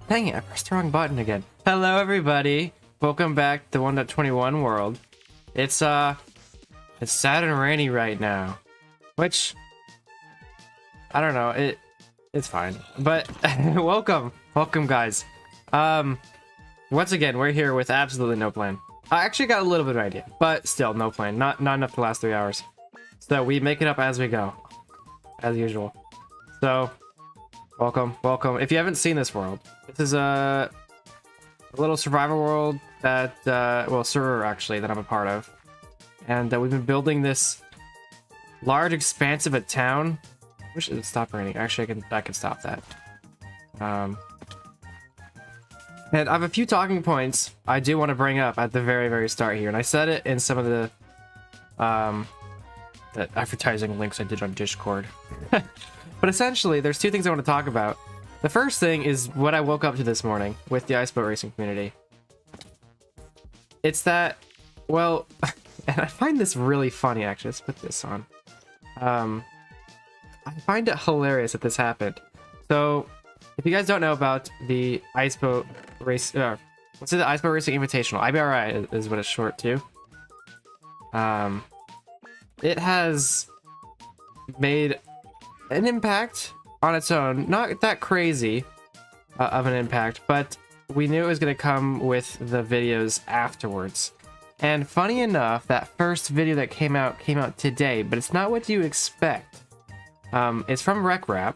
Dang it, I pressed the wrong button again. Hello everybody. Welcome back to 1.21 world. It's sad and rainy right now. Which I don't know, it's fine. But welcome guys. Once again, we're here with absolutely no plan. I actually got a little bit of idea, but still no plan. Not enough to last 3 hours. So we make it up as we go. As usual. So welcome. If you haven't seen this world, this is a little survival world that, well, server actually, that I'm a part of. And we've been building this large expanse of a town. I wish it would stop raining. Actually, I can stop that. And I have a few talking points I do want to bring up at the very start here. And I said it in some of the advertising links I did on Discord. But essentially, there's two things I want to talk about. The first thing is what I woke up to this morning with the ice boat racing community. It's that, well, and I find this really funny actually. Let's put this on. I find it hilarious that this happened. So, if you guys don't know about the ice boat race, what's it? The Ice Boat Racing Invitational, IBRI is what it's short to. It has made an impact on its own, not that crazy of an impact, but we knew it was going to come with the videos afterwards. And funny enough, that first video that came out today, but it's not what you expect. It's from RecRap,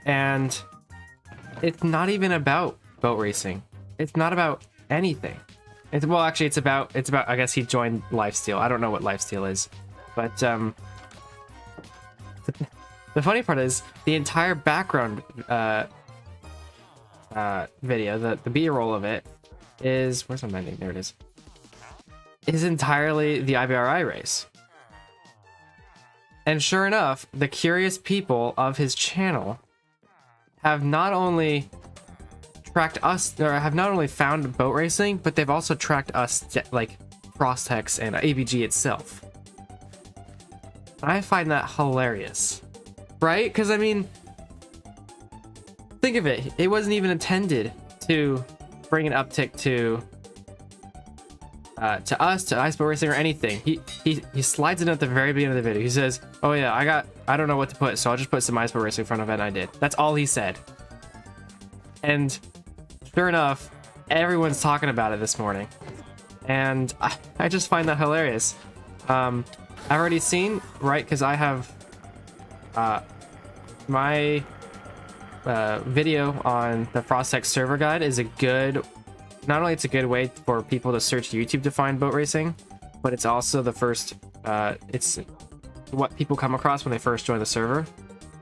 and it's not even about boat racing. It's not about anything. Well, actually, it's about. I guess he joined Lifesteal. I don't know what Lifesteal is, but the funny part is the entire background video, the B-roll of it is, where's my mending? There it is entirely the IBRI race. And sure enough, the curious people of his channel have not only tracked us, or have not only found boat racing, but they've also tracked us, like Frostex and ABG itself. I find that hilarious, right? Because I mean, think of it. It wasn't even intended to bring an uptick to us, to Ice Boat Racing or anything. He slides in at the very beginning of the video. He says, "Oh yeah, I don't know what to put, so I'll just put some Ice Boat Racing in front of it," and I did. That's all he said. And sure enough, everyone's talking about it this morning. And I just find that hilarious. I've already seen, right, because I have my video on the Frostex server guide is a good, not only it's a good way for people to search YouTube to find boat racing, but it's also the first, it's what people come across when they first join the server.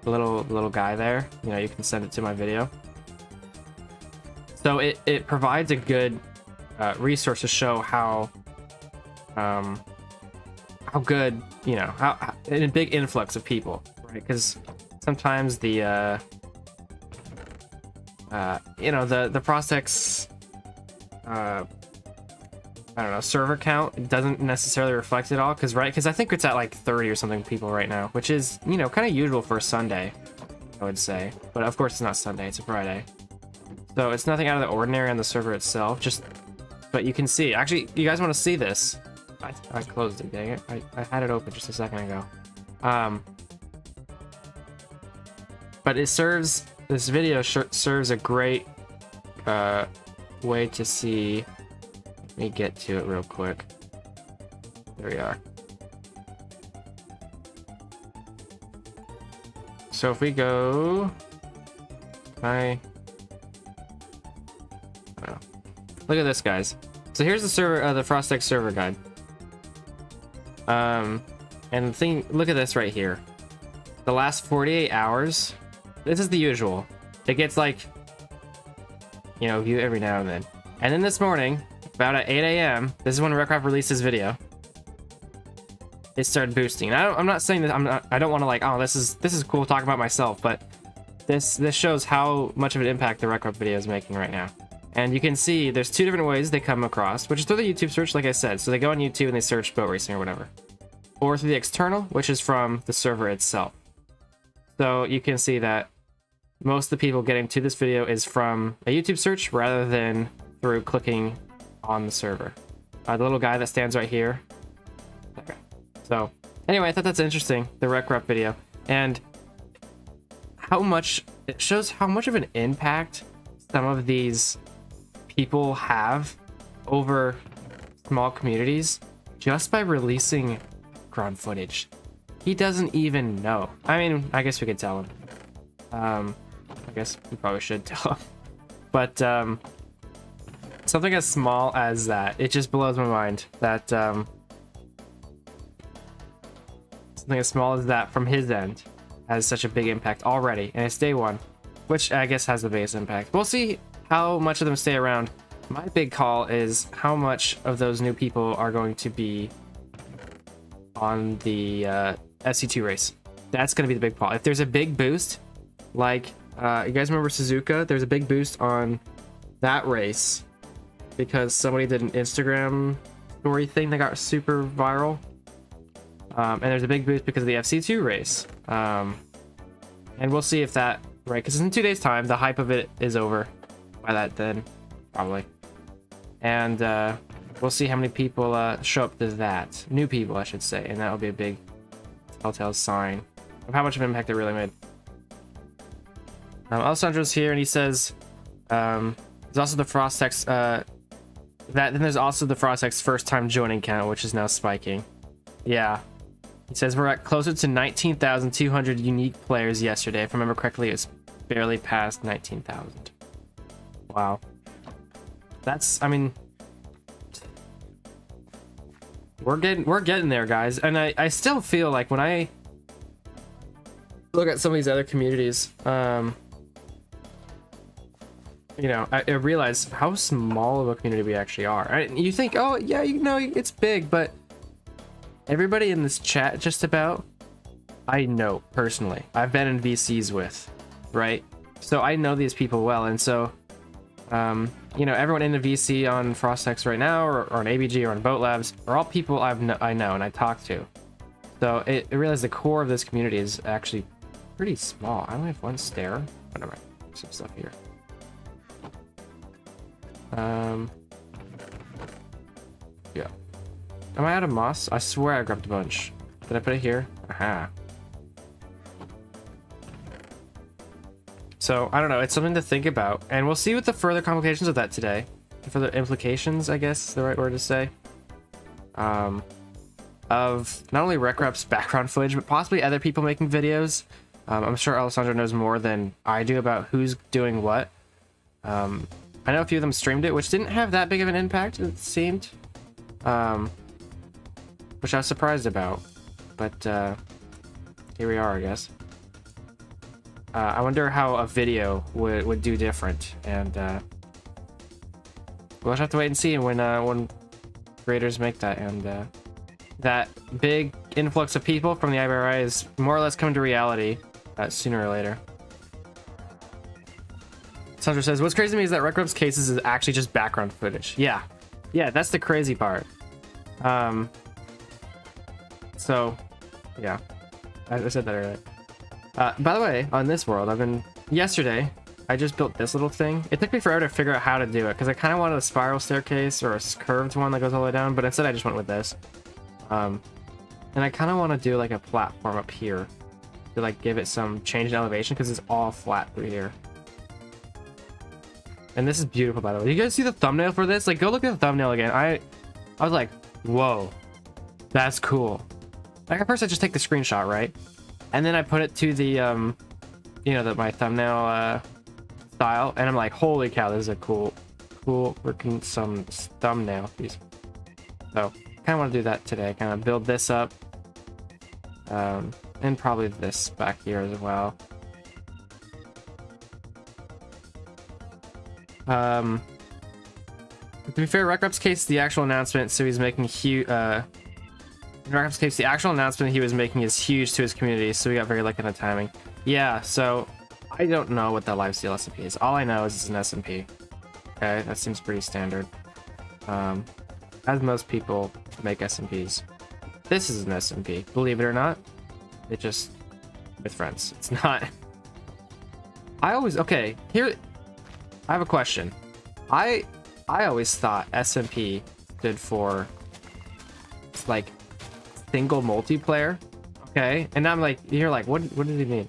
The little guy there, you know, you can send it to my video. So it provides a good resource to show how good, you know, how a big influx of people, right? Because sometimes the you know, the Frostex I don't know, server count doesn't necessarily reflect it all, because I think it's at like 30 or something people right now, which is, you know, kind of usual for a Sunday, I would say. But of course it's not Sunday, it's a Friday. So it's nothing out of the ordinary on the server itself, but you can see, actually, you guys want to see this? I closed it, dang it. I had it open just a second ago. But it serves, this video serves a great way to see. Let me get to it real quick. There we are. So if we go, look at this, guys. So here's the server, the Frostex server guide. And the thing, look at this right here. The last 48 hours. This is the usual. It gets like, you know, view every now and then. And then this morning, about at 8 a.m., this is when RecRap released his video. It started boosting. And I'm not saying that I don't want to like, oh, this is cool talking about myself, but this shows how much of an impact the RecRap video is making right now. And you can see there's two different ways they come across, which is through the YouTube search, like I said. So they go on YouTube and they search boat racing or whatever. Or through the external, which is from the server itself. So you can see that most of the people getting to this video is from a YouTube search rather than through clicking on the server. The little guy that stands right here. Okay. So anyway, I thought that's interesting, the RecRep video, and how much it shows how much of an impact some of these people have over small communities just by releasing background footage. He doesn't even know. I mean, I guess we could tell him. I guess we probably should tell him. But something as small as that, it just blows my mind that something as small as that from his end has such a big impact already, and it's day one, which I guess has the biggest impact. We'll see how much of them stay around. My big call is how much of those new people are going to be on the SC2 race. That's going to be the big call. If there's a big boost, like you guys remember Suzuka, there's a big boost on that race because somebody did an Instagram story thing that got super viral. And there's a big boost because of the FC2 race. And we'll see if that, right, because in 2 days time the hype of it is over by that then, probably. And we'll see how many people show up to that, new people I should say, and that will be a big telltale sign of how much of an impact it really made. Alessandro's here and he says there's also the Frostex then there's also the Frostex first time joining count, which is now spiking. Yeah. He says we're at closer to 19,200 unique players yesterday. If I remember correctly, it's barely past 19,000. Wow. That's, I mean, we're getting there, guys. And I still feel like when I look at some of these other communities, you know, I realize how small of a community we actually are. You think, oh yeah, you know, it's big, but everybody in this chat just about, I know personally. I've been in VCs with, right? So I know these people well, and so you know, everyone in the VC on Frostex right now, or on ABG or on Boat Labs, are all people I know and I talk to. So I realize the core of this community is actually pretty small. I only have one stair. Oh, never mind. There's some stuff here. Yeah. Am I out of moss? I swear I grabbed a bunch. Did I put it here? Aha. So, I don't know. It's something to think about. And we'll see what the further complications of that today. The further implications, I guess is the right word to say. Of not only RecRep's background footage, but possibly other people making videos. I'm sure Alessandro knows more than I do about who's doing what. I know a few of them streamed it, which didn't have that big of an impact, it seemed. Which I was surprised about. But here we are, I guess. I wonder how a video would do different, and we'll just have to wait and see when creators make that, and that big influx of people from the IBRI is more or less coming to reality sooner or later. Sandra says, what's crazy to me is that RecRep's cases is actually just background footage. Yeah, that's the crazy part. So yeah, I said that earlier. By the way, on this world, yesterday, I just built this little thing. It took me forever to figure out how to do it, because I kind of wanted a spiral staircase or a curved one that goes all the way down, but instead I just went with this. And I kind of want to do like a platform up here to like give it some change in elevation, because it's all flat through here. And this is beautiful, by the way. You guys see the thumbnail for this? Like, go look at the thumbnail again. I was like, whoa, that's cool. Like, at first I just take the screenshot, right? And then I put it to the, you know, my thumbnail style, and I'm like, holy cow, this is a cool freaking some thumbnail piece. So, kind of want to do that today. Kind of build this up, and probably this back here as well. To be fair, RecRep's case, the actual announcement, so he's making huge. In RecRep's case, the actual announcement he was making is huge to his community, so we got very lucky in the timing. Yeah, so I don't know what the lifesteal SMP is. All I know is it's an SMP. Okay, that seems pretty standard. As most people make SMPs. This is an SMP, believe it or not. It just with friends. It's not. I always, okay, here, I have a question. I always thought SMP stood for, like, single multiplayer, okay? And I'm like, you're like, what does he mean?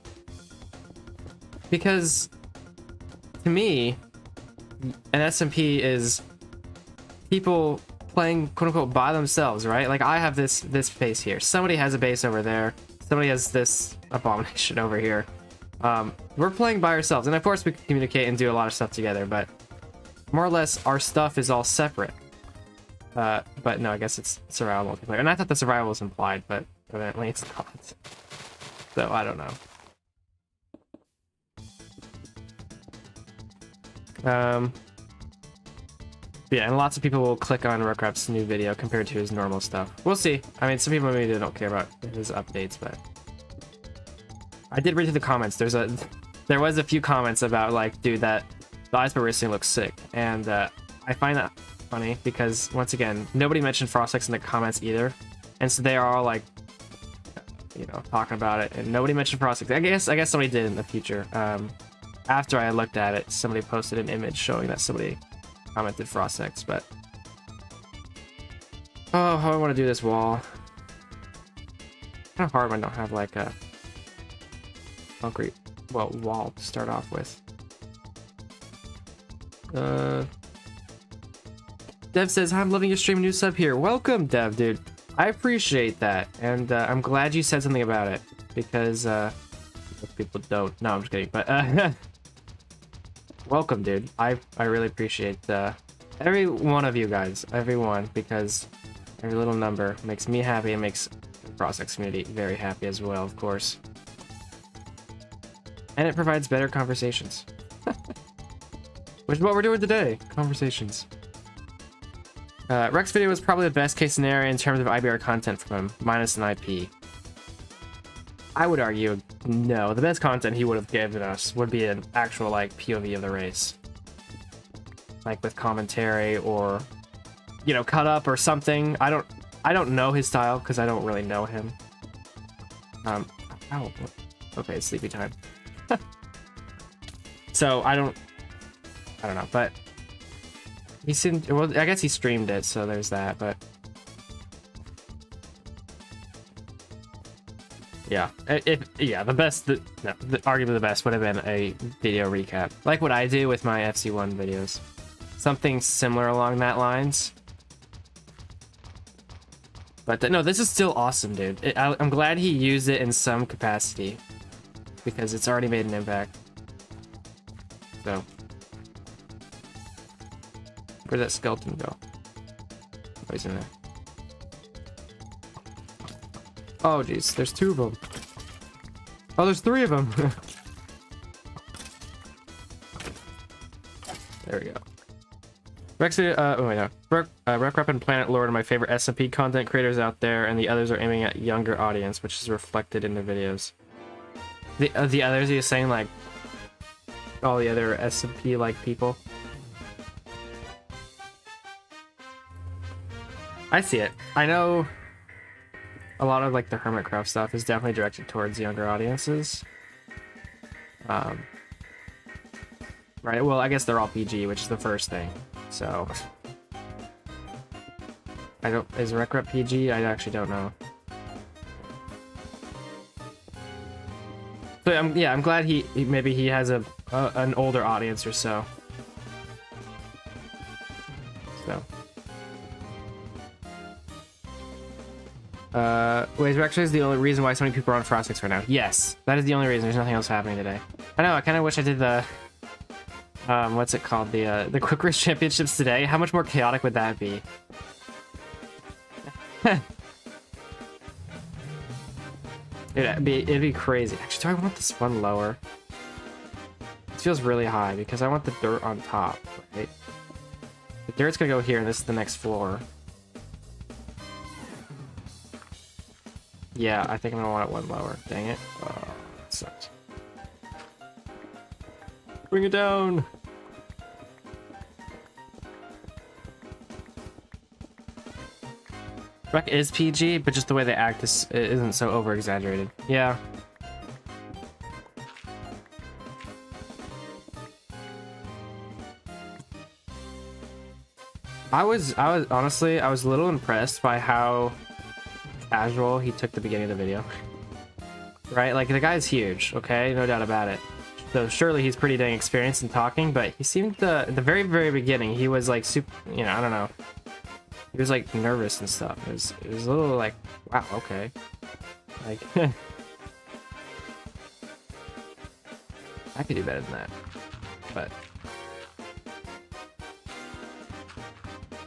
Because, to me, an SMP is people playing quote-unquote by themselves, right? Like, I have this base here. Somebody has a base over there. Somebody has this abomination over here. We're playing by ourselves, and of course we can communicate and do a lot of stuff together, but more or less our stuff is all separate. But no, I guess it's survival multiplayer, and I thought the survival was implied, but evidently it's not. So I don't know. Yeah, and lots of people will click on Ruckrap's new video compared to his normal stuff. We'll see. I mean, some people maybe don't care about his updates, but I did read through the comments. There was a few comments about like, dude, that the Iceberg Racing looks sick, and I find that funny because once again, nobody mentioned Frostex in the comments either, and so they are all like, you know, talking about it, and nobody mentioned Frostex. I guess somebody did in the future. After I looked at it, somebody posted an image showing that somebody commented Frostex, but oh, how I want to do this wall. Kind of hard when I don't have like a concrete wall to start off with. Dev says, I'm loving your stream, new sub here. Welcome, Dev, dude. I appreciate that, and I'm glad you said something about it, because people don't. No, I'm just kidding, but welcome, dude. I really appreciate every one of you guys, everyone, because every little number makes me happy and makes the Frostex community very happy as well, of course. And it provides better conversations. Which is what we're doing today, conversations. Rex video was probably the best case scenario in terms of IBR content from him, minus an IP. I would argue, no. The best content he would have given us would be an actual, like, POV of the race. Like, with commentary or, you know, cut up or something. I don't know his style, because I don't really know him. Oh, okay, it's sleepy time. So, I don't know, but he seemed, well, I guess he streamed it, so there's that, but yeah, arguably the best would have been a video recap, like what I do with my FC1 videos. Something similar along that lines. But no, this is still awesome, dude. I'm glad he used it in some capacity, because it's already made an impact. So, where'd that skeleton go? Oh, he's in there. Oh, jeez, there's two of them. Oh, there's three of them. There we go. Rex, oh wait, no. Ruckrap and Planet Lord are my favorite SMP content creators out there, and the others are aiming at younger audience, which is reflected in the videos. The others, you're saying like all the other SMP like people? I see it. I know a lot of like the Hermitcraft stuff is definitely directed towards younger audiences. Right, well, I guess they're all PG, which is the first thing. So is Ruckrap PG? I actually don't know. But I'm glad he maybe he has an older audience or so. Wait, Rex is the only reason why so many people are on Frostex right now. Yes, that is the only reason. There's nothing else happening today. I know, I kind of wish I did the what's it called, the quick race championships today. How much more chaotic would that be? It'd be crazy. Actually, do I want this one lower? It feels really high because I want the dirt on top, right? The dirt's gonna go here, and this is the next floor. Yeah, I think I'm gonna want it one lower. Dang it. Oh, that sucks. Bring it down! Rec is PG, but just the way they act isn't so over-exaggerated. Yeah. I was honestly, I was a little impressed by how casual he took the beginning of the video. Right? Like, the guy's huge, okay? No doubt about it. So surely he's pretty dang experienced in talking, but he seemed at the very, very beginning, he was like super, you know, I don't know. He was like nervous and stuff. It was a little like, wow, okay. Like, I could do better than that. But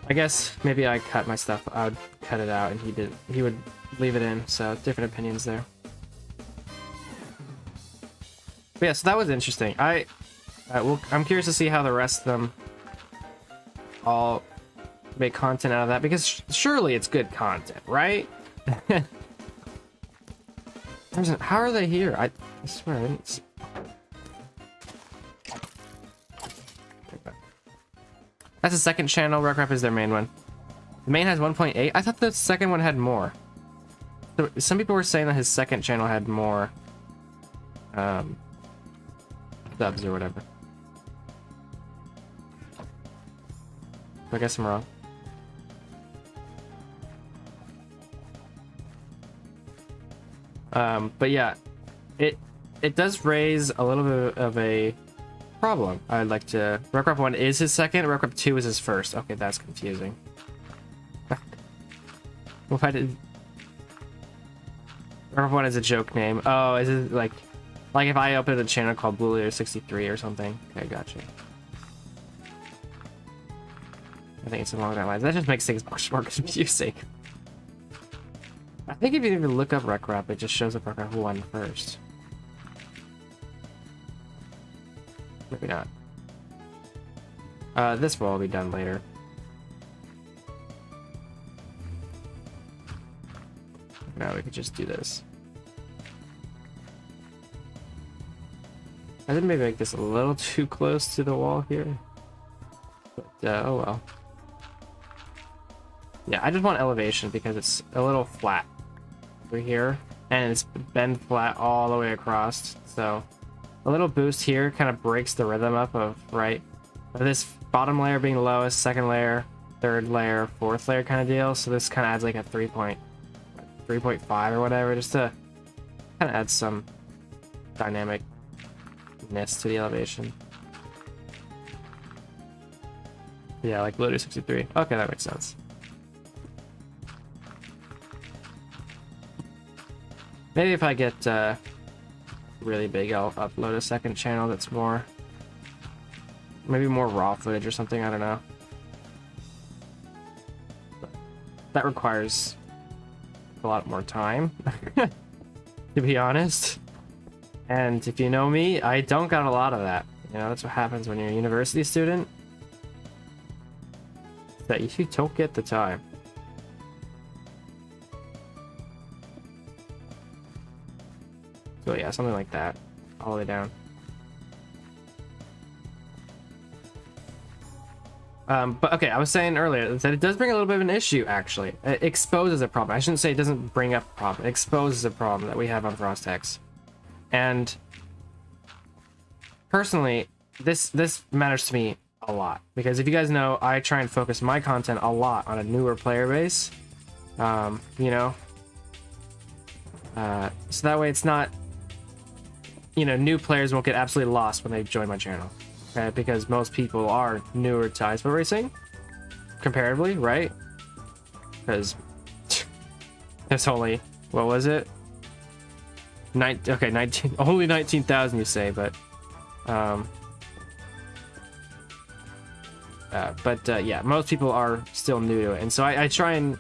I guess maybe I cut my stuff. I would cut it out, and he would leave it in. So different opinions there. But yeah, so that was interesting. I'm curious to see how the rest of them all make content out of that, because surely it's good content, right? How are they here? I swear I didn't see. That's the second channel. Ruckrap is their main one. The main has 1.8. I thought the second one had more. So some people were saying that his second channel had more subs or whatever. I guess I'm wrong. But yeah, it does raise a little bit of a problem. I'd like to. Ruckrap 1 is his second. Ruckrap 2 is his first. Okay, that's confusing. Why did Ruckrap 1 is a joke name? Oh, is it like if I opened a channel called Blue Leader 63 or something? Okay, gotcha. I think it's along that line. That just makes things much more confusing. I think if you even look up Ruckrap, it just shows up Ruckrap 1 first. Maybe not. This will all be done later. Now we could just do this. I did maybe make this a little too close to the wall here. But, oh well. Yeah, I just want elevation because it's a little flat over here. And it's been flat all the way across. So a little boost here kind of breaks the rhythm up of, right? Of this bottom layer being the lowest, second layer, third layer, fourth layer kind of deal. So this kind of adds like a 3.5 or whatever, just to kind of add some dynamicness to the elevation. Yeah, like Loader 63. Okay, that makes sense. Maybe if I get really big, I'll upload a second channel that's more, maybe more raw footage or something, I don't know. But that requires a lot more time, to be honest. And if you know me, I don't got a lot of that. You know, that's what happens when you're a university student. That you don't get the time. So yeah, something like that, all the way down. But okay, I was saying earlier that it does bring a little bit of an issue, actually. It exposes a problem. I shouldn't say it doesn't bring up a problem. It exposes a problem that we have on Frostex. And personally, this matters to me a lot. Because if you guys know, I try and focus my content a lot on a newer player base. You know? So that way it's not, you know, new players won't get absolutely lost when they join my channel. Okay? Because most people are newer to iSport Racing, comparatively, right? Because there's only, what was it? 19, only 19,000 you say, but yeah, most people are still new to it, and so I try and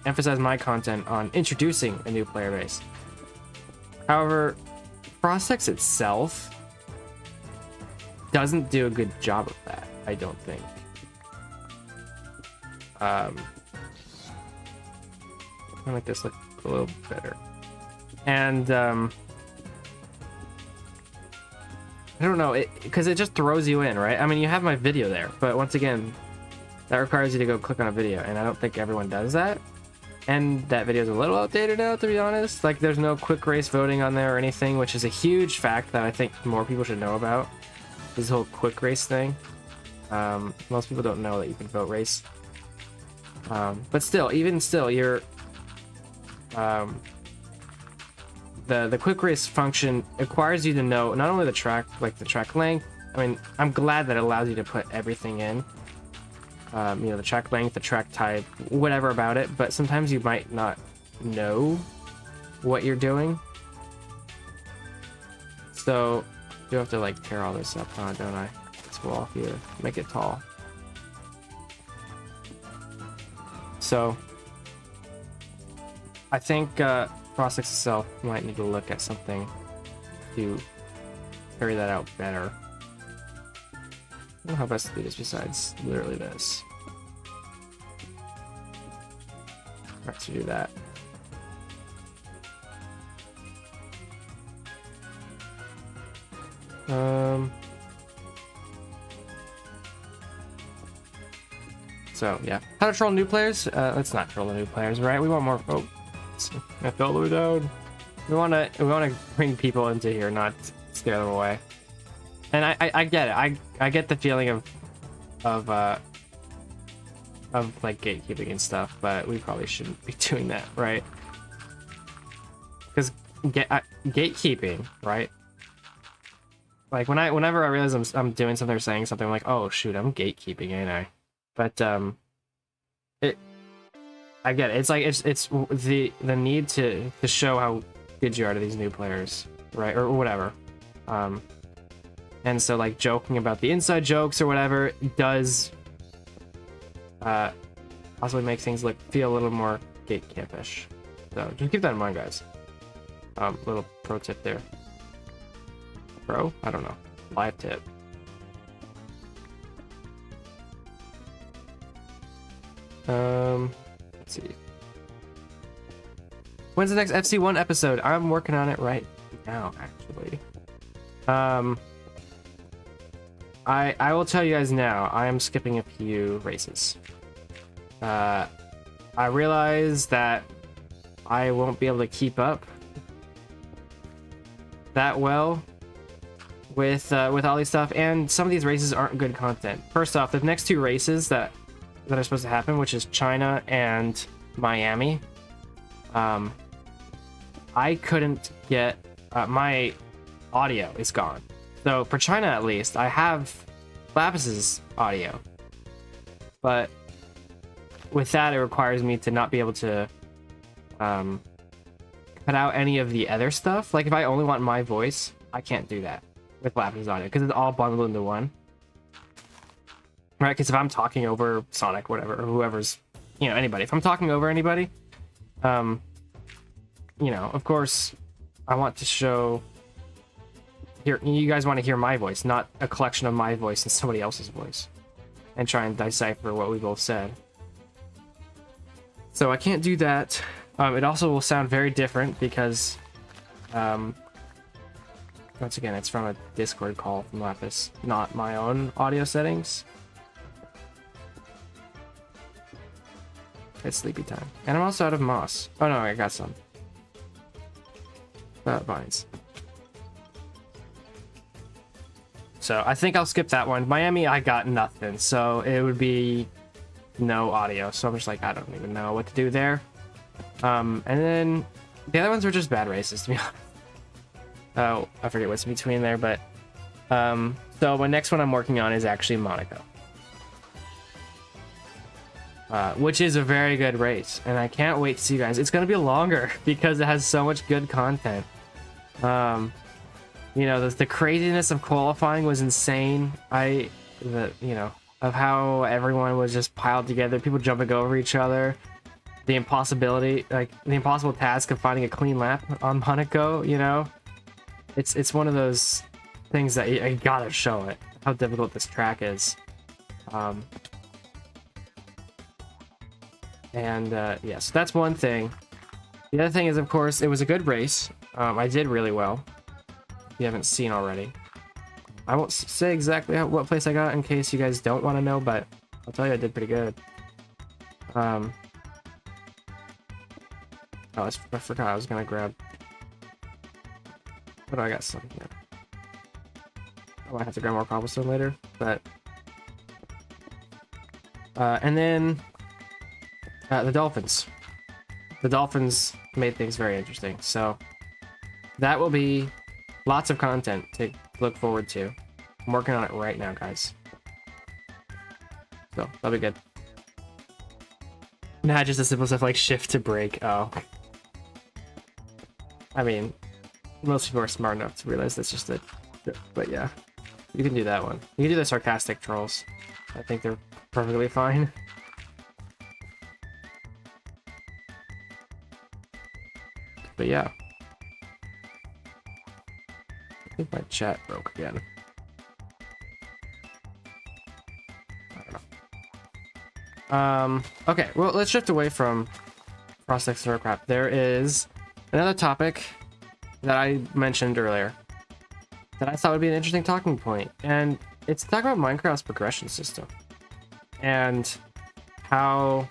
emphasize my content on introducing a new player base. However, Frostex itself doesn't do a good job of that, I don't think. I'll make this look a little better. And I don't know, because it just throws you in, right? I mean, you have my video there, but once again, that requires you to go click on a video, and I don't think everyone does that. And that video is a little outdated now, to be honest. Like, there's no quick race voting on there or anything, which is a huge fact that I think more people should know about. This whole quick race thing. Most people don't know that you can vote race But still, even still, you're the quick race function requires you to know not only the track, like the track length. I mean, I'm glad that it allows you to put everything in. You know, the track length, the track type, whatever about it, but sometimes you might not know what you're doing. So you have to like tear all this up, huh, don't I? This wall here, make it tall. So I think Crossix itself might need to look at something to carry that out better. I don't know how best to do this besides literally this. Alright, so do that. So yeah, how to troll new players? Let's not troll the new players, right? We want more. Oh, I fell all the way down. We want to bring people into here, not scare them away. And I get it. I get the feeling of like gatekeeping and stuff, but we probably shouldn't be doing that, right? Because gatekeeping, right? Like whenever I realize I'm doing something or saying something, I'm like, oh shoot, I'm gatekeeping, ain't I? But I get it. It's like it's the need to show how good you are to these new players, right? Or whatever. And so like joking about the inside jokes or whatever does possibly make things feel a little more gatekeepish. So just keep that in mind, guys. Little pro tip there. Pro? I don't know. Live tip. Let's see. When's the next FC1 episode? I'm working on it right now, actually. I will tell you guys now, I am skipping a few races. I realize that I won't be able to keep up that well with all these stuff, and some of these races aren't good content. First off, the next two races that are supposed to happen, which is China and Miami, I couldn't get my audio is gone. So for China, at least, I have Lapis's audio, but with that, it requires me to not be able to cut out any of the other stuff. Like if I only want my voice, I can't do that with Lapis's audio because it's all bundled into one. Right, because if I'm talking over Sonic, whatever, or whoever's, you know, anybody, if I'm talking over anybody, you know, of course, I want to show, you guys want to hear my voice, not a collection of my voice and somebody else's voice, and try and decipher what we both said. So I can't do that. It also will sound very different because, once again, it's from a Discord call from Lapis, not my own audio settings. It's sleepy time. And I'm also out of moss. Oh no, I got some. Vines. So I think I'll skip that one. Miami, I got nothing. So it would be no audio. So I'm just like, I don't even know what to do there. And then the other ones were just bad races, to be honest. Oh, I forget what's in between there, but so my next one I'm working on is actually Monaco. Which is a very good race, and I can't wait to see you guys. It's gonna be longer because it has so much good content. You know, the craziness of qualifying was insane. You know, of how everyone was just piled together, people jumping over each other, the impossible task of finding a clean lap on Monaco. You know, it's one of those things that you gotta show it, how difficult this track is. Yeah, so that's one thing. The other thing is, of course, it was a good race. I did really well. If you haven't seen already, I won't say exactly what place I got in case you guys don't want to know, but I'll tell you I did pretty good. Oh, I forgot I was gonna grab. But I got some here. I might have to grab more cobblestone later, but and then The dolphins. The dolphins made things very interesting. So that will be lots of content to look forward to. I'm working on it right now, guys. So that'll be good. Not just the simple stuff like shift to break. Oh. I mean, most people are smart enough to realize that's just it. But yeah, you can do that one. You can do the sarcastic trolls. I think they're perfectly fine. But yeah. I think my chat broke again. I don't know. Okay, well, let's shift away from Frostix and Crap. There is another topic that I mentioned earlier that I thought would be an interesting talking point, and it's talk about Minecraft's progression system and how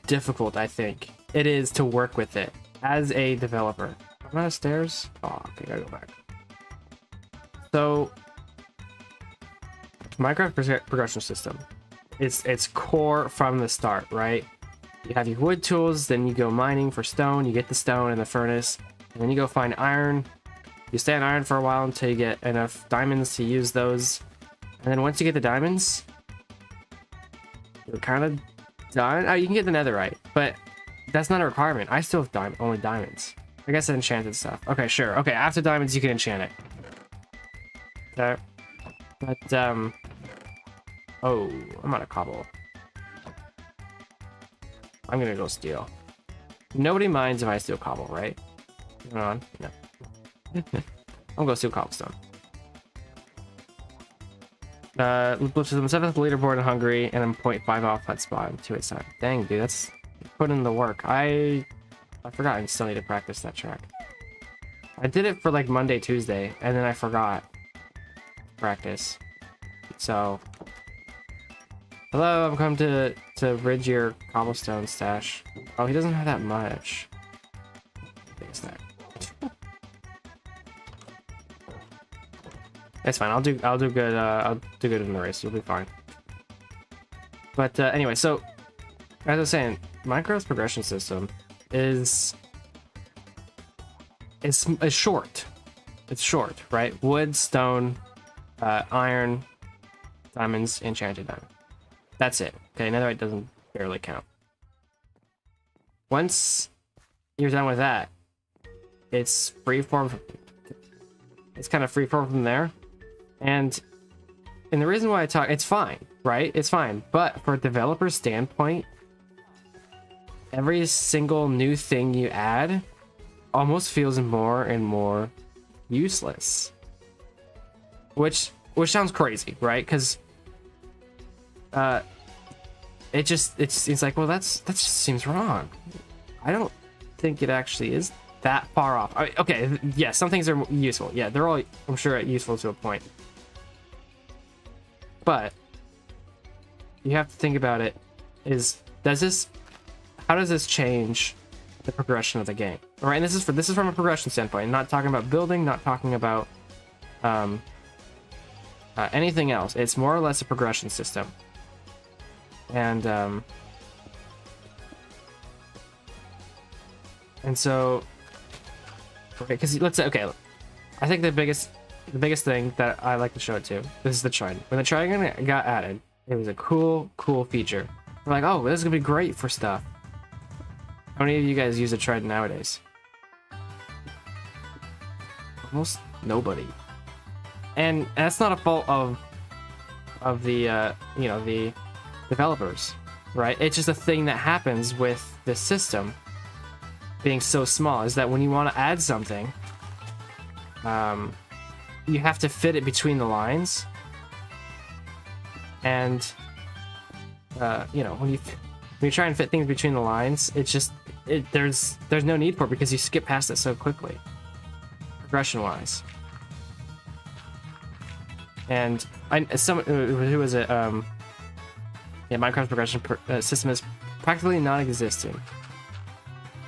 difficult I think it is to work with it as a developer. I'm out of stairs. Oh, okay, I gotta go back. So, Minecraft progression system, it's core from the start, right? You have your wood tools, then you go mining for stone, you get the stone in the furnace, and then you go find iron. You stay on iron for a while until you get enough diamonds to use those. And then once you get the diamonds, you're kind of done. Oh, you can get the netherite, but that's not a requirement. I still have only diamonds. I guess enchanted stuff. Okay, sure. Okay, after diamonds, you can enchant it. Okay. But, oh, I'm out of cobble. I'm gonna go steal. Nobody minds if I steal cobble, right? Hold on. No. I'm gonna steal cobblestone. Which is the 7th leaderboard in Hungary, and I'm 0.5 off that spot. I'm 2 8 Dang, dude, that's putting in the work. I forgot I still need to practice that track. I did it for like Monday, Tuesday, and then I forgot to practice. So, hello, I'm coming to rid your cobblestone stash. Oh, he doesn't have that much. Fix that. It's fine. I'll do good. I'll do good in the race. You'll be fine. But anyway, so as I was saying, Minecraft's progression system is short. It's short, right? Wood, stone, iron, diamonds, enchanted diamond. That's it. Okay, netherite doesn't barely count. Once you're done with that, it's freeform. It's kind of freeform from there. And the reason why I talk, it's fine, right? It's fine. But for a developer's standpoint, every single new thing you add almost feels more and more useless. Which sounds crazy, right? Because it's like, well, that just seems wrong. I don't think it actually is that far off. I mean, okay, yeah, some things are useful. Yeah, they're all, I'm sure, useful to a point. But you have to think about it how does this change the progression of the game? All right, and this is from a progression standpoint. I'm not talking about building, not talking about anything else. It's more or less a progression system. And so, okay, because let's say, okay, I think the biggest thing that I like to show it to, this is the trident. When the trident got added, it was a cool feature. We're like, oh, this is gonna be great for stuff. How many of you guys use a trident nowadays? Almost nobody. And that's not a fault of the the developers, right? It's just a thing that happens with the system being so small, is that when you want to add something, you have to fit it between the lines, and when you try and fit things between the lines, it's just there's no need for it because you skip past it so quickly, progression wise. And someone who was it, Minecraft's progression system is practically non-existent.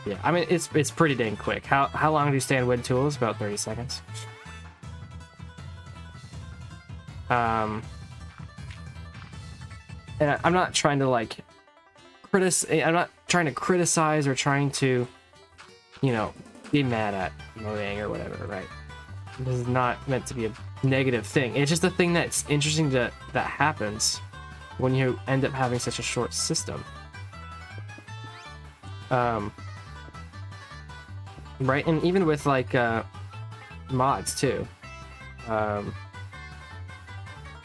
Yeah, I mean, it's pretty dang quick. How long do you stay on wood tools? About 30 seconds. and I'm not trying to like I'm not trying to criticize or trying to, you know, be mad at Mojang or whatever, right? This is not meant to be a negative thing. It's just a thing that's interesting that happens when you end up having such a short system. Right, and even with like mods too.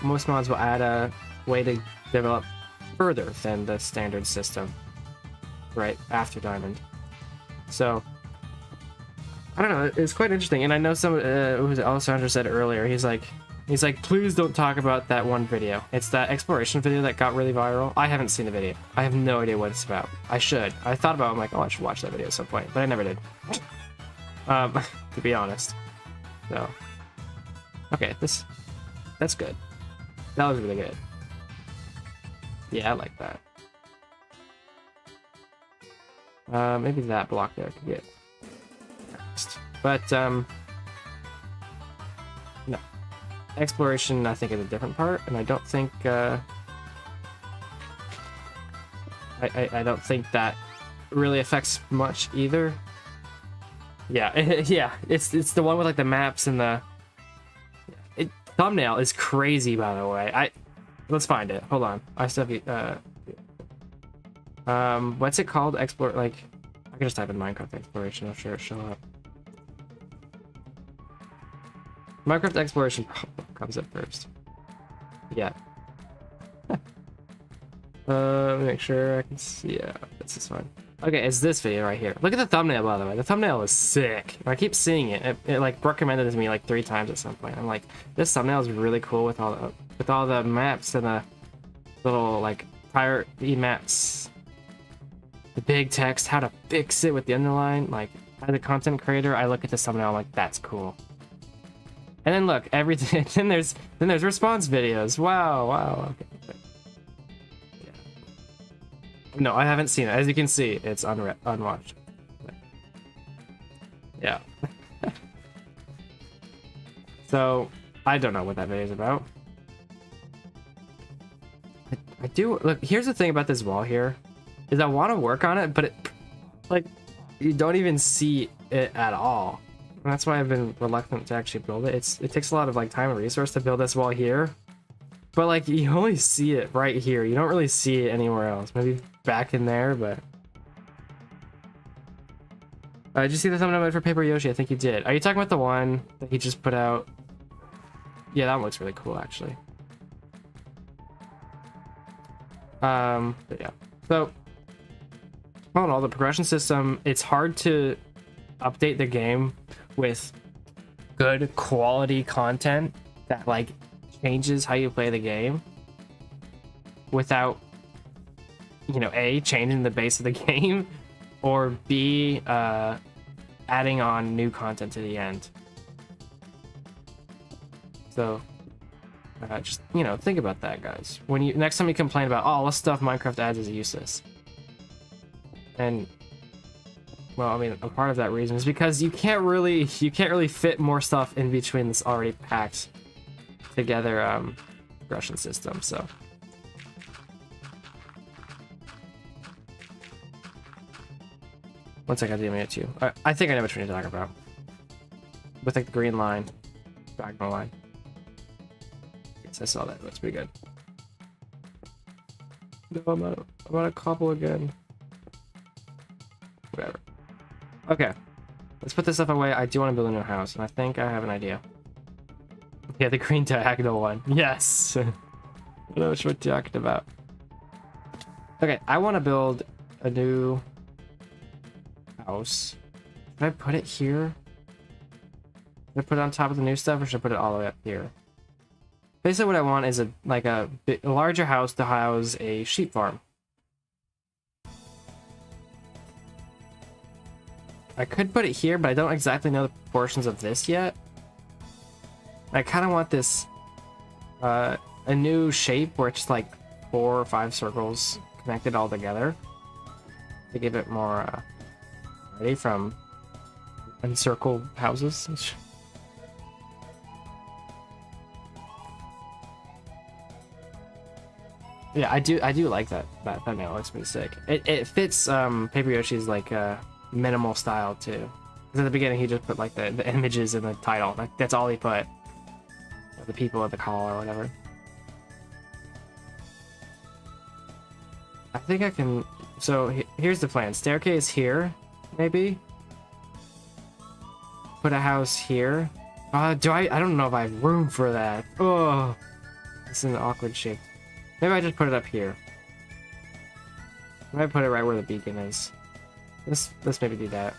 Most mods will add a way to develop further than the standard system, right after Diamond. So I don't know, it's quite interesting. And I know some Alessandro said earlier, he's like, please don't talk about that one video. It's that exploration video that got really viral. I haven't seen the video. I have no idea what it's about. I should. I thought about it, I'm like, oh, I should watch that video at some point, but I never did. To be honest. So okay, that's good. That was really good. Yeah, I like that. Maybe that block there could get next. But no. Exploration I think is a different part, and I don't think I don't think that really affects much either. Yeah, yeah, it's the one with like the maps and the thumbnail is crazy, by the way. Let's find it. Hold on. I still have what's it called? Explore, like I can just type in Minecraft exploration. I'm sure it'll show up. Minecraft exploration comes up first. Yeah. Let me make sure I can see. Yeah, this is fine. Okay, it's this video right here. Look at the thumbnail, by the way. The thumbnail is sick. I keep seeing it. It like recommended it to me like 3 times at some point. I'm like, this thumbnail is really cool with all the maps and the little like priority maps, the big text, how to fix it with the underline. Like, as a content creator, I look at this thumbnail, I'm like, that's cool. And then look, everything. then there's response videos. Wow. Okay. Yeah. No, I haven't seen it. As you can see, it's unwatched. Yeah. So I don't know what that video is about. I do look. Here's the thing about this wall here, is I want to work on it, but it, like, you don't even see it at all. And that's why I've been reluctant to actually build it. It takes a lot of like time and resource to build this wall here, but like you only see it right here. You don't really see it anywhere else. Maybe back in there, but. Did you see the thumbnail for Paper Yoshi? I think you did. Are you talking about the one that he just put out? Yeah, that one looks really cool, actually. But yeah. So, all in all, the progression system, it's hard to update the game with good quality content that like changes how you play the game without, you know, A, changing the base of the game, or B, adding on new content to the end. So just, you know, think about that, guys. When you next time you complain about, oh, all the stuff Minecraft adds is useless. And well, I mean, a part of that reason is because you can't really fit more stuff in between this already packed together progression system. So one second, I'll DM you. I think I know what you need to talk about. With like the green line, diagonal line. Yes, I saw that. That's pretty good. No, I'm on a cobble again. Whatever. Okay, let's put this stuff away. I do want to build a new house, and I think I have an idea. Yeah, the green diagonal one. Yes. I know what you're talking about. Okay, I want to build a new house. Should I put it here? Should I put it on top of the new stuff, or should I put it all the way up here? Basically, what I want is a larger house to house a sheep farm. I could put it here, but I don't exactly know the proportions of this yet. I kind of want this a new shape where it's like 4 or 5 circles connected all together to give it more variety from encircled houses. Yeah, I do like that thumbnail. It looks pretty sick. It fits Paper Yoshi's like minimal style too. Because at the beginning he just put like the images in the title. Like that's all he put. The people at the call or whatever. I think I can. So here's the plan. Staircase here, maybe. Put a house here. I don't know if I have room for that. Oh, it's an awkward shape. Maybe I just put it up here. Maybe I put it right where the beacon is. Let's maybe do that.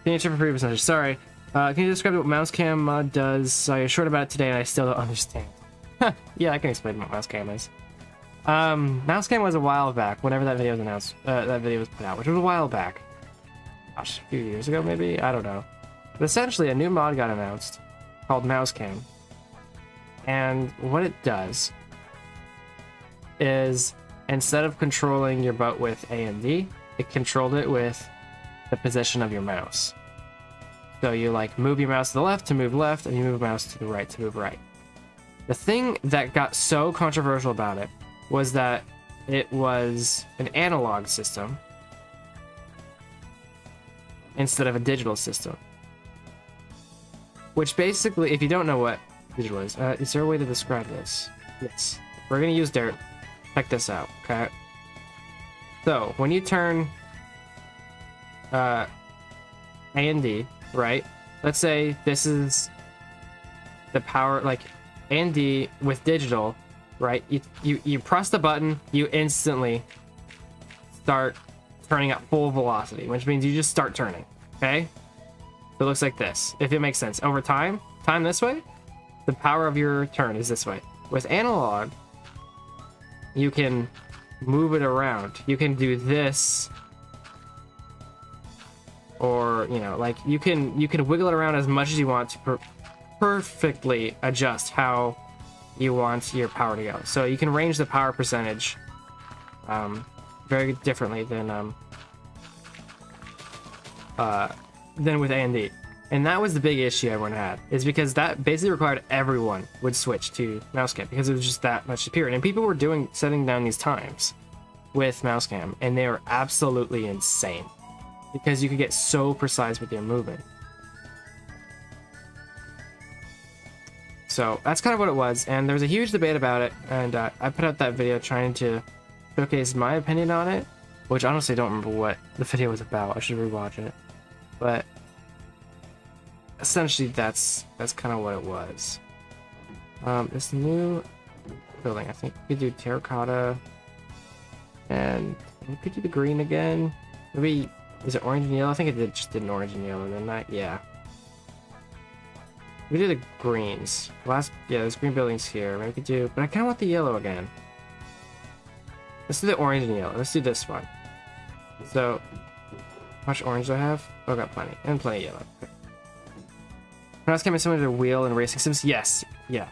Can you check for previous message? Sorry. Can you describe what Mousecam mod does? So I short about it today and I still don't understand. Yeah, I can explain what Mousecam is. Mousecam was a while back, whenever that video was announced, that video was put out, which was a while back. Gosh, a few years ago maybe? I don't know. But essentially a new mod got announced called Mousecam. And what it does is instead of controlling your boat with A and D, it controlled it with the position of your mouse. So you like move your mouse to the left to move left, and you move your mouse to the right to move right. The thing that got so controversial about it was that it was an analog system instead of a digital system. Which basically, if you don't know what digital is there a way to describe this? Yes. We're gonna use dirt. Check this out, okay? So, when you turn A and D, right? Let's say this is the power, like A and D with digital, right? You press the button, you instantly start turning at full velocity, which means you just start turning, okay? So it looks like this, if it makes sense. Over time this way, the power of your turn is this way. With analog, you can move it around. You can do this, or you know, like you can wiggle it around as much as you want to perfectly adjust how you want your power to go. So you can range the power percentage very differently than with A and D. And that was the big issue everyone had, is because that basically required everyone would switch to Mousecam because it was just that much superior. And people were setting down these times with Mousecam, and they were absolutely insane because you could get so precise with your movement. So that's kind of what it was, and there was a huge debate about it, and I put out that video trying to showcase my opinion on it, which honestly I don't remember what the video was about. I should rewatch it, but essentially that's kind of what it was. This new building, I think we could do terracotta, and we could do the green again. Maybe, is it orange and yellow? I think it just did an orange and yellow, didn't I? Yeah. We did the greens. Yeah, there's green buildings here. Maybe we could do, but I kind of want the yellow again. Let's do the orange and yellow. Let's do this one. So, how much orange do I have? Oh, I got plenty. And plenty of yellow. Okay. Mousecam is similar to wheel and racing sims. Yes. Yeah.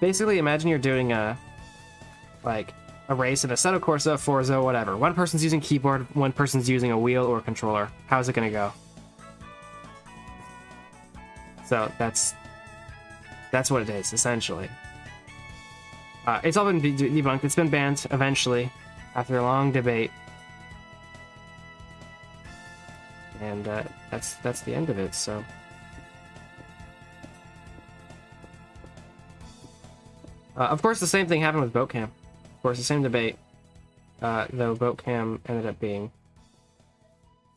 Basically, imagine you're doing a race in Assetto Corsa, Forza, whatever. One person's using keyboard, one person's using a wheel or a controller. How's it gonna go? So that's what it is, essentially. It's all been debunked. It's been banned eventually after a long debate, and that's the end of it. So. Of course, the same thing happened with BoatCam. Of course, the same debate, though BoatCam ended up being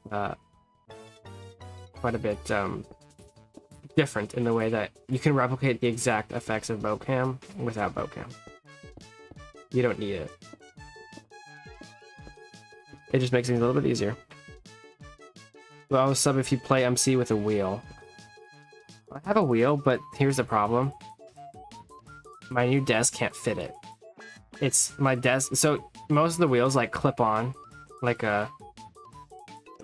quite a bit different in the way that you can replicate the exact effects of BoatCam without BoatCam. You don't need it. It just makes things a little bit easier. Well, sub if you play MC with a wheel. I have a wheel, but here's the problem. My new desk can't fit it. It's my desk, so most of the wheels like clip on, like a,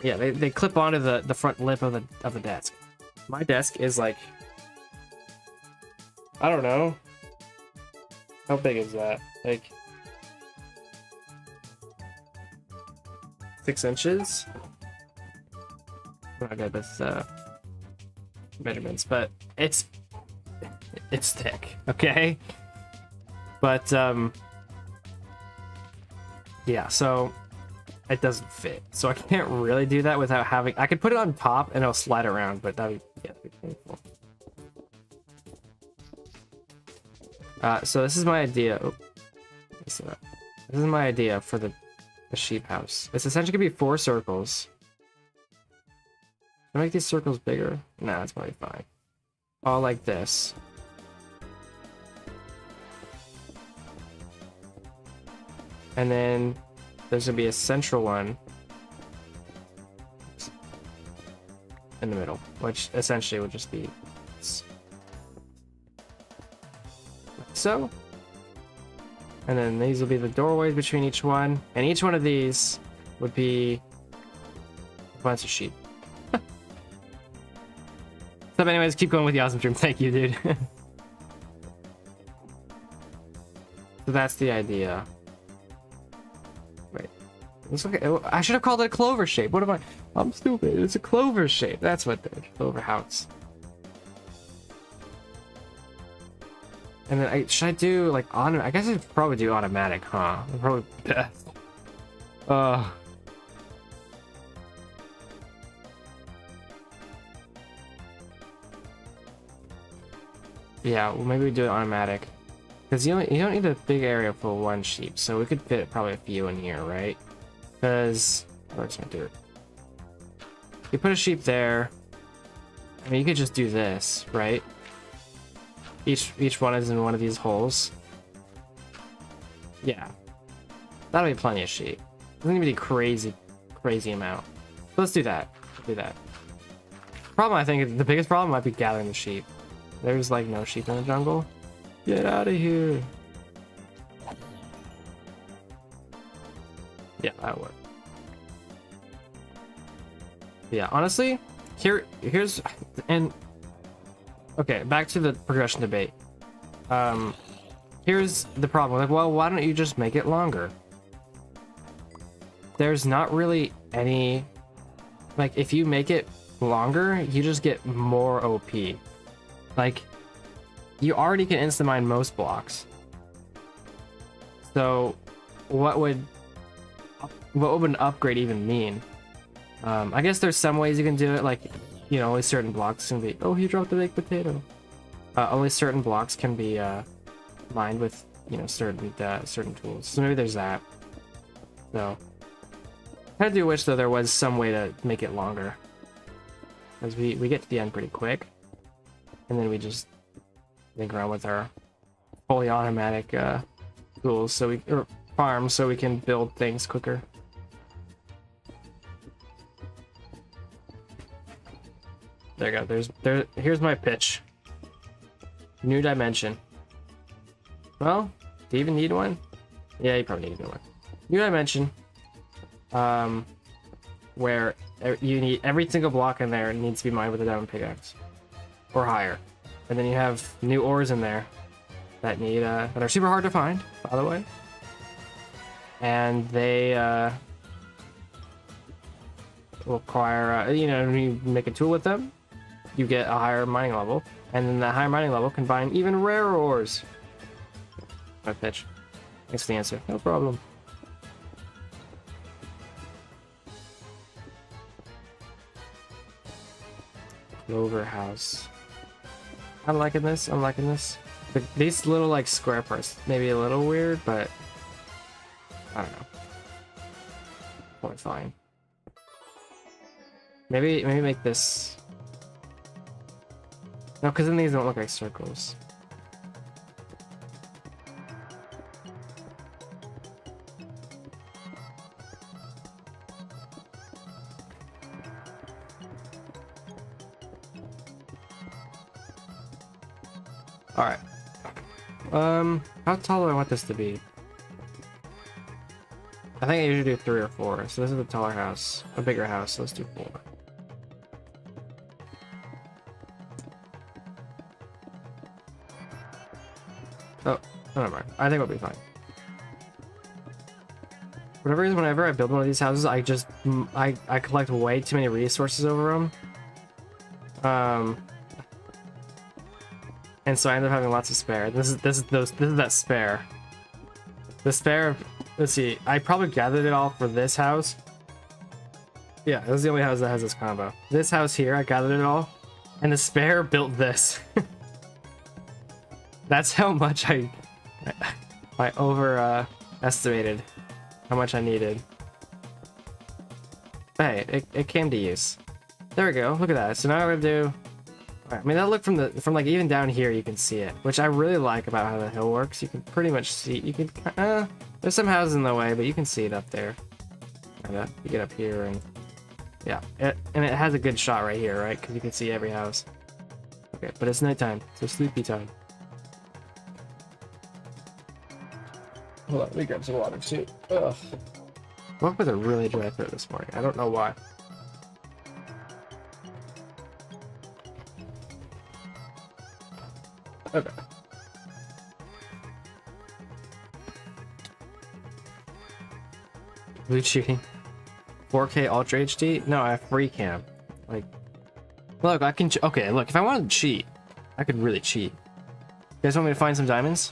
yeah, they clip onto the front lip of the desk. My desk is like, I don't know, how big is that? Like 6 inches. I'm not good with measurements, but it's thick, okay? But Yeah, so it doesn't fit. So I can't really do that without having... I could put it on top and it'll slide around, but that'd be painful. So this is my idea. Oh, this is my idea for the sheep house. It's essentially gonna be 4 circles. Can I make these circles bigger? Nah, it's probably fine. All like this. And then there's gonna be a central one in the middle, which essentially would just be this. Like so. And then these will be the doorways between each one, and each one of these would be a bunch of sheep. So anyways, keep going with the awesome dream. Thank you, dude. So that's the idea. Wait. Looks like I should have called it a clover shape. What am I? I'm stupid. It's a clover shape. That's what the clover house. And then should I do like on? I guess I'd probably do automatic, huh? Probably best. Yeah, well maybe we do it automatic. Because you don't need a big area for 1 sheep, so we could fit probably a few in here, right? Because where's my dirt? You put a sheep there. I mean, you could just do this, right? Each one is in one of these holes. Yeah, that'll be plenty of sheep. Doesn't even be crazy amount. So let's do that. Let's do that. Problem, I think the biggest problem might be gathering the sheep. There's like no sheep in the jungle. Get out of here. Yeah, that worked. Yeah, honestly, here's and okay, back to the progression debate. Here's the problem. Like, well, why don't you just make it longer? There's not really any, like, if you make it longer, you just get more OP. Like, you already can instant mine most blocks. So, what would an upgrade even mean? I guess there's some ways you can do it, like, you know, only certain blocks can be... Oh, he dropped a baked potato. Only certain blocks can be mined with, you know, certain tools. So maybe there's that. So, I do wish, though, there was some way to make it longer. Because we get to the end pretty quick. And then we just link around with our fully automatic tools, so or farms, so we can build things quicker. There you go. Here's my pitch. New dimension. Well, do you even need one? Yeah, you probably need a new one. New dimension. Where you need every single block in there needs to be mined with a diamond pickaxe. Or higher. And then you have new ores in there that need that are super hard to find, by the way. And they require you know, when you make a tool with them, you get a higher mining level, and then that higher mining level can find even rarer ores. My pitch. Thanks for the answer. No problem. Clover house. I'm liking this. I'm liking this. But these little like square parts maybe a little weird, but I don't know. Probably fine. Maybe make this. No, because then these don't look like circles. Alright. How tall do I want this to be? I think I usually do 3 or 4. So this is a taller house, a bigger house. So let's do 4. Oh, never mind. I think it'll be fine. For whatever reason, whenever I build one of these houses, I just I collect way too many resources over them. And so I end up having lots of spare. This is that spare. The spare let's see. I probably gathered it all for this house. Yeah, this is the only house that has this combo. This house here, I gathered it all. And the spare built this. That's how much I estimated how much I needed. But hey, it came to use. There we go. Look at that. So now we're gonna do. Right, I mean, that look from like even down here, you can see it, which I really like about how the hill works. You can pretty much see. You can. There's some houses in the way, but you can see it up there. And you get up here and yeah, and it has a good shot right here, right? Because you can see every house. Okay, but it's nighttime, so sleepy time. Hold on, let me grab some water too. Ugh. I woke up with a really dry throat this morning. I don't know why. Okay. Blue cheating. 4K Ultra HD? No, I have free cam. Like, look, I can. Okay, look, if I wanted to cheat, I could really cheat. You guys want me to find some diamonds?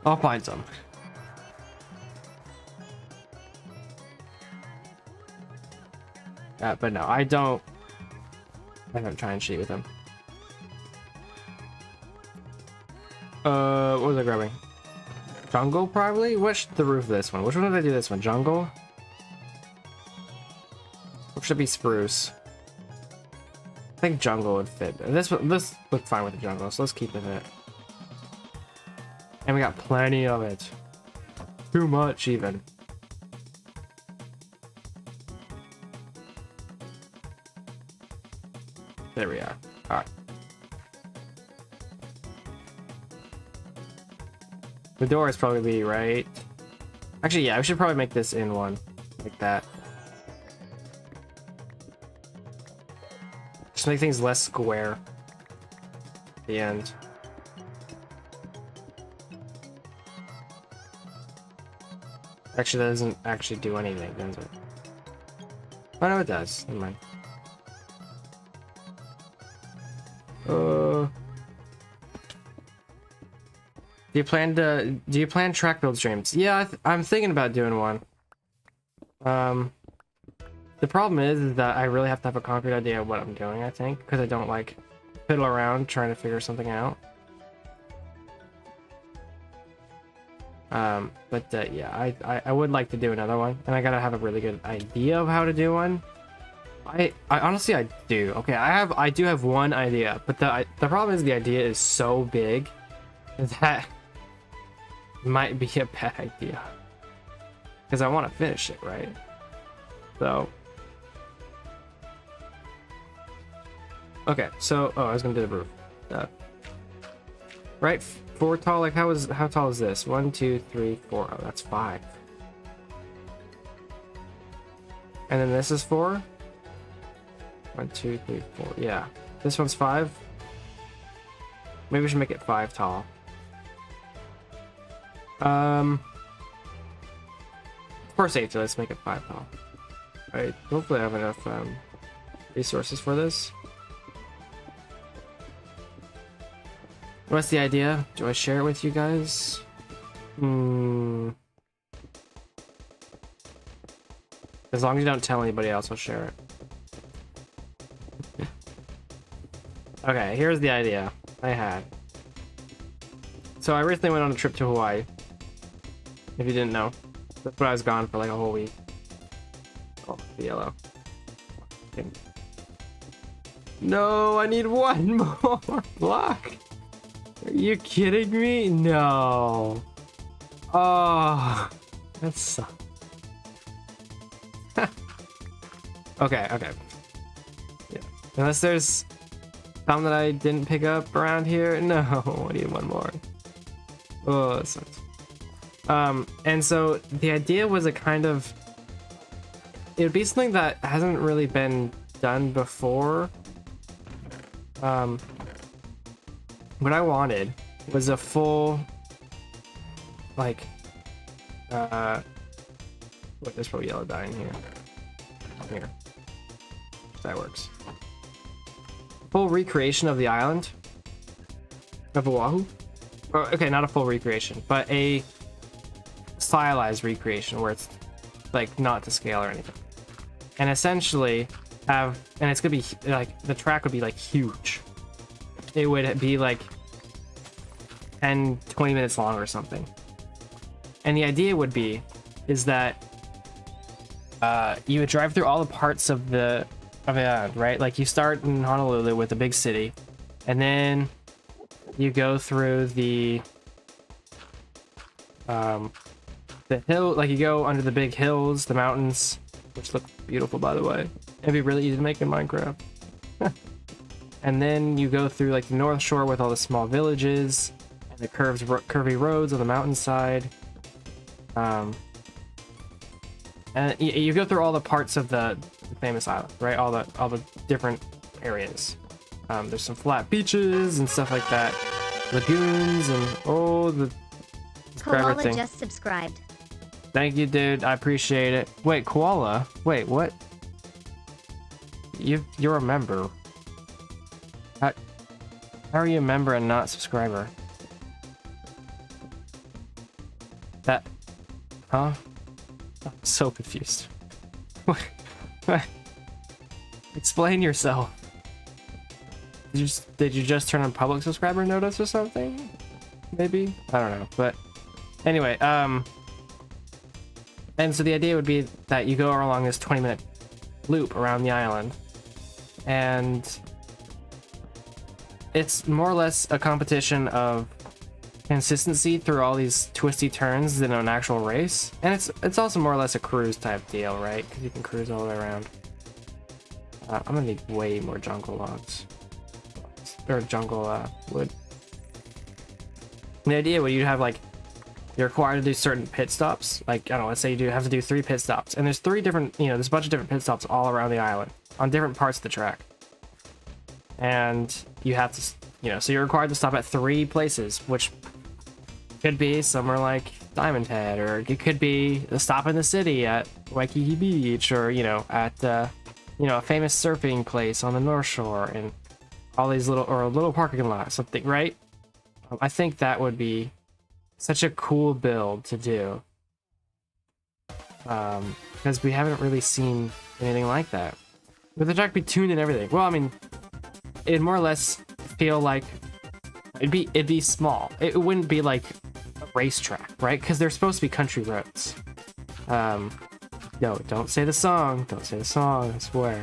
I'll find some. But no, I don't try and cheat with them. What was I grabbing? Jungle, probably? What's the roof of this one? Which one did I do this one? Jungle? Or should it be spruce? I think jungle would fit. This looked fine with the jungle, so let's keep with it. And we got plenty of it. Too much, even. There we are. Alright. The door is probably right. Actually, yeah, we should probably make this in one. Like that. Just make things less square. At the end. Actually, that doesn't actually do anything, does it? Oh no, it does. Never mind. Do you plan track build streams? Yeah, I'm thinking about doing one. The problem is that I really have to have a concrete idea of what I'm doing, I think, because I don't like fiddle around trying to figure something out. Yeah, I would like to do another one, and I gotta have a really good idea of how to do one. I honestly I do. Okay, I do have one idea, but the problem is the idea is so big that might be a bad idea because I want to finish it, right? So okay, so I was gonna do the roof. Right, 4 tall. Like how tall is this? 1, 2, 3, 4. Oh, that's 5. And then this is 4. 1, 2, 3, 4. Yeah, this one's 5. Maybe we should make it 5 tall. For safety, let's make it 5 tall. Right, hopefully I have enough resources for this. What's the idea? Do I share it with you guys? As long as you don't tell anybody else, I'll share it. Okay, here's the idea I had. So I recently went on a trip to Hawaii. If you didn't know, that's when I was gone for like a whole week. Oh, the yellow. Okay. No, I need one more block. Are you kidding me? No. Oh, that sucks. Okay. Yeah. Unless there's some that I didn't pick up around here. No, I need one more. Oh, that sucks. And so the idea was it would be something that hasn't really been done before. What I wanted was a full, like, wait, there's probably yellow dye in here. Here. That works. Full recreation of the island of Oahu. Okay, not a full recreation, but a stylized recreation where it's like not to scale or anything. And essentially and it's gonna be like, the track would be like huge. It would be like 10, 20 minutes long or something. And the idea would be, is that you would drive through all the parts of the island, right? Like you start in Honolulu with the big city, and then you go through the hill, like you go under the big hills, the mountains, which look beautiful, by the way. It'd be really easy to make in Minecraft. And then you go through like the North Shore with all the small villages and the curvy roads on the mountainside. And you go through all the parts of the famous island, right? All the different areas. There's some flat beaches and stuff like that, lagoons, and the Koala everything. just subscribed. Thank you, dude. I appreciate it. Wait, Koala? Wait, what? You're a member. How are you a member and not subscriber? That... Huh? I'm so confused. Explain yourself. Did you just turn on public subscriber notice or something? Maybe? I don't know. But anyway, and so the idea would be that you go along this 20-minute loop around the island, and it's more or less a competition of consistency through all these twisty turns than an actual race. And it's also more or less a cruise type deal, right? Because you can cruise all the way around. I'm gonna need way more jungle logs. Or jungle wood. And the idea would you have like, you're required to do certain pit stops. Like, I don't know, let's say you have to do 3 pit stops. And there's 3 different, there's a bunch of different pit stops all around the island on different parts of the track. And you have to, so you're required to stop at 3 places, which could be somewhere like Diamond Head, or it could be a stop in the city at Waikiki Beach, or, at, a famous surfing place on the North Shore, and all these little parking lot, something, right? I think that would be such a cool build to do. Because we haven't really seen anything like that. With the track be tuned and everything. Well, I mean, it'd more or less feel like it'd be small. It wouldn't be like a racetrack, right? Because they're supposed to be country roads. No, don't say the song. Don't say the song, I swear.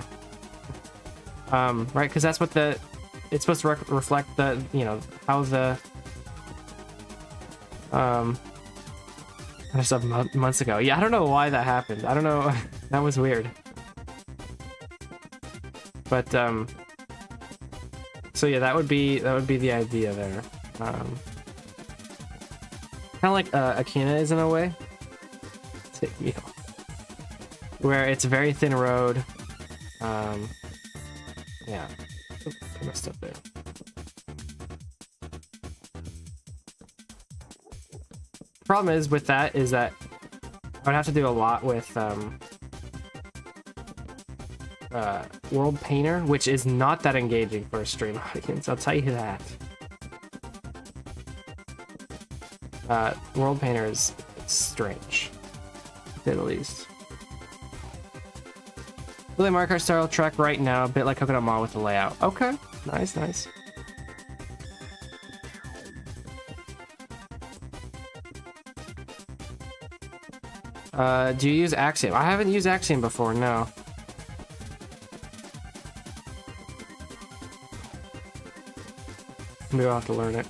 Right? Because that's what it's supposed to reflect the, how the, stuff months ago. Yeah, I don't know why that happened. I don't know. That was weird. But, so yeah, that would be the idea there. Kind of like Akina is in a way. Take me off. Where it's a very thin road. Yeah. Oops, I messed up there. Problem is with that is that I would have to do a lot with World Painter, which is not that engaging for a stream audience, I'll tell you that. World Painter is strange, to say the least. Really Mario Kart style track right now, a bit like Coconut Mall with the layout. Okay, nice, nice. Do you use Axiom? I haven't used Axiom before, no. Maybe I'll have to learn it.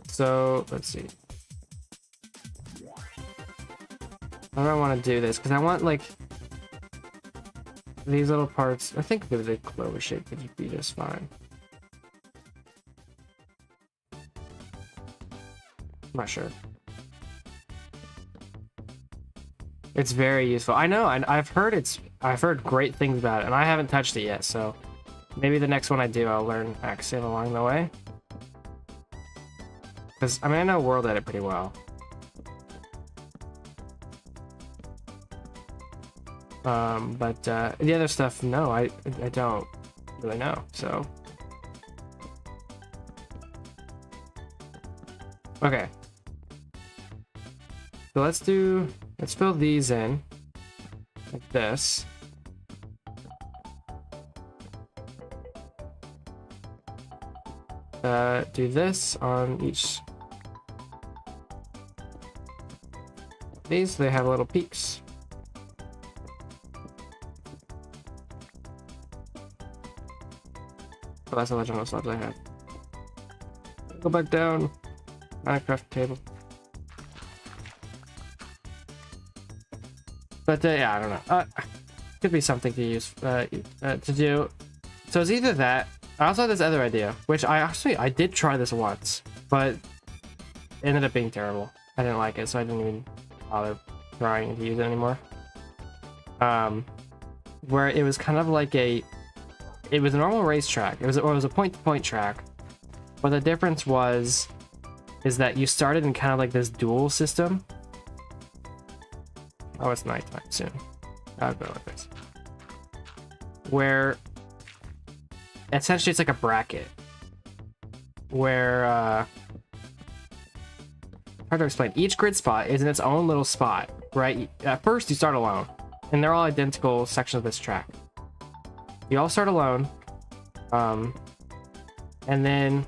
So, let's see. How do I want to do this? Because I want, like, these little parts. I think the clover shape could be just fine. I'm not sure. It's very useful. I know, and I've heard great things about it, and I haven't touched it yet, so maybe the next one I do, I'll learn Axiom along the way. Because, I mean, I know World Edit pretty well. But the other stuff, no, I don't really know. So okay, so let's fill these in like this. Do this on each. These, they have little peaks. Oh, that's the legend of slabs I have. Go back down. Minecraft table. But yeah, I don't know. Could be something to use to do. So it's either that. I also had this other idea, which I did try this once, but it ended up being terrible. I didn't like it, so I didn't even bother trying to use it anymore. Where it was kind of like it was a normal racetrack. It was a point-to-point track, but the difference is that you started in kind of like this dual system. Oh, it's nighttime soon. I'll go like this. Where essentially it's like a bracket. Where hard to explain. Each grid spot is in its own little spot, right? At first you start alone, and they're all identical sections of this track. You all start alone, and then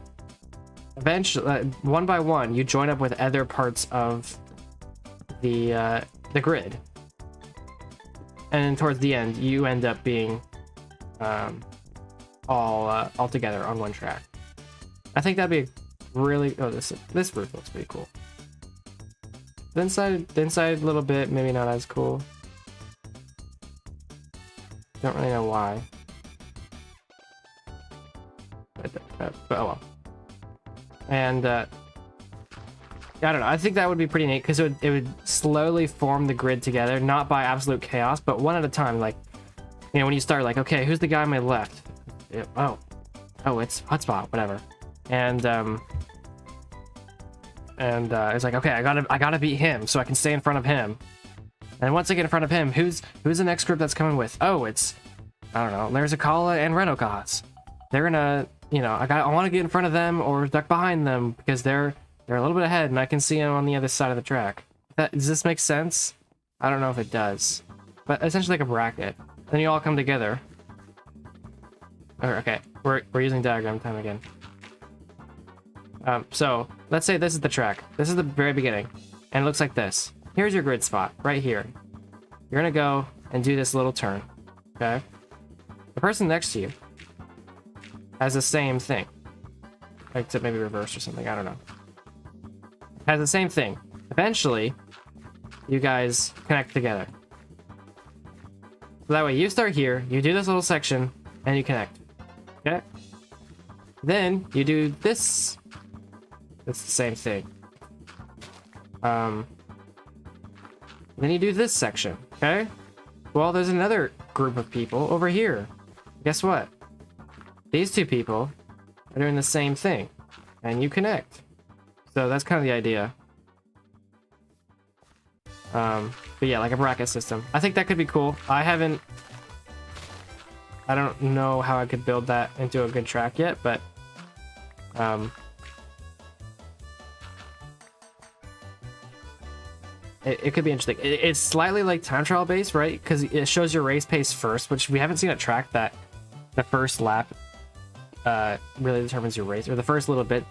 eventually, one by one, you join up with other parts of the grid, and then towards the end, you end up being all together on one track. I think that'd be a really this roof looks pretty cool. The inside a little bit, maybe not as cool. Don't really know why. But oh well. And I don't know. I think that would be pretty neat because it would slowly form the grid together, not by absolute chaos, but one at a time. Like, you know, when you start, like, okay, who's the guy on my left? Oh, it's Hotspot, whatever. And it's like, okay, I gotta beat him so I can stay in front of him. And once I get in front of him, who's the next group that's coming with? Oh, it's, I don't know, there's Akala and Renokaz. They're gonna, you know, I want to get in front of them or duck behind them because they're a little bit ahead and I can see them on the other side of the track. Does this make sense? I don't know if it does, but essentially like a bracket. Then you all come together. Okay, we're using diagram time again. So let's say this is the track. This is the very beginning, and it looks like this. Here's your grid spot right here. You're gonna go and do this little turn. Okay. The person next to you has the same thing, except maybe reverse or something. I don't know. Has the same thing. Eventually, you guys connect together. So that way, you start here, you do this little section, and you connect. Okay. Then you do this. It's the same thing. Then you do this section, okay? Well, there's another group of people over here. Guess what? These two people are doing the same thing, and you connect. So that's kind of the idea. But yeah, like a bracket system. I think that could be cool. I don't know how I could build that into a good track yet, but it could be interesting. It's slightly like time trial based, right? Because it shows your race pace first, which we haven't seen a track that the first lap really determines your race, or the first little bit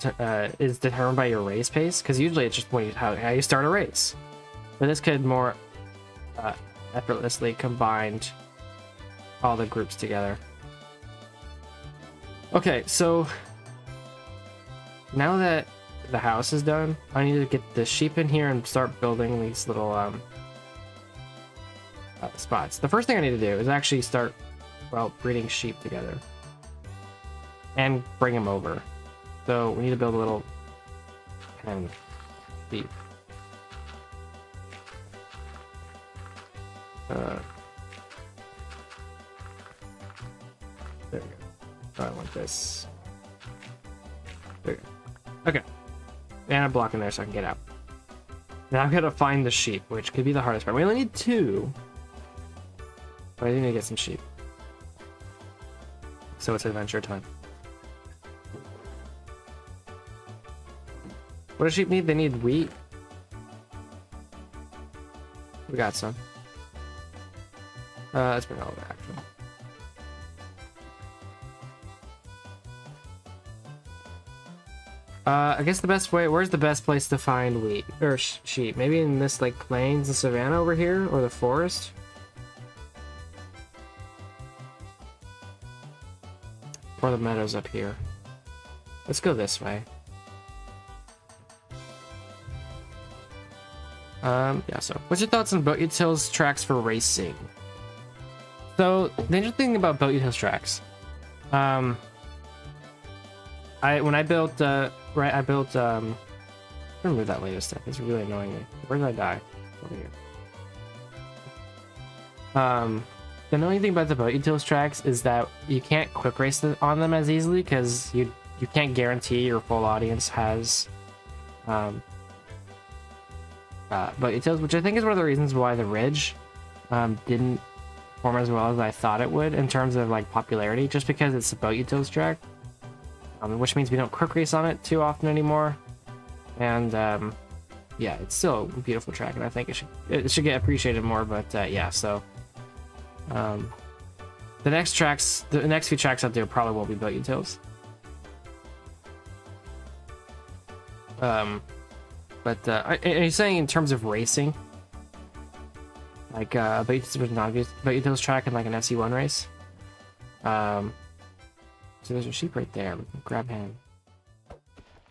is determined by your race pace. Because usually it's just how you start a race. But this could more effortlessly combined all the groups together. Okay, so now that the house is done, I need to get the sheep in here and start building these little spots. The first thing I need to do is actually start, well, breeding sheep together and bring them over. So we need to build a little pen sheep. There we go. Oh, I want this. There we go. Okay. And I'm blocking there so I can get out. Now I've got to find the sheep, which could be the hardest part. We only need 2. But I do need to get some sheep. So it's adventure time. What do sheep need? They need wheat. We got some. Let's bring all of it, actually. I guess the best way, where's the best place to find wheat or sheep? Maybe in this like plains and savannah over here, or the forest. Or the meadows up here. Let's go this way. Yeah, so what's your thoughts on Boat Utils tracks for racing? So the interesting thing about Boat Utils tracks, when I built I'm gonna move that latest step. It's really annoying me. Where did I die? Over here. The annoying thing about the Boat Utils tracks is that you can't quick race on them as easily because you can't guarantee your full audience has Boat Utils, which I think is one of the reasons why the Ridge didn't perform as well as I thought it would in terms of like popularity, just because it's a Boat Utils track, which means we don't quick race on it too often anymore. And yeah, it's still a beautiful track, and I think it should get appreciated more. But yeah, so the next few tracks out there probably won't be Boat Utils. But are you saying in terms of racing, like Boat Utils track in like an FC1 race? So there's a sheep right there. We can grab him.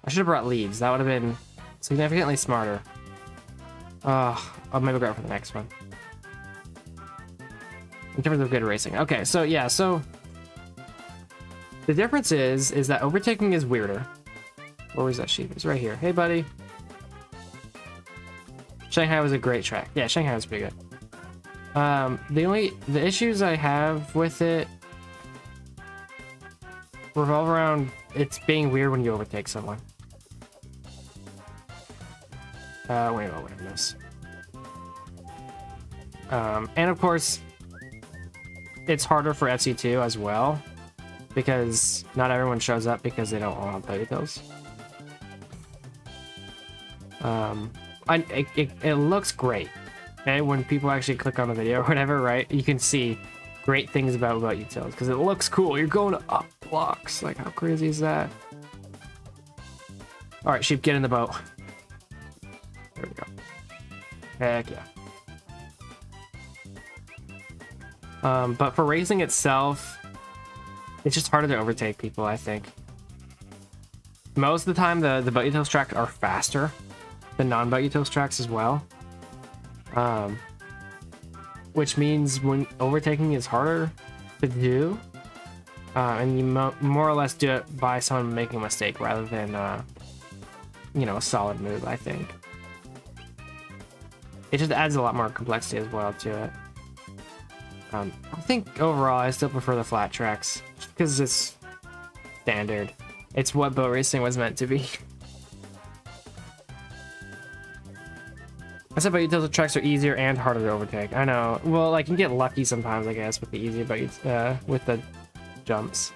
I should have brought leads. That would have been significantly smarter. I'll maybe grab it for the next one. In terms of good racing. Okay, so yeah, so the difference is that overtaking is weirder. Where was that sheep? It's right here. Hey, buddy. Shanghai was a great track. Yeah, Shanghai was pretty good. The issues I have with it revolve around it's being weird when you overtake someone. Wait a minute, what I miss? And of course, it's harder for FC2 as well, because not everyone shows up because they don't want to play with those. It looks great, okay? When people actually click on the video or whatever, right? You can see great things about Boat Utils because it looks cool. You're going up blocks. Like, how crazy is that? All right, sheep, get in the boat. There we go. Heck yeah. But for racing itself, it's just harder to overtake people, I think. Most of the time, the Boat Utils tracks are faster than non-Boat Utils tracks as well. Which means when overtaking is harder to do, and you more or less do it by someone making a mistake rather than, you know, a solid move, I think. It just adds a lot more complexity as well to it. I think overall I still prefer the flat tracks, just because it's standard. It's what boat racing was meant to be. I said Boat Utils tracks are easier and harder to overtake. I know. Well, like, you get lucky sometimes, I guess, with the easy boats, with the jumps.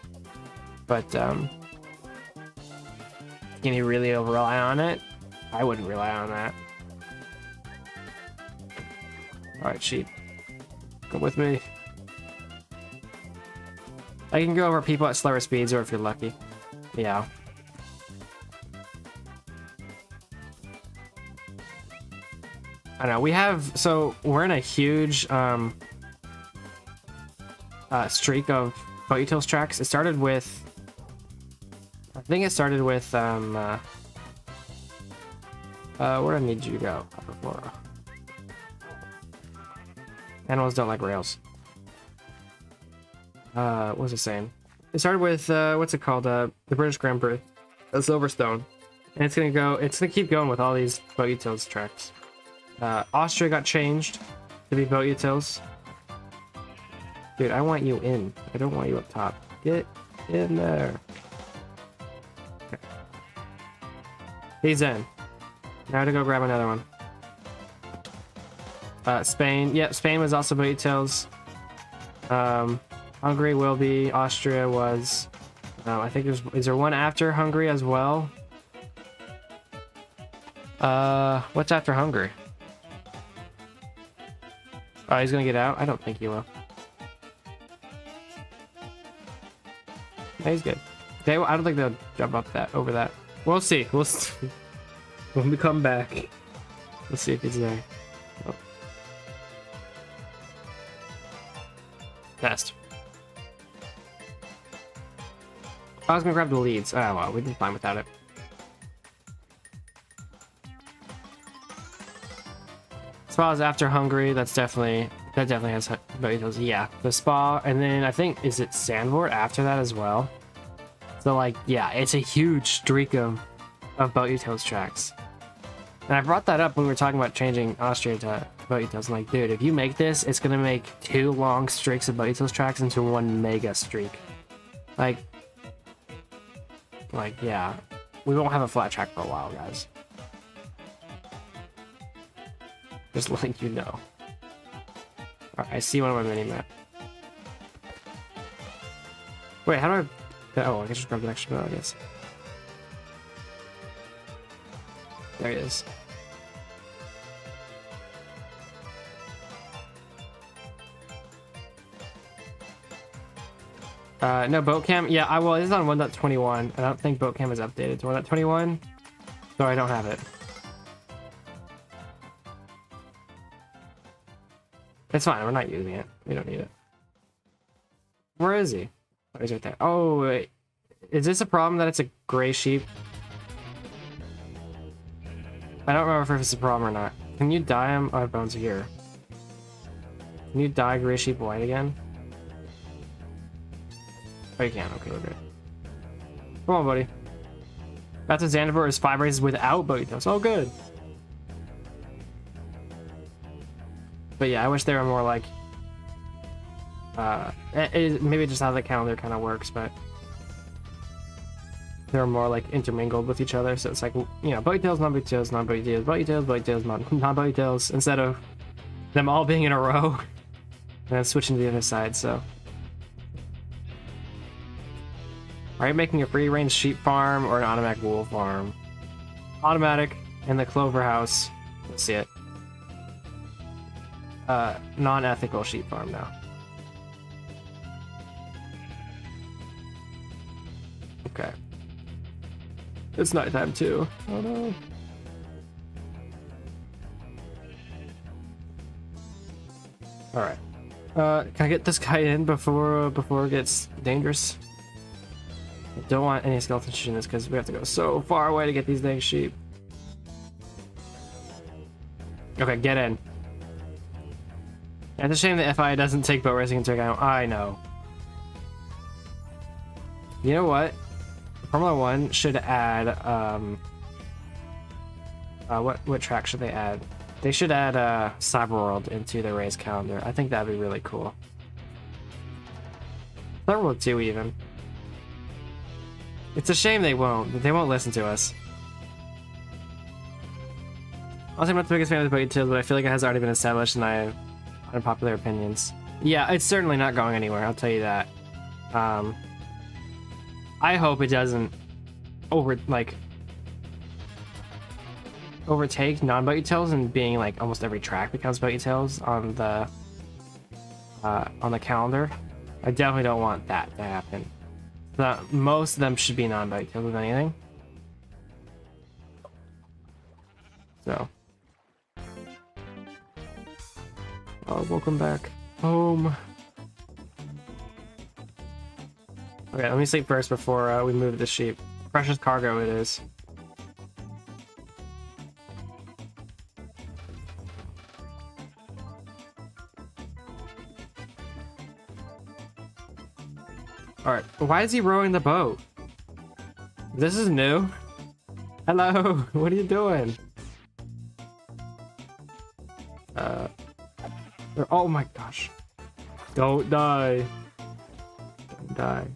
But can you really rely on it? I wouldn't rely on that. All right, sheep. Come with me. I can go over people at slower speeds, or if you're lucky. Yeah. I know, we have, so we're in a huge streak of Boat Utils tracks. It started with, I think it started with, where do I need you to go? Animals don't like rails. What was it saying? It started with, what's it called? The British Grand Prix, Silverstone. And it's gonna keep going with all these Boat Utils tracks. Austria got changed to be Boat Utils. Dude, I want you in. I don't want you up top. Get in there. Okay. He's in. Now to go grab another one. Spain. Yep, Spain was also Boat Utils. Hungary will be. Austria was. I think is there one after Hungary as well? What's after Hungary? Oh, he's gonna get out? I don't think he will. No, he's good. I don't think they'll jump up that over that. We'll see. We'll see. When we come back, let's see if he's there. Oh. Nest. I was gonna grab the leads. Oh well, we did fine without it. Spa is after Hungary. That definitely has boat yeah, the spa, and then I think is it Sandvort after that as well. So like yeah, it's a huge streak of boat utils tracks. And I brought that up when we were talking about changing Austria to boat utils. I'm like, dude, if you make this, it's gonna make 2 long streaks of boat utils tracks into 1 mega streak. Like yeah, we won't have a flat track for a while, guys. Just letting you know. Alright, I see one on my mini map. Wait, how do I? Oh, I can just grab the extra boat, I guess. There he is. No, boat cam. Yeah, well, it's on 1.21. I don't think boat cam is updated to 1.21, so I don't have it. It's fine. We're not using it. We don't need it. Where is he? Oh, he's right there. Oh, wait. Is this a problem that it's a gray sheep? I don't remember if it's a problem or not. Can you dye him? Oh, bones are here. Can you dye gray sheep white again? Oh, you can. Okay, we're good. Come on, buddy. That's a Zandvoort is 5 races without boat. Oh, good. But yeah, I wish they were more like... maybe just how the calendar kind of works, but... They're more like intermingled with each other, so it's like, you know, boat tails, non-boat tails, non-boat tails, boat tails, boat tails, non-boat tails, instead of them all being in a row, and then switching to the other side, so... Are you making a free-range sheep farm or an automatic wool farm? Automatic in the Clover House. Let's see it. Non-ethical sheep farm now. Okay. It's nighttime too. Oh no. Alright. Can I get this guy in before it gets dangerous? I don't want any skeleton shit in this because we have to go so far away to get these dang sheep. Okay, get in. It's a shame that FI doesn't take boat racing into account. I know. You know what? Formula 1 should add, what track should they add? They should add, Cyberworld into the race calendar. I think that'd be really cool. Cyberworld 2 even. It's a shame they won't. They won't listen to us. Also, I'm not the biggest fan of the boat utils, but I feel like it has already been established and I have unpopular opinions. Yeah, it's certainly not going anywhere, I'll tell you that. I hope it doesn't overtake non-boat utils and being like almost every track becomes boat utils on the calendar. I definitely don't want that to happen. Most of them should be non-boat utils, if anything. So. Oh, welcome back home. Okay, let me sleep first before we move the sheep. Precious cargo it is. Alright, why is he rowing the boat? This is new. Hello, what are you doing? Oh my gosh. Don't die. Don't die.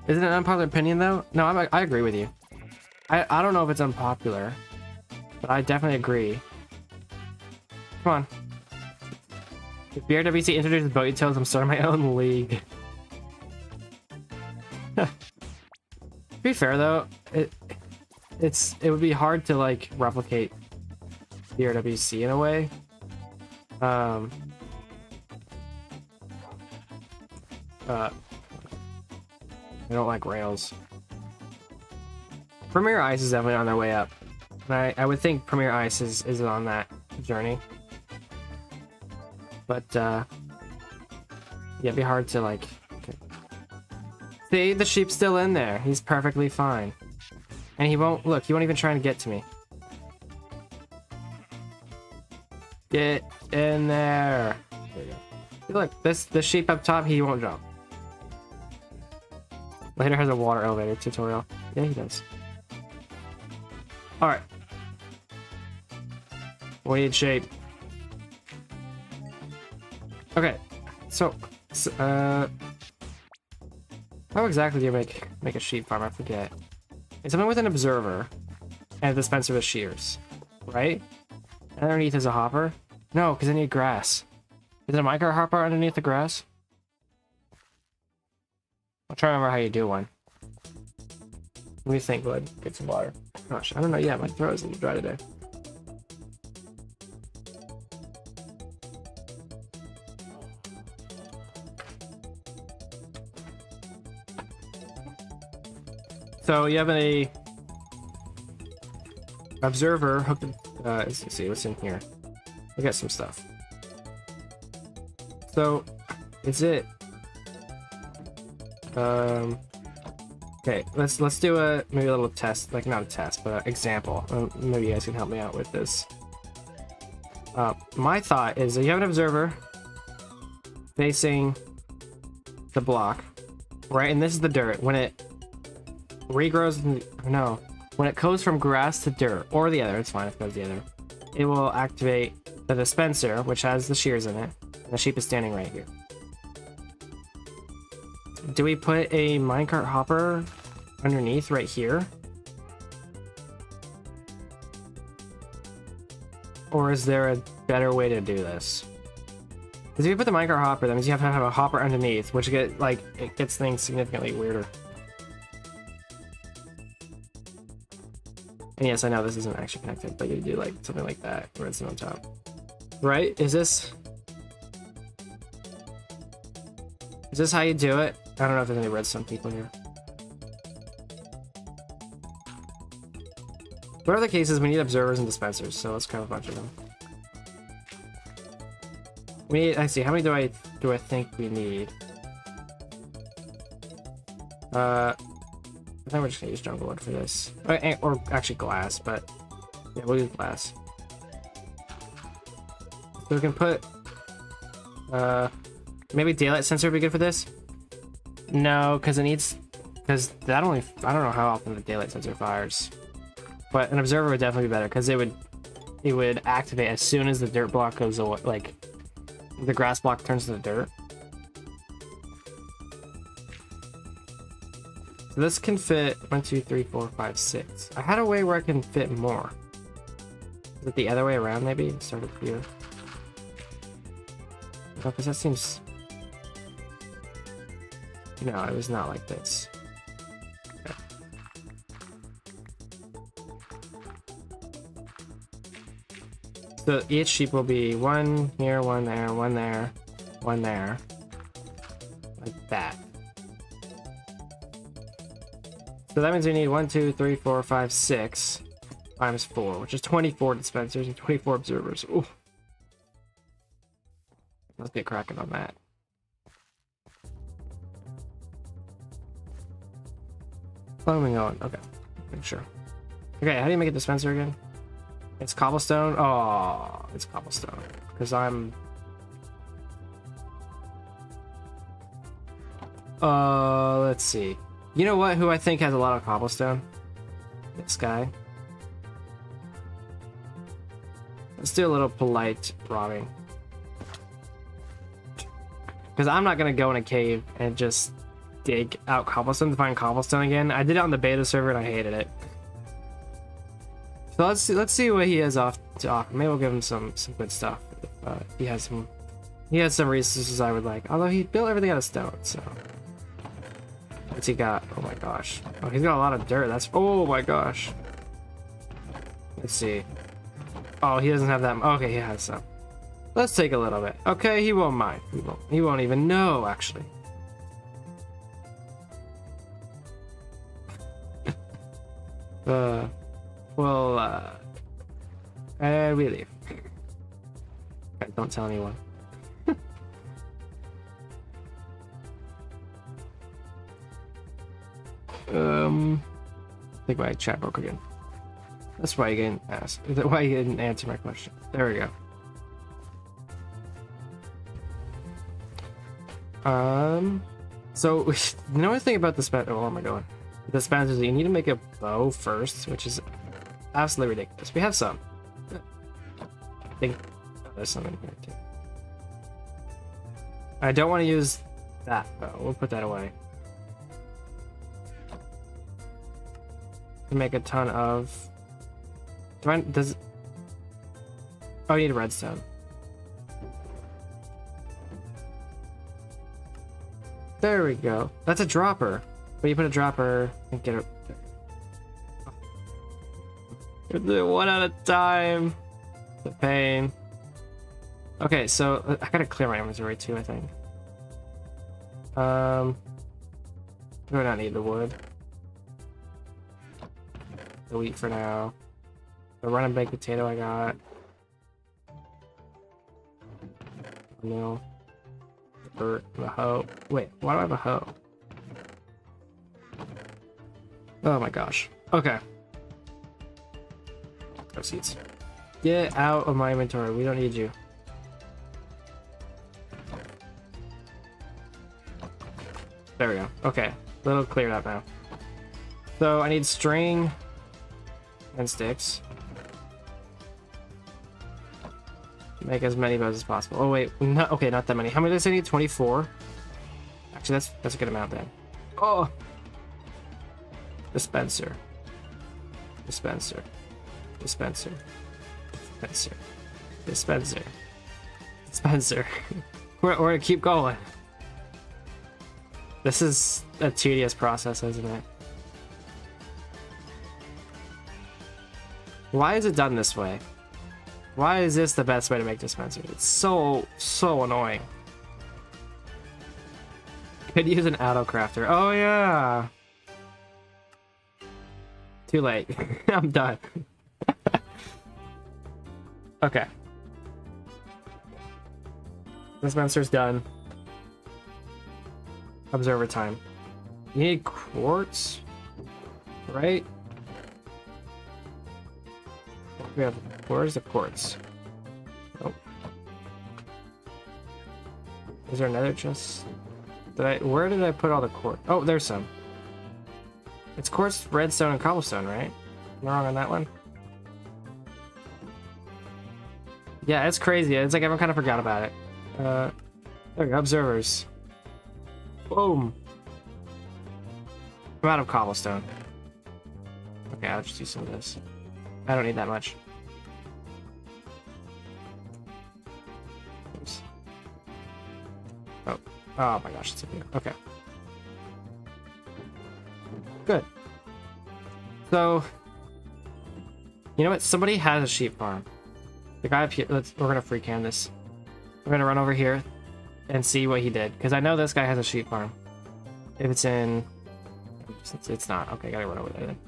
Is it an unpopular opinion though? No, I agree with you. I don't know if it's unpopular, but I definitely agree. Come on. If BRWC introduces boat utils, I'm starting my own league. To be fair though, it would be hard to like replicate BRWC in a way. I don't like rails. Premier Ice is definitely on their way up. And I would think Premier Ice is on that journey. But, yeah, it'd be hard to, like... Okay. See, the sheep's still in there. He's perfectly fine. And he won't... Look, he won't even try to get to me. Get in there. There you go. Look, this sheep up top, he won't jump. Later has a water elevator tutorial. Yeah, he does. Alright. We need shape. Okay. So how exactly do you make a sheep farm? I forget. It's something with an observer and a dispenser with shears, right? And underneath is a hopper. No, because I need grass. Is it a micro hopper underneath the grass? I'll try to remember how you do one. Let me think, bud. Get some water. Gosh, I don't know. Yeah, my throat is a little dry today. So you have a observer hooked. Let's see what's in here. We got some stuff. So, is it? Okay, let's do maybe a little test, like not a test, but an example. Maybe you guys can help me out with this. My thought is that you have an observer facing the block, right? And this is the dirt. When it regrows, when it goes from grass to dirt, or the other, it's fine if it goes the other, it will activate the dispenser, which has the shears in it, and the sheep is standing right here. Do we put a minecart hopper underneath right here? Or is there a better way to do this? Because if you put the minecart hopper, that means you have to have a hopper underneath, which it gets things significantly weirder. And yes, I know this isn't actually connected, but you do like something like that, redstone on top. Right? Is this how you do it? I don't know if there's any redstone people here. Whatever the case is, we need observers and dispensers, so let's grab a bunch of them. We need, I see, how many do I think we need? I think we're just gonna use jungle wood for this. Or actually glass, but yeah, we'll use glass. So we can put maybe daylight sensor would be good for this. No, because that only, I don't know how often the daylight sensor fires. But an observer would definitely be better, because it would activate as soon as the dirt block goes away, like the grass block turns to the dirt. So this can fit 1, 2, 3, 4, 5, 6. I had a way where I can fit more. Is it the other way around maybe? Start it here. No, because that seems... No, it was not like this. Okay. So each sheep will be one here, one there, one there, one there. Like that. So that means we need 1, 2, 3, 4, 5, 6 times 4, which is 24 dispensers and 24 observers. Ooh. Let's get cracking on that. Foaming on. Okay. Make sure. Okay, how do you make a dispenser again? It's cobblestone? Oh, it's cobblestone. Because I'm... let's see. You know what? Who I think has a lot of cobblestone? This guy. Let's do a little polite robbing. Because I'm not going to go in a cave and just dig out cobblestone to find cobblestone again. I did it on the beta server and I hated it. So let's see what he has to offer. Maybe we'll give him some good stuff. If he has some He has some resources I would like, although he built everything out of stone, so. What's he got? Oh my gosh. Oh, he's got a lot of dirt. That's, oh my gosh. Let's see. Oh, he doesn't have that. Okay, he has some. Let's take a little bit. Okay, he won't mind. He won't even know, actually. And we leave. Okay, don't tell anyone. I think my chat broke again. That's why you didn't ask. That's why you didn't answer my question. There we go. So the only thing about the oh, where am I going? The dispensers, you need to make a bow first, which is absolutely ridiculous. We have some. I think there's some in here too. I don't want to use that bow. We'll put that away. To make a ton of. Does? Oh, you need a redstone. There we go. That's a dropper. But you put a dropper and get it. One at a time. The pain. Okay, so I gotta clear my inventory too, I think. Do I not need the wood? The wheat for now. The run and baked potato I got. No. The hoe. Wait, why do I have a hoe? Oh my gosh. Okay. Proceeds. Get out of my inventory. We don't need you. There we go. Okay. A little cleared up now. So I need string and sticks. Make as many bows as possible. Oh wait, no, okay, not that many. How many does I need? 24. Actually, that's a good amount then. Oh, dispenser, dispenser, dispenser, dispenser, dispenser, dispenser. We're gonna keep going. This is a tedious process, isn't it? Why is it done this way? Why is this the best way to make dispensers? It's so annoying. Could use an auto crafter. Oh yeah. Too late. I'm done. Okay. Dispenser's done. Observer time. You need quartz, right? We have. Where's the quartz? Oh. Is there another chest? Where did I put all the quartz? Oh, there's some. It's quartz, redstone, and cobblestone, right? Am I wrong on that one? Yeah, it's crazy. It's like everyone kind of forgot about it. There we go. Observers. Boom. I'm out of cobblestone. Okay, I'll just use some of this. I don't need that much. Oops. Oh my gosh, it's up here. Okay. Good. So, you know what? Somebody has a sheep farm. The guy up here. We're gonna free cam this. We're gonna run over here and see what he did, because I know this guy has a sheep farm. If it's in, it's not. Okay, gotta run over there then.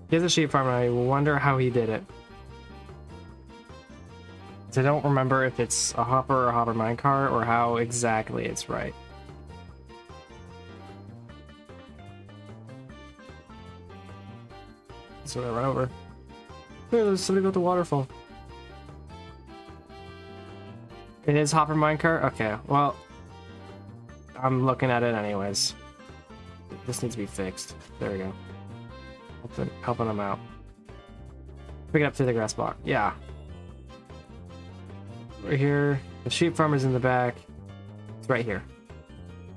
He has a sheep farm, and I wonder how he did it. So I don't remember if it's a hopper or a hopper minecart, or how exactly it's right. So I run over. Hey, there's somebody built a waterfall. It is hopper minecart? Okay, well, I'm looking at it anyways. This needs to be fixed. There we go. Helping them out. Pick it up through the grass block. Yeah. We're here. The sheep farmer's in the back. It's right here.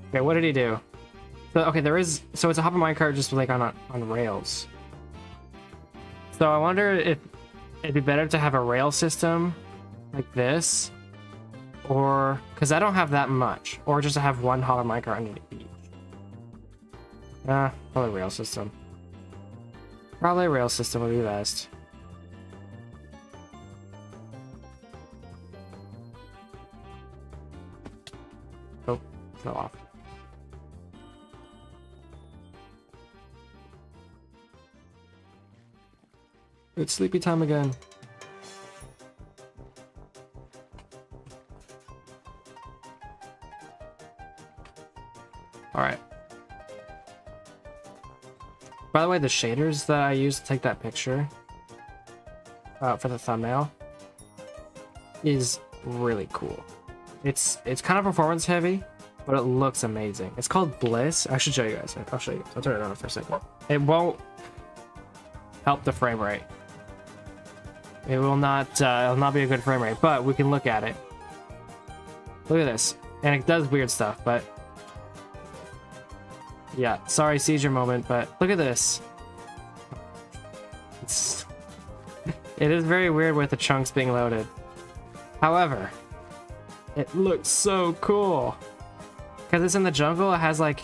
Okay, what did he do? So okay, there is. So it's a hopper minecart, just like on rails. So I wonder if it'd be better to have a rail system like this, or because I don't have that much, or just to have one hollow micro underneath each. Probably rail system. Probably rail system would be best. Oh, fell off. It's sleepy time again. All right. By the way, the shaders that I used to take that picture for the thumbnail is really cool. It's kind of performance heavy, but it looks amazing. It's called Bliss. I should show you guys. I'll show you. I'll turn it on for a second. It won't help the frame rate. It will not. It'll not be a good frame rate, but we can look at it. Look at this, and it does weird stuff, but. Yeah, sorry, seizure moment, but look at this. It is very weird with the chunks being loaded. However, it looks so cool. Because it's in the jungle, it has like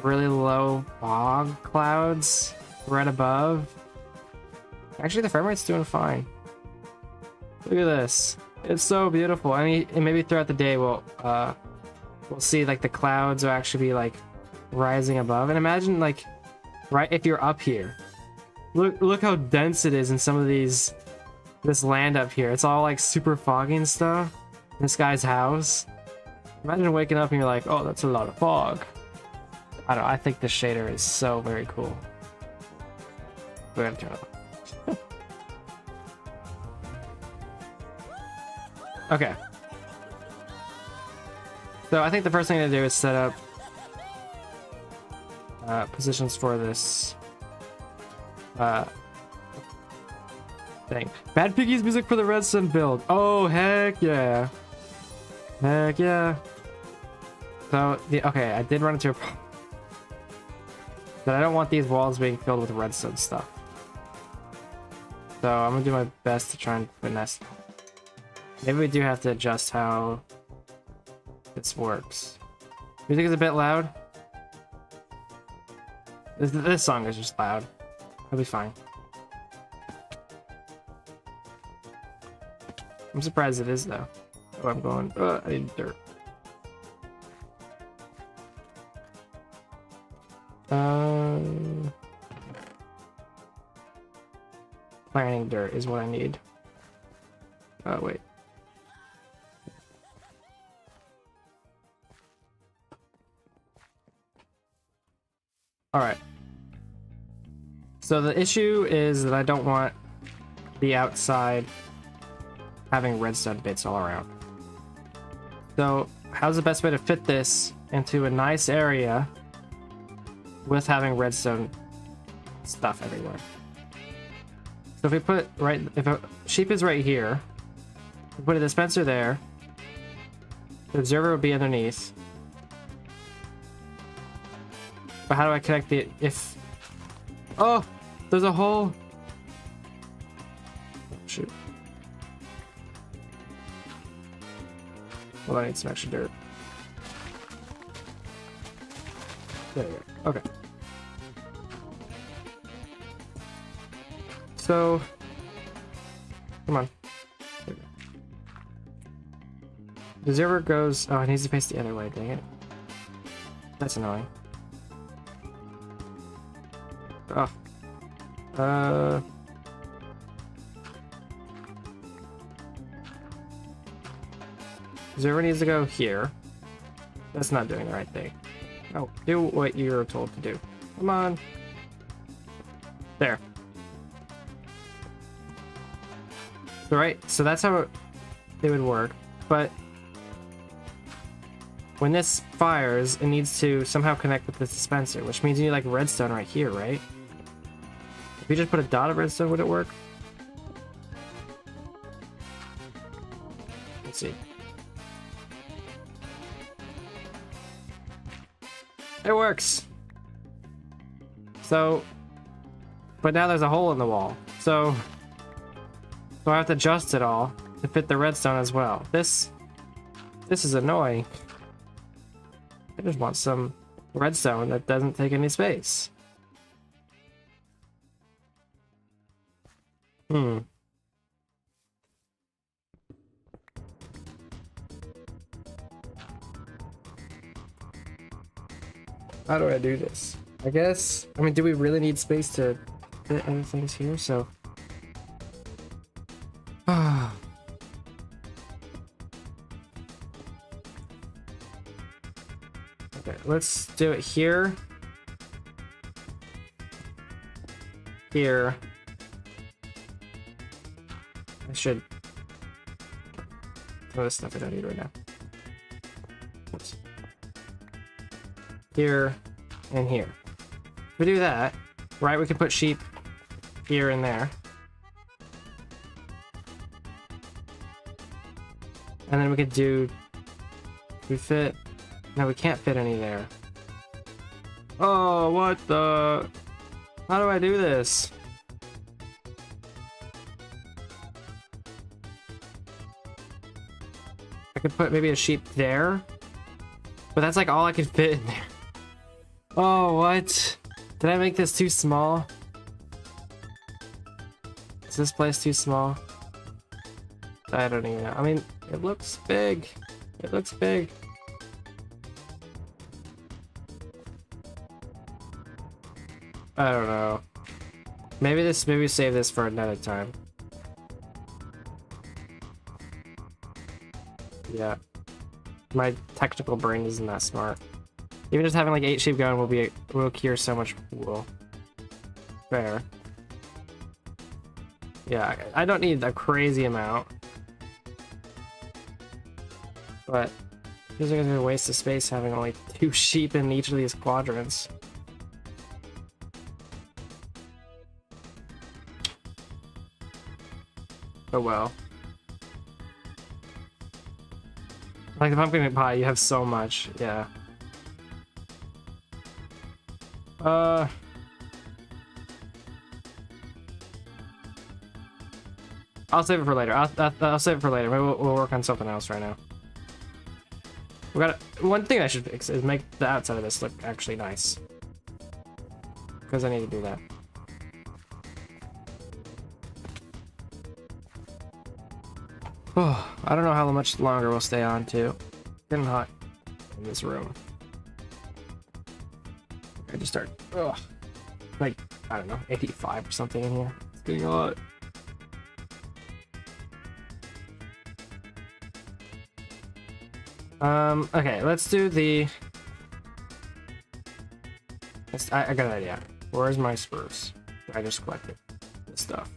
really low fog clouds right above. Actually, the frame rate's doing fine. Look at this. It's so beautiful. I mean, and maybe throughout the day we'll see like the clouds will actually be like rising above, and imagine like right if you're up here, look how dense it is in some of this land up here. It's all like super foggy and stuff. This guy's house, imagine waking up and you're like, oh, that's a lot of fog. I don't know, I think the shader is so very cool. We're gonna turn it off. Okay, so I think the first thing to do is set up positions for this thing. Bad Piggy's music for the redstone build. Oh, heck yeah. Heck yeah. So, okay, I did run into a problem. But I don't want these walls being filled with redstone stuff. So I'm gonna do my best to try and finesse. Maybe we do have to adjust how this works. Music is a bit loud. This song is just loud. It'll be fine. I'm surprised it is though. Oh, I'm going. I need dirt. Planting dirt is what I need. Oh wait. All right. So the issue is that I don't want the outside having redstone bits all around. So how's the best way to fit this into a nice area with having redstone stuff everywhere? So if we put if a sheep is right here, we put a dispenser there, the observer would be underneath. But how do I connect it if... Oh! There's a hole! Oh, shoot. Well, I need some extra dirt. There you go. Okay. So... Come on. There we go. The observer goes... Oh, it needs to face the other way, dang it. That's annoying. Oh. Observer needs to go here. That's not doing the right thing. No, do what you're told to do. Come on. There. So, right, so that's how it would work. But when this fires, it needs to somehow connect with this dispenser, which means you need like redstone right here, right? If you just put a dot of redstone, would it work? Let's see. It works. So, but now there's a hole in the wall. So I have to adjust it all. to fit the redstone as well. This is annoying. I just want some redstone that doesn't take any space. How do I do this? I guess, I mean, do we really need space to fit other things here? So, okay, let's do it here. Here. I should throw this stuff I don't need right now. Oops. Here and here. If we do that, right, we can put sheep here and there. And then we could do, we fit, no, we can't fit any there. Oh, what the, how do I do this? I could put maybe a sheep there, but that's like all I could fit in there. Oh, what? Did I make this too small? Is this place too small? I don't even know. I mean, it looks big. It looks big. I don't know. Maybe we save this for another time. Yeah. My technical brain isn't that smart. Even just having like 8 sheep going will cure so much wool. Fair. Yeah, I don't need a crazy amount. But it feels like it's a waste of space having only 2 sheep in each of these quadrants. Oh well. Like the pumpkin pie, you have so much, yeah. I'll save it for later. I'll save it for later. Maybe we'll work on something else right now. We got one thing I should fix is make the outside of this look actually nice. Because I need to do that. Oh, I don't know how much longer we'll stay on too. Getting hot in this room. I just start, ugh, like, I don't know, 85 or something in here. It's getting hot. Okay, let's do the... I got an idea. Where's my spruce? I just collected this stuff.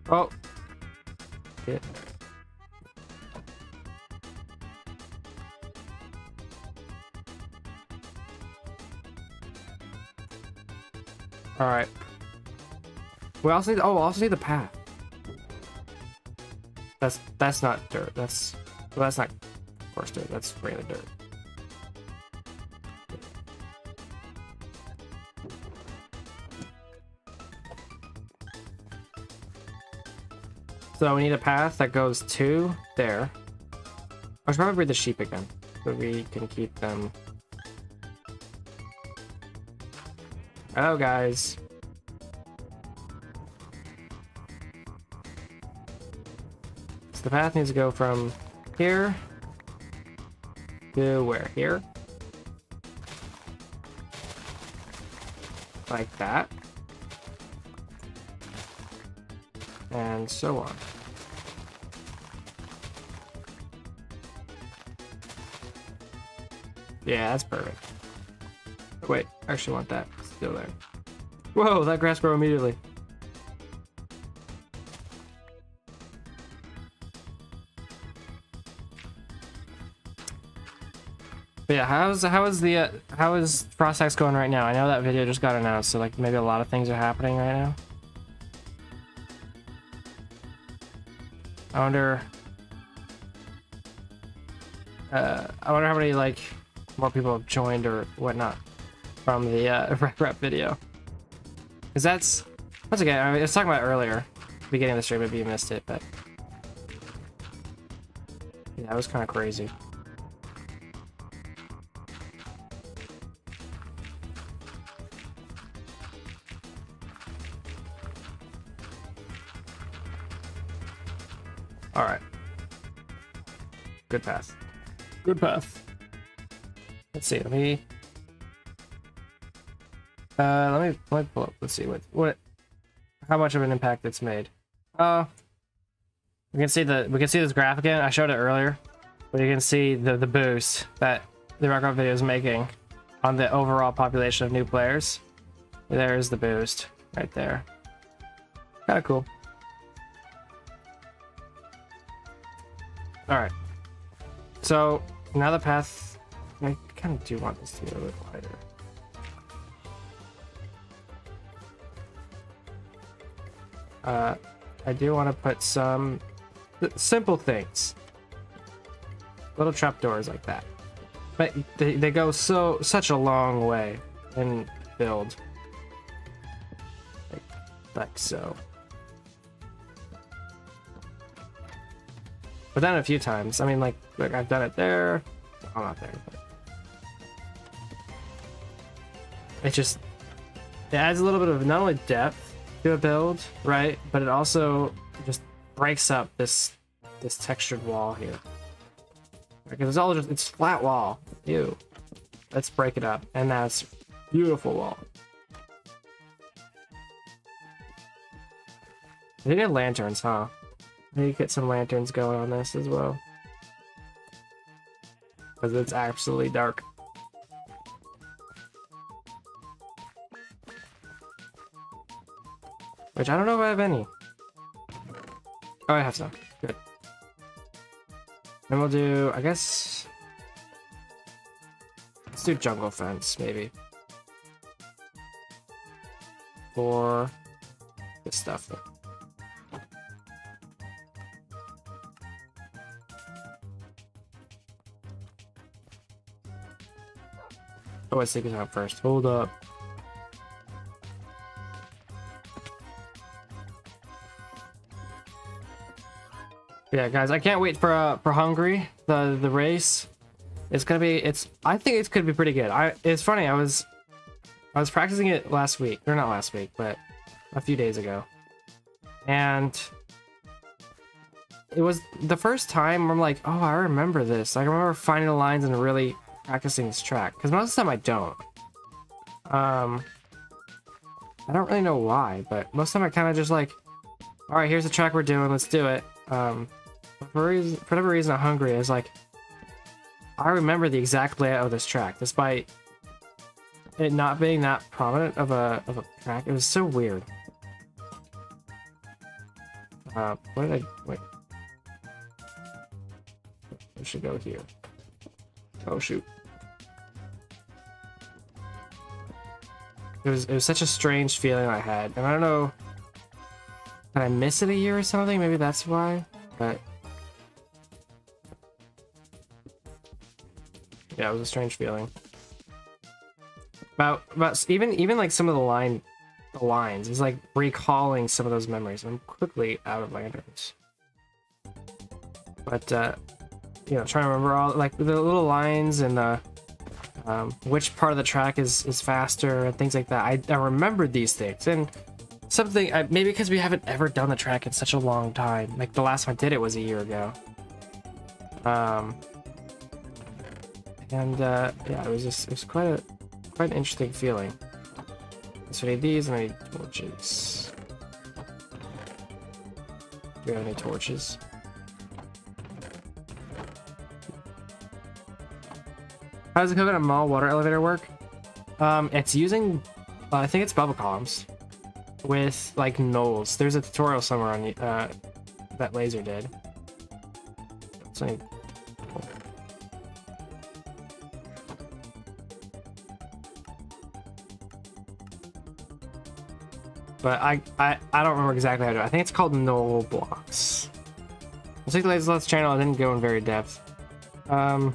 Oh! Yeah. Alright. We also need, oh, we also need the path. That's not dirt. Well, that's not coarse dirt. That's regular dirt. So we need a path that goes to there. I should probably breed the sheep again, so we can keep them. Hello, guys. So the path needs to go from here to where? Here? Like that. And so on. Yeah, that's perfect. Wait, I actually want that still there. Whoa, that grass grew immediately. But yeah, how is Frost Axe going right now? I know that video just got announced, so like maybe a lot of things are happening right now. I wonder how many like more people have joined or whatnot from the rep video, because that's okay. I mean, I was talking about earlier. beginning of the stream, maybe you missed it, but yeah, it was kind of crazy. All right. Good path. Good path. Let's see. Let me pull up. Let's see what how much of an impact it's made. We can see this graph again. I showed it earlier, but you can see the boost that the record video is making on the overall population of new players. There's the boost right there. Kind of cool. All right. So now the path. I kind of do want this to be a little bit wider. I do want to put some simple things, little trapdoors like that, but they go such a long way in build, like so. But done it a few times. I mean, like I've done it there. I'm not there, but it adds a little bit of not only depth to a build, right? But it also just breaks up this textured wall here. Because it's flat wall. Ew. Let's break it up, and now it's beautiful wall. They need lanterns, huh? Maybe get some lanterns going on this as well, because it's absolutely dark. Which I don't know if I have any. Oh, I have some. Good. Then we'll do, I guess, let's do jungle fence, maybe. For this stuff. Oh, let's take this out first. Hold up. Yeah, guys, I can't wait for Hungry, the race. It's gonna be, I think it's gonna be pretty good. It's funny, I was practicing it last week, or not last week, but a few days ago, and it was the first time I'm like, oh, I remember this. Like, I remember finding the lines and really practicing this track, because most of the time I don't. I don't really know why, but most of the time I kind of just like, all right, here's the track we're doing, let's do it. For whatever reason, I'm Hungry. I was like, I remember the exact layout of this track, despite it not being that prominent of a track. It was so weird. What did I wait? I should go here. Oh shoot! It was such a strange feeling I had, and I don't know. Did I miss it a year or something? Maybe that's why. But yeah, it was a strange feeling. About even like some of the lines is like recalling some of those memories. I'm quickly out of lanterns, but you know, trying to remember all like the little lines and the which part of the track is faster and things like that. I remembered these things, and something maybe because we haven't ever done the track in such a long time. Like the last time I did it was a year ago. Yeah, it was quite an interesting feeling. So I need these, and I need torches. Do we have any torches? How does the Coconut Mall water elevator work? It's using, I think it's bubble columns with like knolls. There's a tutorial somewhere on that Laser did. So but I don't remember exactly how to do it. I think it's called knoll blocks. I'll take the Laser Let's channel. I didn't go in very depth. I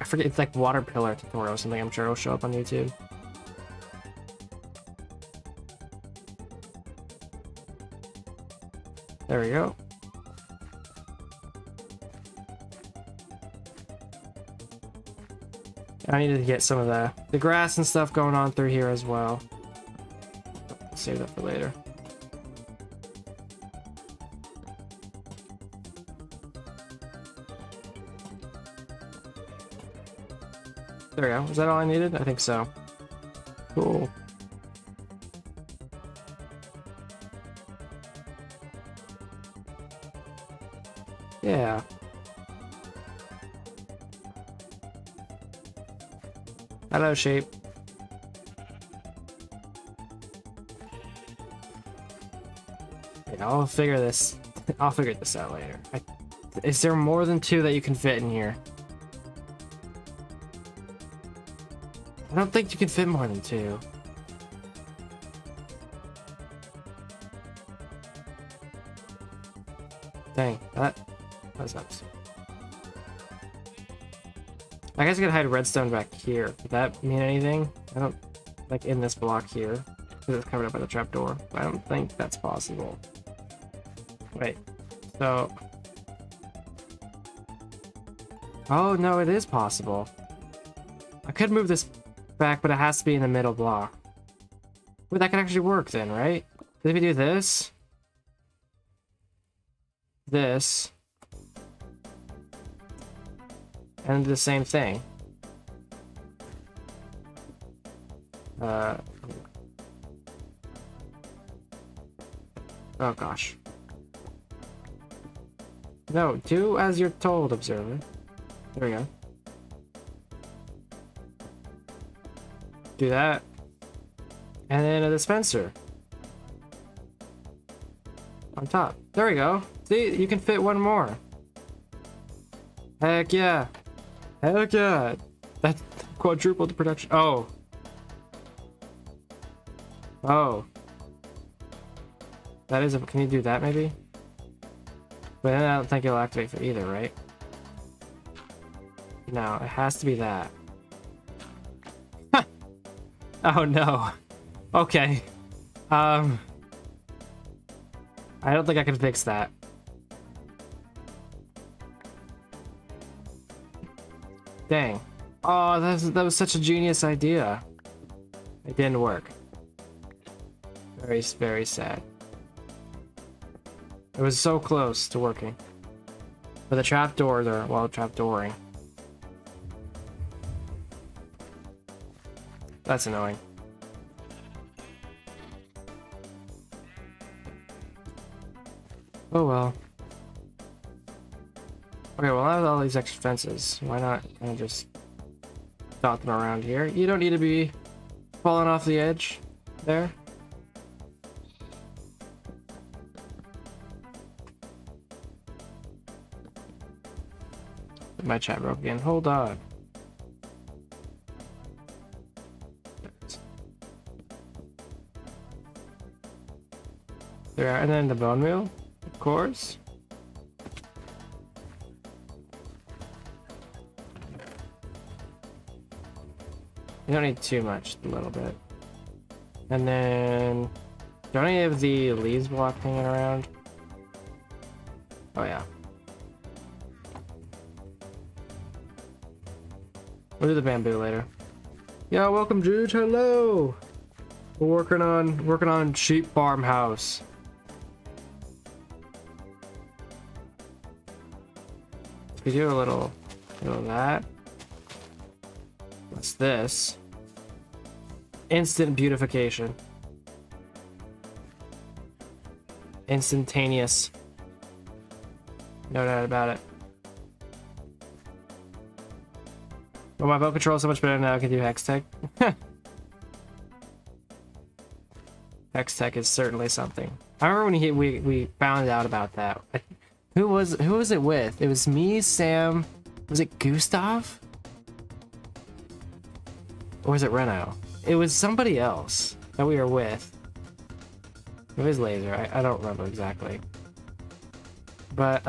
forget, it's like water pillar tutorial or something. I'm sure it'll show up on YouTube. There we go. I needed to get some of the grass and stuff going on through here as well. Save that for later. There we go. Is that all I needed? I think so. Cool. Yeah. Hello, sheep. Yeah, I'll figure this. I'll figure this out later. Is there more than 2 that you can fit in here? I don't think you can fit more than 2. Dang, that sucks. I guess I could hide redstone back here. Would that mean anything? I don't, like in this block here, because it's covered up by the trapdoor. I don't think that's possible. Wait, so... Oh, no, it is possible. I could move this back, but it has to be in the middle block. Wait, that could actually work then, right? If we do this... This... And the same thing. Oh gosh. No, do as you're told, observer. There we go. Do that. And then a dispenser. On top. There we go. See, you can fit one more. Heck yeah. Heck yeah! That quadrupled the production. Oh. Oh. That is a... Can you do that maybe? But then I don't think it'll activate for either, right? No, it has to be that. Oh no. Okay. I don't think I can fix that. Dang. Oh, that was such a genius idea. It didn't work. Very, very sad. It was so close to working. But the trapdoor there, well, trapdooring. That's annoying. Oh well. Okay, well, I have all these extra fences. Why not kind of just dot them around here? You don't need to be falling off the edge there. My chat broke again. Hold on. There, and then the bone meal, of course. You don't need too much, a little bit. And then... Don't any of the leaves block hanging around? Oh yeah. We'll do the bamboo later. Yeah, welcome Jude, hello! We're working on sheep farmhouse. We do a little of that. What's this? Instant beautification. Instantaneous. No doubt about it. Well, my boat control is so much better now. I can do Hextech. Hextech is certainly something. I remember when we found out about that. Who was it with? It was me, Sam. Was it Gustav? Or was it Reno? It was somebody else that we were with. It was Laser. I don't remember exactly. But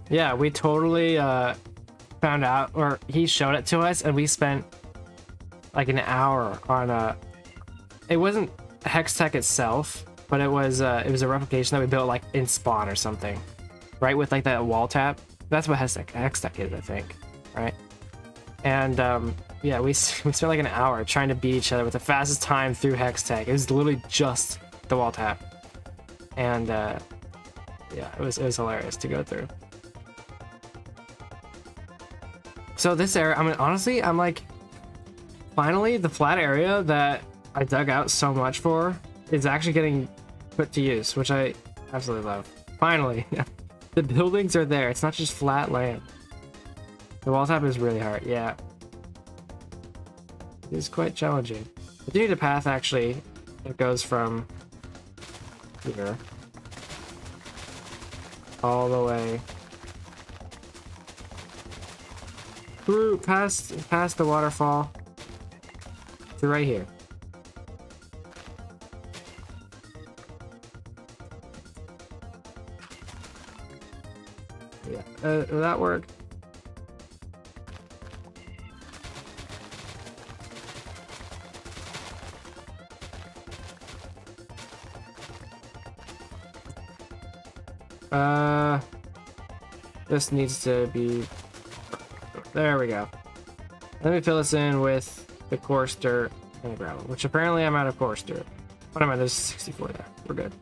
yeah, we totally found out, or he showed it to us, and we spent like an hour on it wasn't Hextech itself, but it was a replication that we built like in Spawn or something, right? With like that wall tap. That's what Hextech is, I think, right? And yeah, we spent like an hour trying to beat each other with the fastest time through Hextech. It was literally just the wall tap, and yeah, it was hilarious to go through. So this area, I mean, honestly, I'm like, finally, the flat area that I dug out so much for is actually getting put to use, which I absolutely love. Finally, the buildings are there. It's not just flat land. The wall tap is really hard, yeah. It is quite challenging. I do need a path, actually, that goes from here all the way through, past the waterfall to right here. Yeah, will that work? This needs to be... There we go. Let me fill this in with the coarse dirt and the gravel, which apparently I'm out of coarse dirt. What am I? There's 64 there. We're good.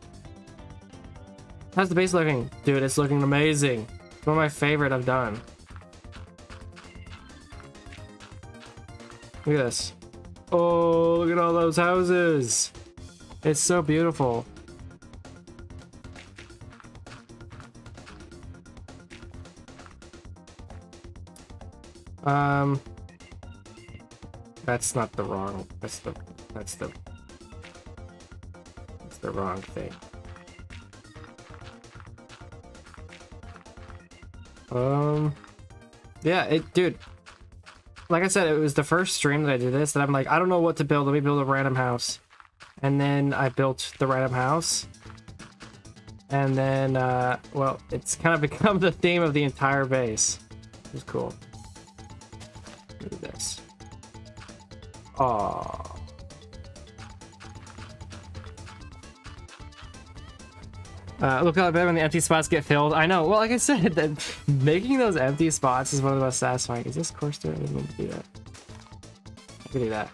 How's the base looking? Dude, it's looking amazing. It's one of my favorite I've done. Look at this. Oh, look at all those houses. It's so beautiful. That's not the wrong, that's the wrong thing. Yeah, dude, like I said, it was the first stream that I did this, that I'm like, I don't know what to build, let me build a random house. And then I built the random house. And then, well, it's kind of become the theme of the entire base. It's cool. Look at this. Aww. Look how bad when the empty spots get filled. I know. Well, like I said, that making those empty spots is one of the most satisfying. Is this course dirt? I didn't mean to do that. I can do that.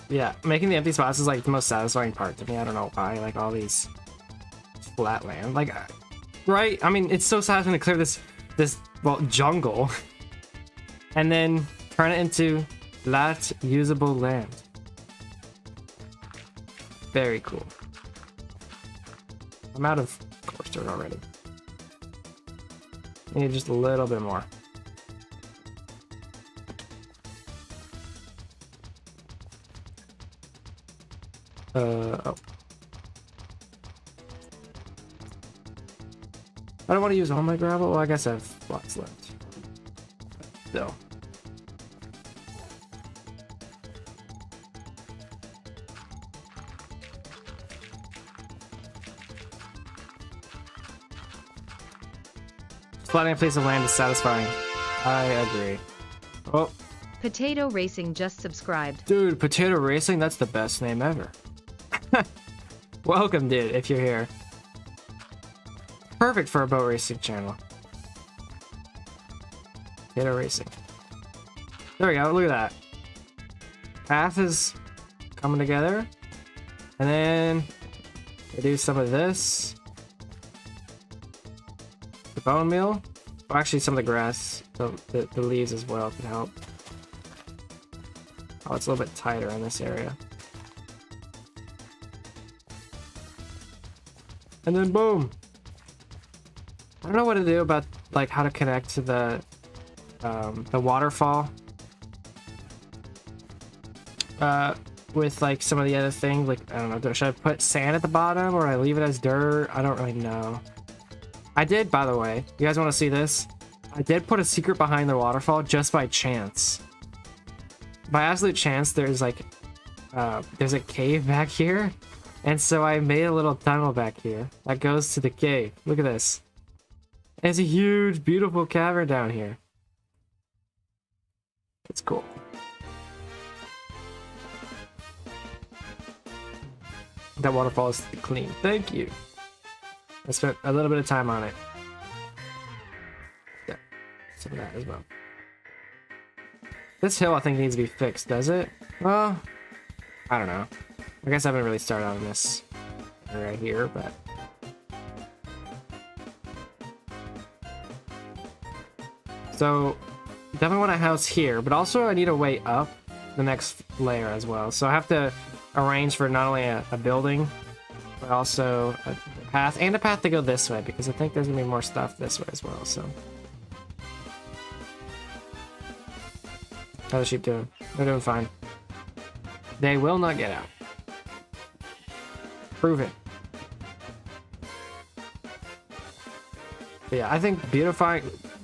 Yeah, making the empty spots is like the most satisfying part to me. I don't know why. Like all these flat land, like, right? I mean, it's so satisfying to clear this well, jungle, and then turn it into flat usable land. Very cool. I'm out of coarse dirt already. I need just a little bit more. Oh. I don't want to use all my gravel. Well, I guess I have lots left. Still. Flattening a place of land is satisfying. I agree. Oh. Potato Racing just subscribed. Dude, Potato Racing, that's the best name ever. Welcome, dude, if you're here. Perfect for a boat racing channel. Potato Racing. There we go, look at that. Path is coming together. And then we do some of this. The bone meal. Well, actually, some of the grass, the leaves as well can help. Oh, it's a little bit tighter in this area. And then boom. I don't know what to do about like how to connect to the waterfall. With like some of the other things, like I don't know, should I put sand at the bottom or I leave it as dirt? I don't really know. I did, by the way, you guys want to see this? I did put a secret behind the waterfall just by chance. By absolute chance, there's like there's a cave back here, and so I made a little tunnel back here that goes to the cave. Look at this. It's a huge, beautiful cavern down here. It's cool. That waterfall is clean. Thank you. I spent a little bit of time on it. Yeah, some of that as well. This hill, I think, needs to be fixed, does it? Well, I don't know. I guess I haven't really started on this right here, but... So, definitely want a house here, but also I need a way up the next layer as well. So I have to arrange for not only a building, but also a path, and a path to go this way, because I think there's gonna be more stuff this way as well, so. How are the sheep doing? They're doing fine. They will not get out. Prove it. But yeah, I think beautifying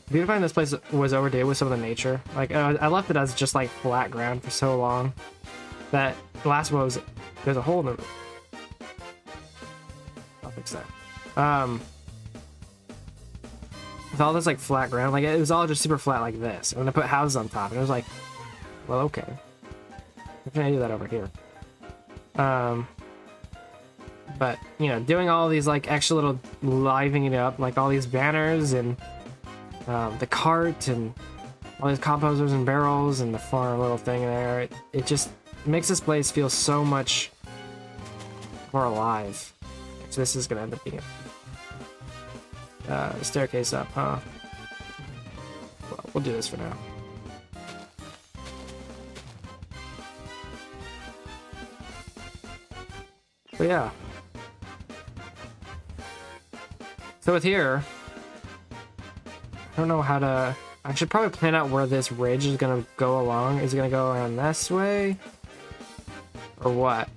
this place was overdue with some of the nature. Like, I left it as just like flat ground for so long that the last one was, there's a hole in the roof. I'll fix that. With all this like flat ground, like it was all just super flat like this, and then I put houses on top, and it was like, well, okay. Why can't I do that over here? But you know, doing all these like extra little livening it up, like all these banners and the cart and all these composers and barrels and the farm little thing there, it just makes this place feel so much more alive. So this is gonna end up being a staircase up, huh? Well, we'll do this for now. But yeah. So with here, I don't know how to... I should probably plan out where this ridge is gonna go along. Is it gonna go around this way? Or what?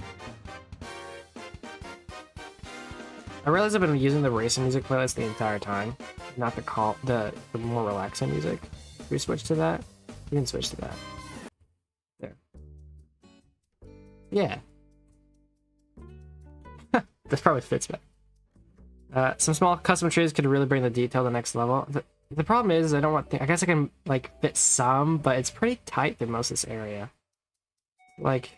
I realize I've been using the racing music playlist the entire time, not the more relaxing music. Can we switch to that? We can switch to that. There. Yeah. This probably fits better. Some small custom trees could really bring the detail to the next level. The problem is I don't want... I guess I can like fit some, but it's pretty tight through most of this area. Like...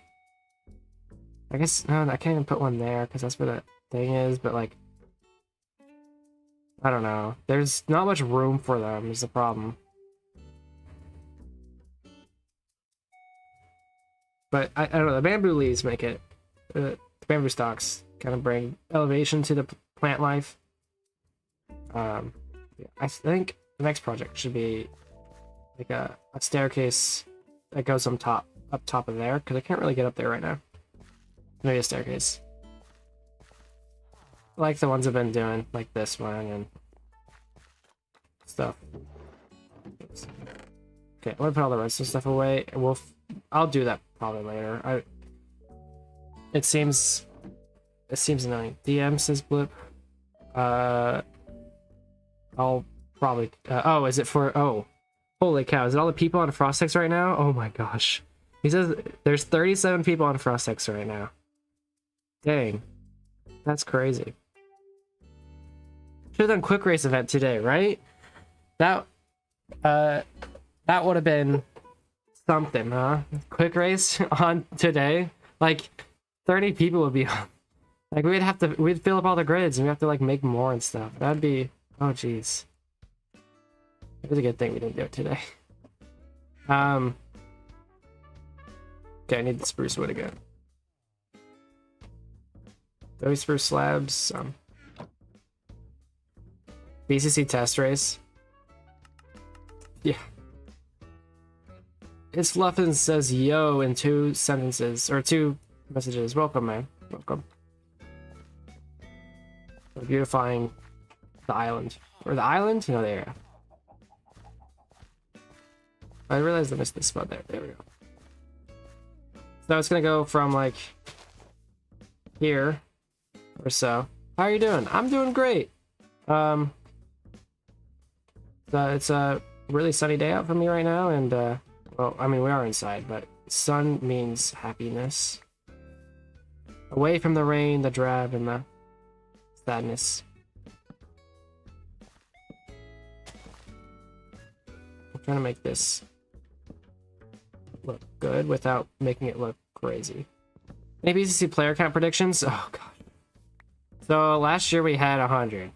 I guess... No, I can't even put one there because that's where the thing is, but like... I don't know. There's not much room for them is the problem. But I don't know, the bamboo leaves make it... the bamboo stalks kind of bring elevation to the plant life. Yeah, I think the next project should be like a staircase that goes up top of there, because I can't really get up there right now. Maybe a staircase. Like the ones I've been doing, like this one and stuff. Oops. Okay, I'm gonna put all the rest of the stuff away, and I'll do that probably later. It seems annoying. DM says blip. I'll probably... oh, is it for... Oh. Holy cow, is it all the people on Frostex right now? Oh my gosh. He says there's 37 people on Frostex right now. Dang. That's crazy. Should've done quick race event today, right? That would have been something, huh? Quick race on today? Like, 30 people would be on. Like, we'd fill up all the grids, and we have to, like, make more and stuff. That'd be... Oh, jeez. It was a good thing we didn't do it today. Okay, I need the spruce wood again. Those spruce slabs, BCC test race. Yeah. It's Luffin says yo in 2 sentences, or 2 messages. Welcome, man. Welcome. We're beautifying the island. Or the island? No, the area. I realized I missed this spot there. There we go. So it's gonna go from like here or so. How are you doing? I'm doing great. So it's a really sunny day out for me right now, and well, I mean, we are inside, but sun means happiness. Away from the rain, the drab, and the sadness. I'm trying to make this look good without making it look crazy. Any BCC player count predictions? Oh god. So last year we had 100.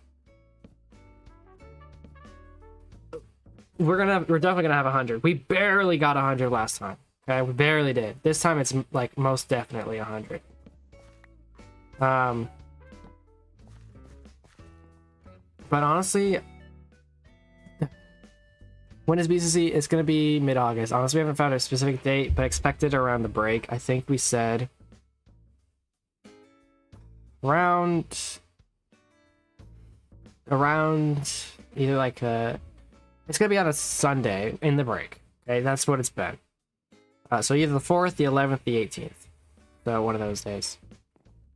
We're definitely gonna have 100. We barely got 100 last time. Okay, we barely did. This time it's like most definitely 100. But honestly, when is BCC? It's gonna be mid-August. Honestly, we haven't found a specific date, but expected around the break. I think we said around either like it's gonna be on a Sunday in the break. Okay, that's what it's been. So either the 4th, the 11th, the 18th. So one of those days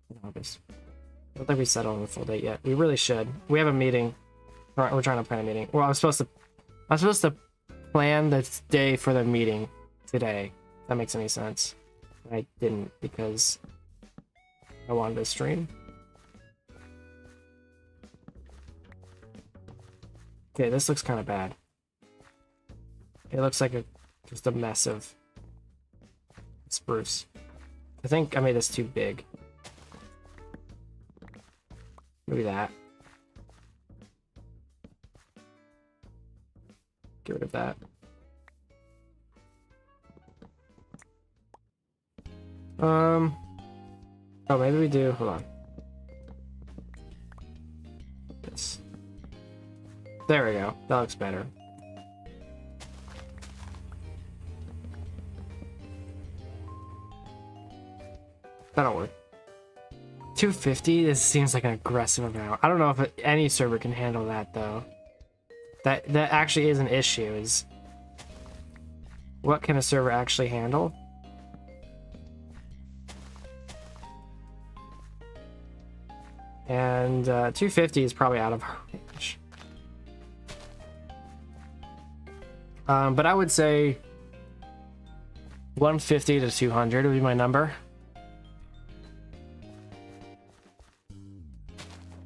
in August. I don't think we settled on the full date yet. We really should. We have a meeting. We're trying to plan a meeting. Well, I'm supposed to plan the day for the meeting today. If that makes any sense. I didn't because I wanted to stream. Okay, this looks kind of bad. It looks like just a mess of spruce. I think I made this too big. Maybe that. Get rid of that. Oh, maybe we do. Hold on. This. There we go. That looks better. That'll work. 250? This seems like an aggressive amount. I don't know if any server can handle that though. That actually is an issue. Is what can a server actually handle? And 250 is probably out of our range. But I would say 150 to 200 would be my number.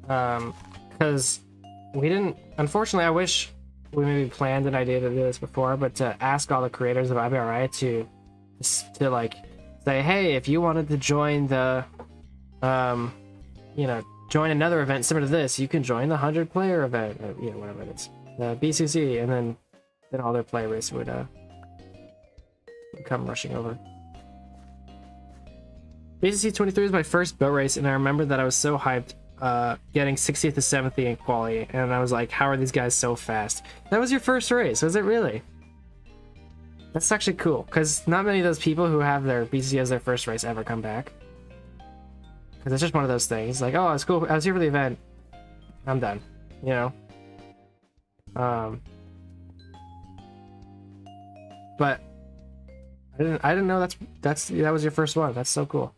Because we didn't, unfortunately, I wish we maybe planned an idea to do this before, but to ask all the creators of IBRI to like say, hey, if you wanted to join the, you know, join another event similar to this, you can join the 100 player event, or, you know, whatever it is, the BCC, and then all their players would come rushing over. BCC 23 was my first boat race, and I remember that I was so hyped getting 60th to 70th in quality, and I was like, how are these guys so fast? That was your first race, was it really? That's actually cool, because not many of those people who have their BCC as their first race ever come back. Because it's just one of those things, like, oh, it's cool, I was here for the event, I'm done, you know? But I didn't know that was your first one. That's so cool.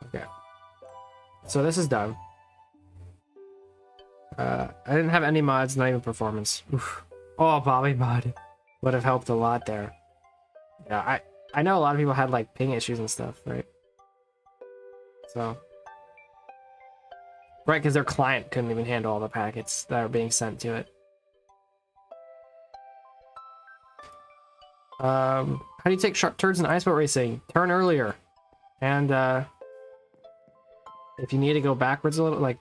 Okay. So this is done. I didn't have any mods, not even performance. Oof. Oh, Bobby mod would have helped a lot there. Yeah, I know a lot of people had like ping issues and stuff, right? So right, because their client couldn't even handle all the packets that are being sent to it. How do you take sharp turns in ice boat racing? Turn earlier, and if you need to go backwards a little, like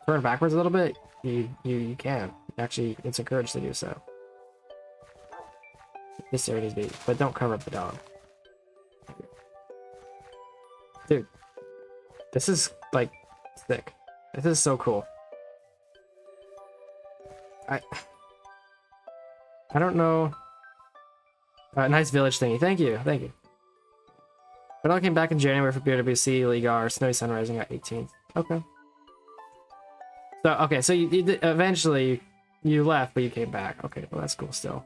turn backwards a little bit, you can. Actually, it's encouraged to do so. This area needs to be, but don't cover up the dog. Dude, this is like sick. This is so cool. I don't know. Nice village thingy. Thank you. Thank you. But I came back in January for BWC, League R, Snowy Sun Rising at 18th. Okay. So you eventually you left, but you came back. Okay, well that's cool still.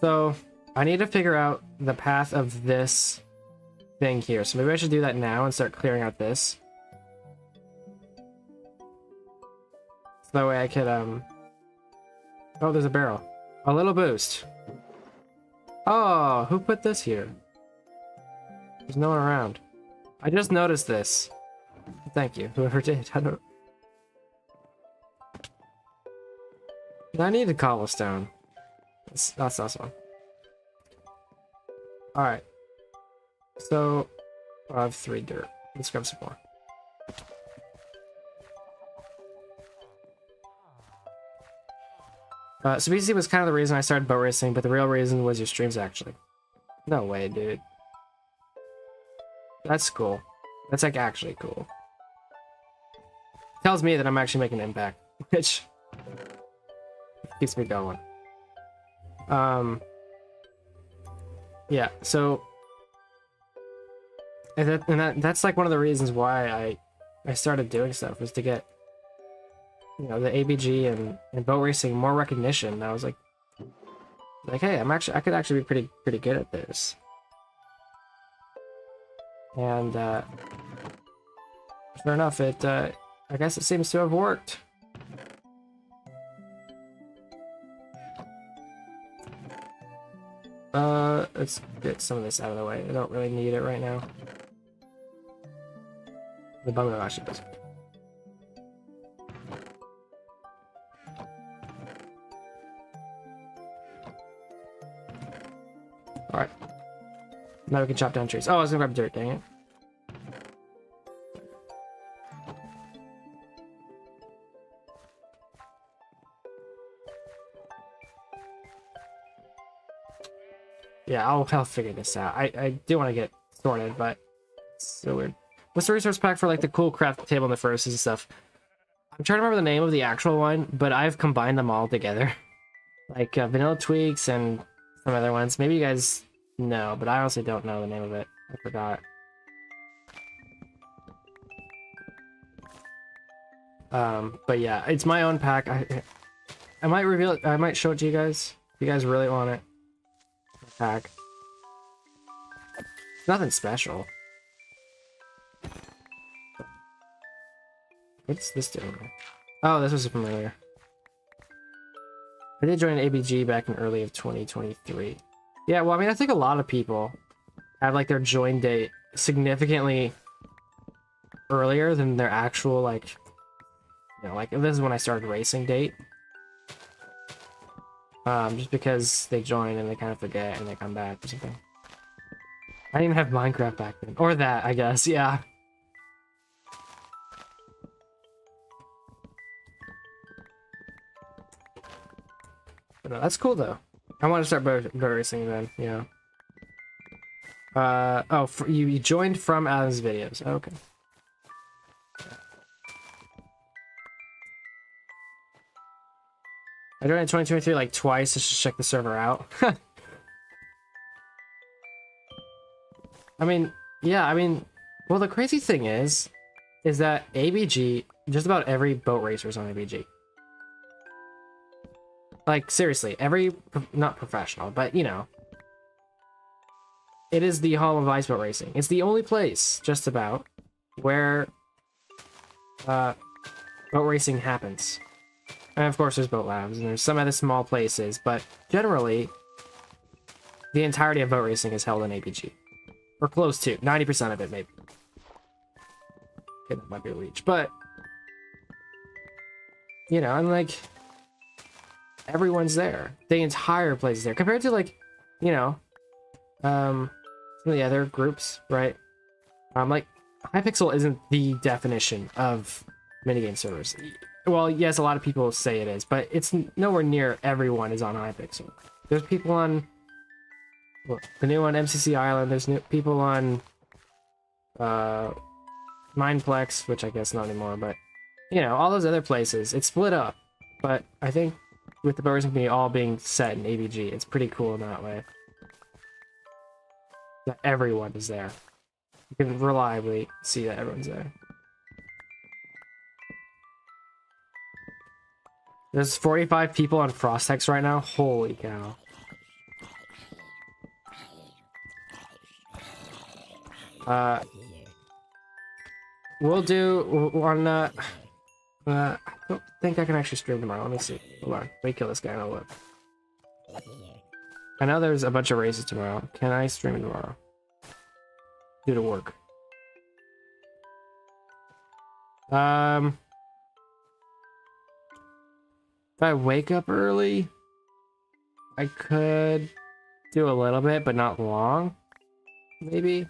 So I need to figure out the path of this thing here. So maybe I should do that now and start clearing out this. So that way I could oh, there's a barrel. A little boost. Oh, who put this here? There's no one around. I just noticed this. Thank you, whoever did. I need a cobblestone. That's awesome. Alright. So, I have 3 dirt. Let's grab some more. So BC was kind of the reason I started boat racing, but the real reason was your streams, actually. No way, dude. That's cool. That's like actually cool. Tells me that I'm actually making an impact, which keeps me going. Yeah, so that's like one of the reasons why I started doing stuff, was to get, you know, the ABG and boat racing more recognition. And I was like, hey, I could actually be pretty good at this. And sure enough, I guess it seems to have worked. Let's get some of this out of the way. I don't really need it right now. The bungalow actually does. Alright. Now we can chop down trees. Oh, I was gonna grab dirt, dang it. Yeah, I'll figure this out. I do want to get sorted, but it's so weird. What's the resource pack for like the cool craft table and the furnaces and stuff? I'm trying to remember the name of the actual one, but I've combined them all together. Like Vanilla Tweaks and some other ones. Maybe you guys know, but I honestly don't know the name of it. I forgot. But yeah, it's my own pack. I might reveal it. I might show it to you guys if you guys really want it. Pack. Nothing special. What's this doing? Oh, this was from earlier. I did join ABG back in early of 2023. Yeah, well, I mean, I think a lot of people have like their join date significantly earlier than their actual, like, you know, like this is when I started racing date. Just because they join and they kind of forget and they come back or something. I didn't even have Minecraft back then. Or that, I guess, yeah. But no, that's cool though. I want to start boat racing then, yeah. Oh, you joined from Adam's videos. Okay. I joined in 2023 like twice just to check the server out. I mean, yeah, I mean, well, the crazy thing is that ABG, just about every boat racer is on ABG. Like, seriously, not professional, but, you know, it is the hall of ice boat racing. It's the only place, just about, where boat racing happens. And of course, there's boat labs, and there's some other small places, but generally, the entirety of boat racing is held in ABG. Or close to. 90% of it, maybe. Okay, that might be a reach, but, you know, I'm like, everyone's there. The entire place is there. Compared to, like, you know, some of the other groups, right? Like, Hypixel isn't the definition of minigame servers. Well, yes, a lot of people say it is, but it's nowhere near everyone is on Hypixel. There's people on the new one, MCC Island. There's new people on Mineplex, which I guess not anymore, but you know, all those other places. It's split up, but I think with the boat racing community all being set in ABG, it's pretty cool in that way. That everyone is there. You can reliably see that everyone's there. There's 45 people on Frostex right now. Holy cow. We'll do on I don't think I can actually stream tomorrow. Let me see. Hold on. Let me kill this guy and I'll look. I know there's a bunch of races tomorrow. Can I stream tomorrow? Due to work. If I wake up early, I could do a little bit, but not long. Maybe.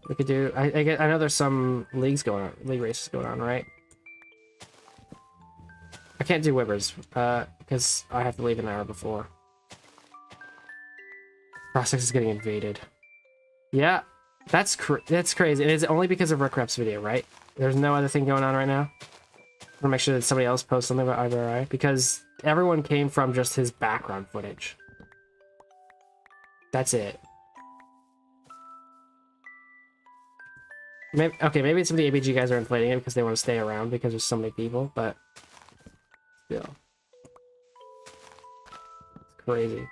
We could do. I know there's some league races going on, right? I can't do Whippers, because I have to leave an hour before. Process is getting invaded. Yeah, that's crazy. And it's only because of Rick video, right? There's no other thing going on right now. I want to make sure that somebody else posts something about IBRI, because everyone came from just his background footage. That's it. Maybe, okay, maybe some of the ABG guys are inflating it because they want to stay around because there's so many people, but still. It's crazy.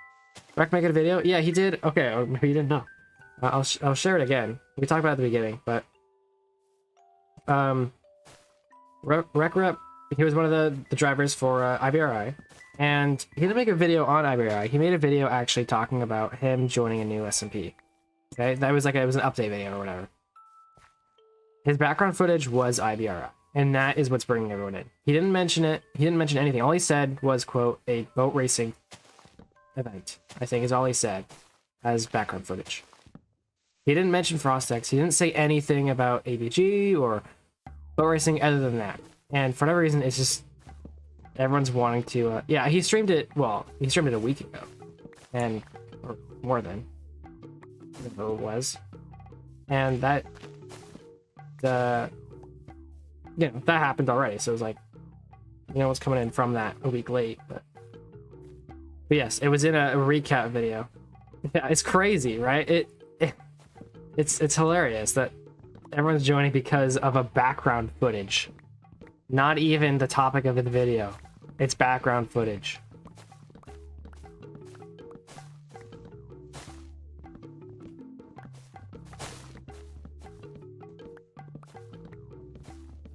Rec making a video? Yeah, he did. Okay, or maybe you didn't know. I'll share it again. We talked about it at the beginning, but Rec, he was one of the drivers for IBRI, and he didn't make a video on IBRI. He made a video actually talking about him joining a new SMP. Okay, that was it was an update video or whatever. His background footage was IBRI, and that is what's bringing everyone in. He didn't mention it. He didn't mention anything. All he said was, quote, a boat racing event, I think is all he said as background footage. He didn't mention Frostex. He didn't say anything about ABG or boat racing other than that. And for whatever reason, it's just everyone's wanting to. Yeah, he streamed it. Well, he streamed it a week ago, and or more than it was, and that that happened already. So it was like, what's coming in from that a week late, but yes, it was in a recap video. Yeah, it's crazy, right? It's hilarious that everyone's joining because of a background footage. Not even the topic of the video. It's background footage.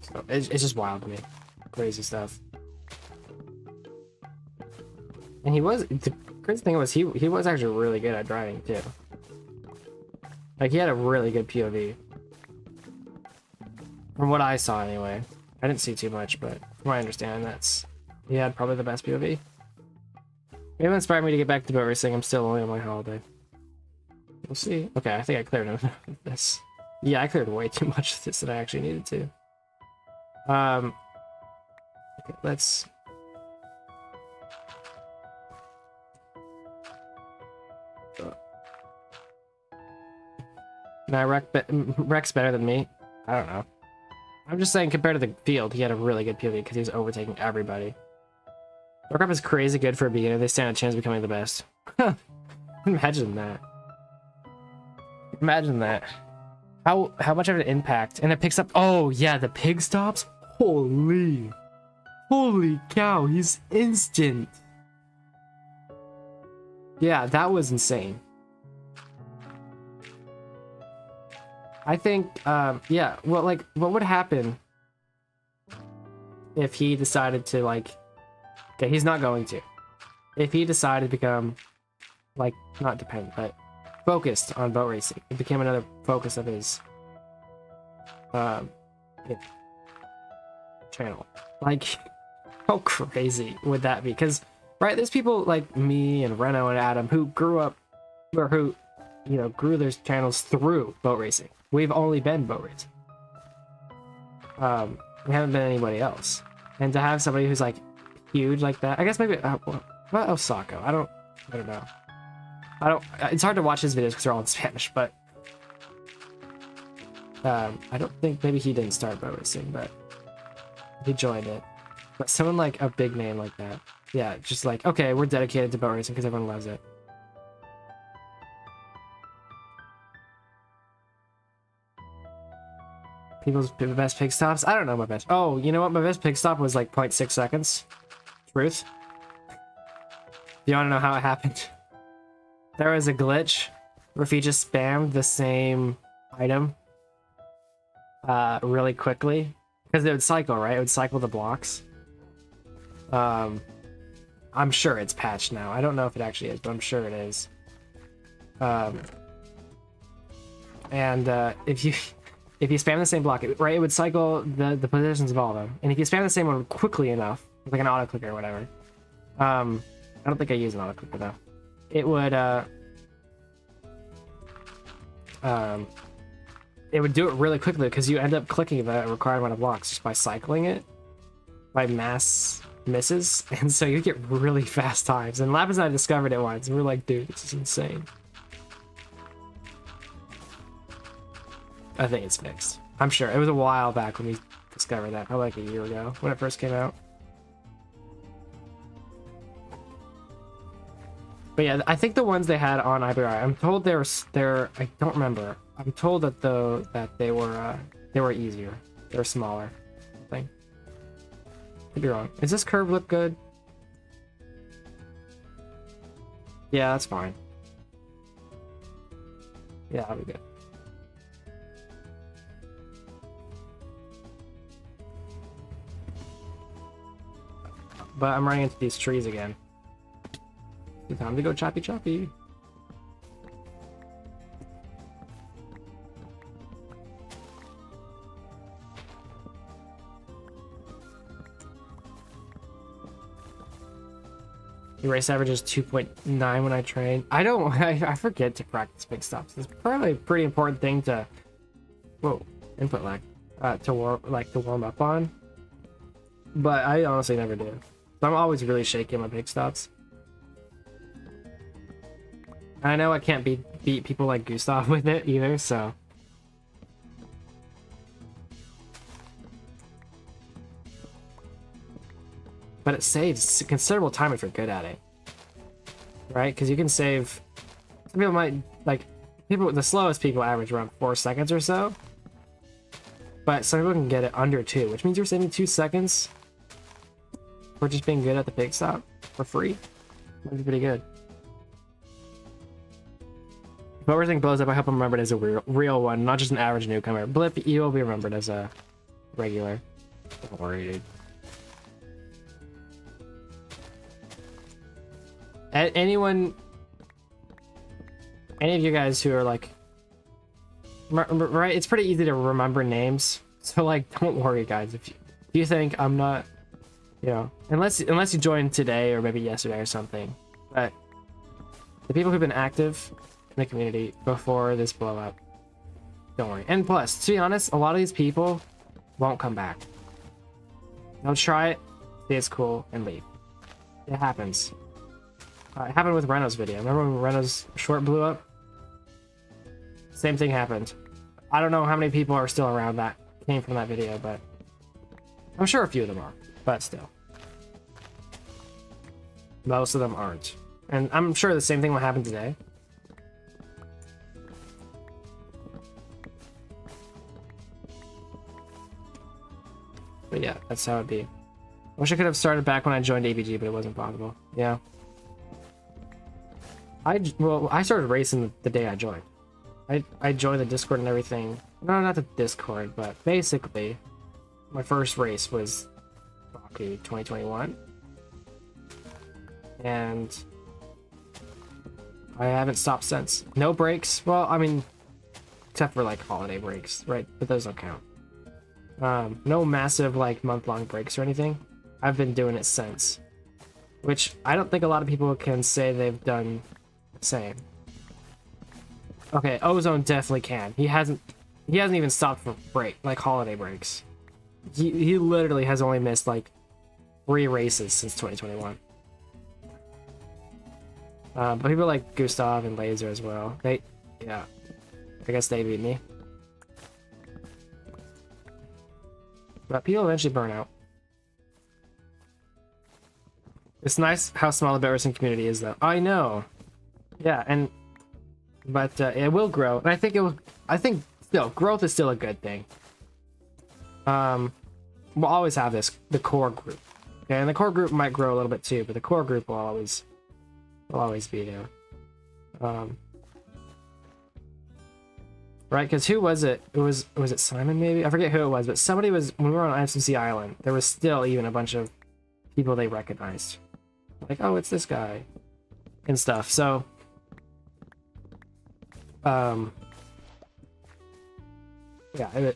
So it's just wild to me. Crazy stuff. And the crazy thing was he was actually really good at driving too. Like, he had a really good POV. From what I saw anyway. I didn't see too much, but from what I understand, he had probably the best POV. Maybe inspired me to get back to boat racing. I'm still only on my holiday. We'll see. Okay, I think I cleared enough of this. Yeah, I cleared way too much of this than I actually needed to. Okay, let's... Now, Rec's better than me. I don't know. I'm just saying, compared to the field, he had a really good POV because he was overtaking everybody. Rec is crazy good for a beginner. They stand a chance of becoming the best. Imagine that. Imagine that. How much of an impact? And it picks up. Oh yeah, the pig stops. Holy cow! He's instant. Yeah, that was insane. I think, yeah, well, like, what would happen if he decided to, like, okay, he's not going to. If he decided to become, like, not dependent, but focused on boat racing, it became another focus of his, channel. Like, how crazy would that be? Because, right, there's people like me and Reno and Adam who grew up, or who, grew their channels through boat racing. We've only been boat racing. We haven't been anybody else. And to have somebody who's like huge like that, I guess maybe what Osako? I don't know. It's hard to watch his videos because they're all in Spanish, but I don't think, maybe he didn't start boat racing, but he joined it. But someone like a big name like that, yeah, just like, okay, we're dedicated to boat racing because everyone loves it. People's best pig stops? I don't know my best. Oh, you know what? My best pig stop was like 0.6 seconds. Truth. You want to know how it happened? There was a glitch where if you just spammed the same item really quickly, because it would cycle, right? It would cycle the blocks. I'm sure it's patched now. I don't know if it actually is, but I'm sure it is. If you spam the same block, right, it would cycle the positions of all of them. And if you spam the same one quickly enough, like an auto clicker or whatever, I don't think I use an auto clicker though. it would do it really quickly because you end up clicking the required amount of blocks just by cycling it by mass misses, and so you get really fast times. And Lapis and I discovered it once, and we were like, dude, this is insane. I think it's fixed. I'm sure. It was a while back when we discovered that, probably like a year ago when it first came out. But yeah, I think the ones they had on IBR, I'm told they're I don't remember. I'm told that they were easier. They were smaller. I think. Could be wrong. Does this curve look good? Yeah, that's fine. Yeah, that'll be good. But I'm running into these trees again. It's time to go choppy choppy. The race average is 2.9 when I train. I forget to practice big stops. It's probably a pretty important thing to, whoa, input lag, to warm up on. But I honestly never do. So I'm always really shaky on my big stops. And I know I can't beat people like Gustav with it either, so. But it saves considerable time if you're good at it. Right? Because you can save... Some people might, like, the slowest people average around 4 seconds or so. But some people can get it under 2, which means you're saving 2 seconds for just being good at the pig stop for free. That'd be pretty good. If everything blows up, I hope I'm remembered as a real one, not just an average newcomer. Blip, you will be remembered as a regular. Don't worry, dude. Any of you guys who are like, right? It's pretty easy to remember names, so like, don't worry, guys. If you think I'm not, you know, unless you joined today or maybe yesterday or something, but the people who've been active in the community before this blow up, don't worry. And plus, to be honest, a lot of these people won't come back. They'll try it, say it's cool, and leave. It happens. It happened with Reno's video. Remember when Reno's short blew up? Same thing happened. I don't know how many people are still around that came from that video, but I'm sure a few of them are, but still. Most of them aren't. And I'm sure the same thing will happen today. But yeah, that's how it'd be. I wish I could have started back when I joined ABG, but it wasn't possible. Yeah. I started racing the day I joined. I joined the Discord and everything. No, not the Discord, but basically, my first race was Baku 2021. And I haven't stopped since. No breaks. Well, I mean, except for like holiday breaks, right? But those don't count. No massive like month-long breaks or anything. I've been doing it since. Which I don't think a lot of people can say they've done the same. Okay, Ozone definitely can. He hasn't even stopped for break, like holiday breaks. He literally has only missed like 3 races since 2021. But people like Gustav and Laser as well. Yeah, I guess they beat me. But people eventually burn out. It's nice how small the bit racing community is, though. I know. Yeah, but it will grow, and I think still growth is still a good thing. We'll always have the core group, okay? And the core group might grow a little bit too, but the core group will always be there. Right? Because who was it? Was it Simon maybe? I forget who it was, but somebody was, when we were on FCC Island, there was still even a bunch of people they recognized, like, oh, it's this guy and stuff. So yeah,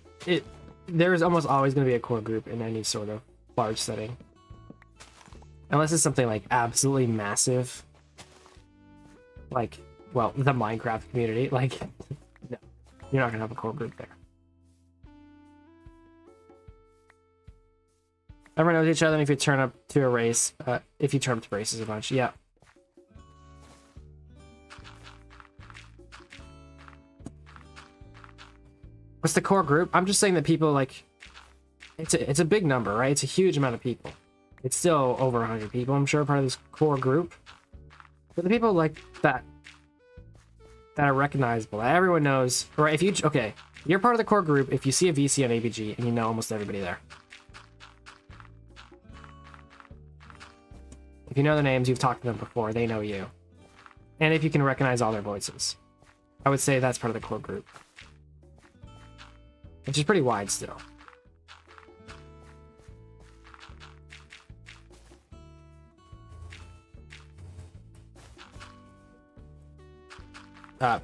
there's almost always going to be a core group in any sort of large setting, unless it's something like absolutely massive, like, well, the Minecraft community. Like, no, you're not gonna have a core group there. Everyone knows each other, and if you turn up to a race, if you turn up to races a bunch, yeah. What's the core group? I'm just saying that people, like, it's a big number, right? It's a huge amount of people. It's still over 100 people, I'm sure, part of this core group. But the people like that are recognizable, that everyone knows, right? If you, okay, you're part of the core group if you see a VC on ABG and you know almost everybody there. If you know their names, you've talked to them before, they know you. And if you can recognize all their voices. I would say that's part of the core group. Which is pretty wide still.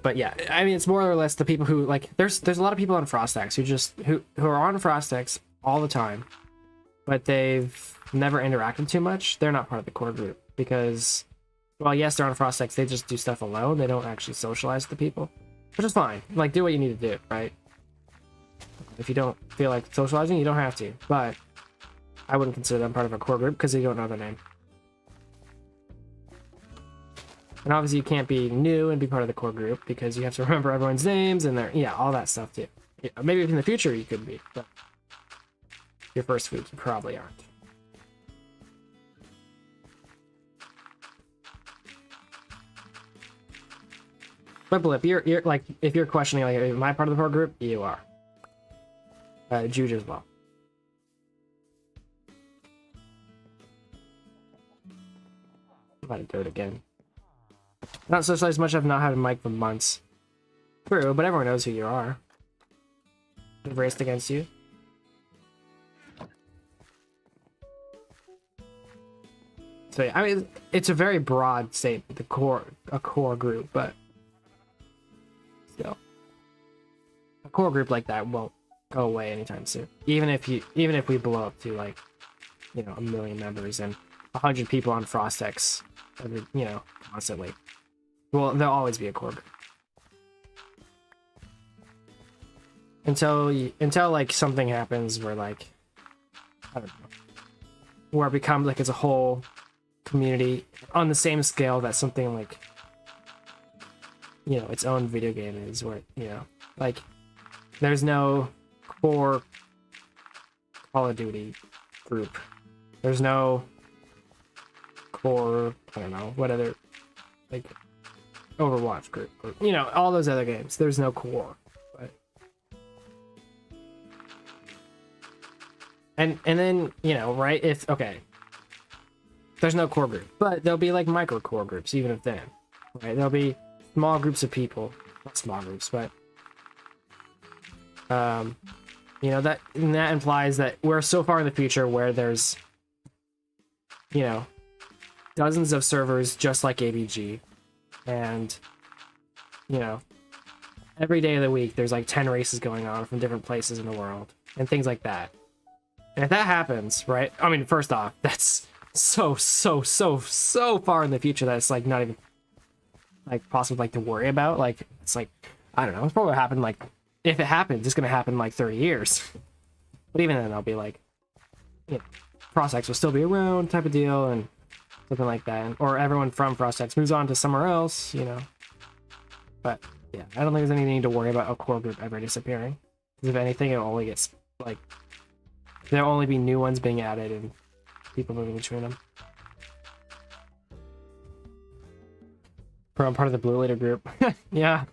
But yeah, I mean, it's more or less the people who, like, there's a lot of people on Frostax who are on Frostax all the time, but they've never interacted too much. They're not part of the core group because, well, yes, they're on Frostax. They just do stuff alone. They don't actually socialize with the people, which is fine. Like, do what you need to do, right? If you don't feel like socializing, you don't have to. But I wouldn't consider them part of a core group because they don't know their name. And obviously you can't be new and be part of the core group because you have to remember everyone's names and their, yeah, all that stuff too. Yeah, maybe in the future you could be, but your first week you probably aren't. But Blip, you're like, if you're questioning, like, am I part of the core group? You are. Juge as well. I'm about to do it again. Not socialized much. I've not had a mic for months. True, but everyone knows who you are. I've raced against you. So yeah, I mean, it's a very broad statement. A core group, but still, a core group like that won't go away anytime soon. Even if we blow up to, like, you know, 1 million members and 100 people on Frostex, you know, constantly. Well, there'll always be a core group. Until like something happens where, like, I don't know, where it becomes like it's a whole community on the same scale that something like, you know, its own video game is, where, you know, like, there's no core Call of Duty group. There's no core, I don't know, what other, like, Overwatch group, or, you know, all those other games. There's no core, but and then, you know, right, if, okay, there's no core group, but there'll be like micro core groups even if then, right? There'll be small groups of people, not small groups, but you know, that implies that we're so far in the future where there's, you know, dozens of servers just like ABG. And, you know, every day of the week, there's like 10 races going on from different places in the world and things like that. And if that happens, right? I mean, first off, that's so far in the future that it's like not even like possible, like, to worry about. Like, it's like, I don't know, it's probably happen, like, if it happens, it's gonna happen in like 30 years. But even then, I'll be like, you know, Frostex will still be around type of deal, and something like that, or everyone from Frostex moves on to somewhere else, you know. But yeah, I don't think there's any need to worry about a core group ever disappearing. Because if anything, it'll only get, like, there'll only be new ones being added and people moving between them. Bro, I'm part of the Blue Leader group. Yeah.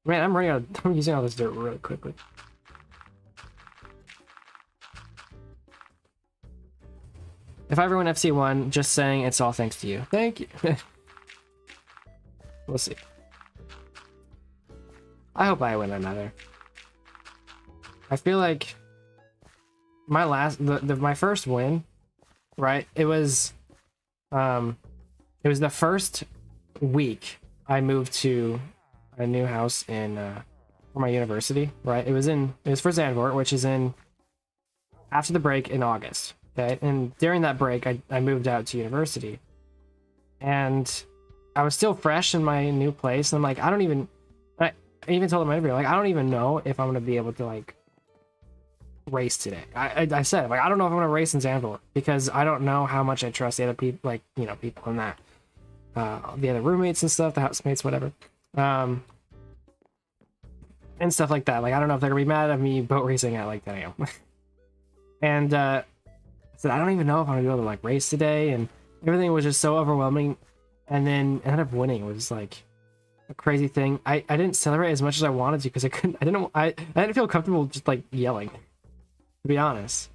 Man, I'm using all this dirt really quickly. If I ever win FC1, just saying it's all thanks to you. Thank you. We'll see. I hope I win another. I feel like my my first win, right? It was the first week I moved to a new house in for my university, right? It was for Zandvoort, which is in after the break in August. Okay, and during that break, I moved out to university, and I was still fresh in my new place, and I'm like, I even told him in my interview, like, I don't even know if I'm gonna be able to like race today. I said, like, I don't know if I'm gonna race in Zandvoort because I don't know how much I trust the other people, like, you know, people in that, the other roommates and stuff, the housemates, whatever, and stuff like that. Like, I don't know if they're gonna be mad at me boat racing at like 10 a.m. And I said, I don't even know if I'm gonna be able to like race today, and everything was just so overwhelming. And then ended up winning. It was like a crazy thing. I didn't celebrate as much as I wanted to because I didn't feel comfortable just like yelling, to be honest.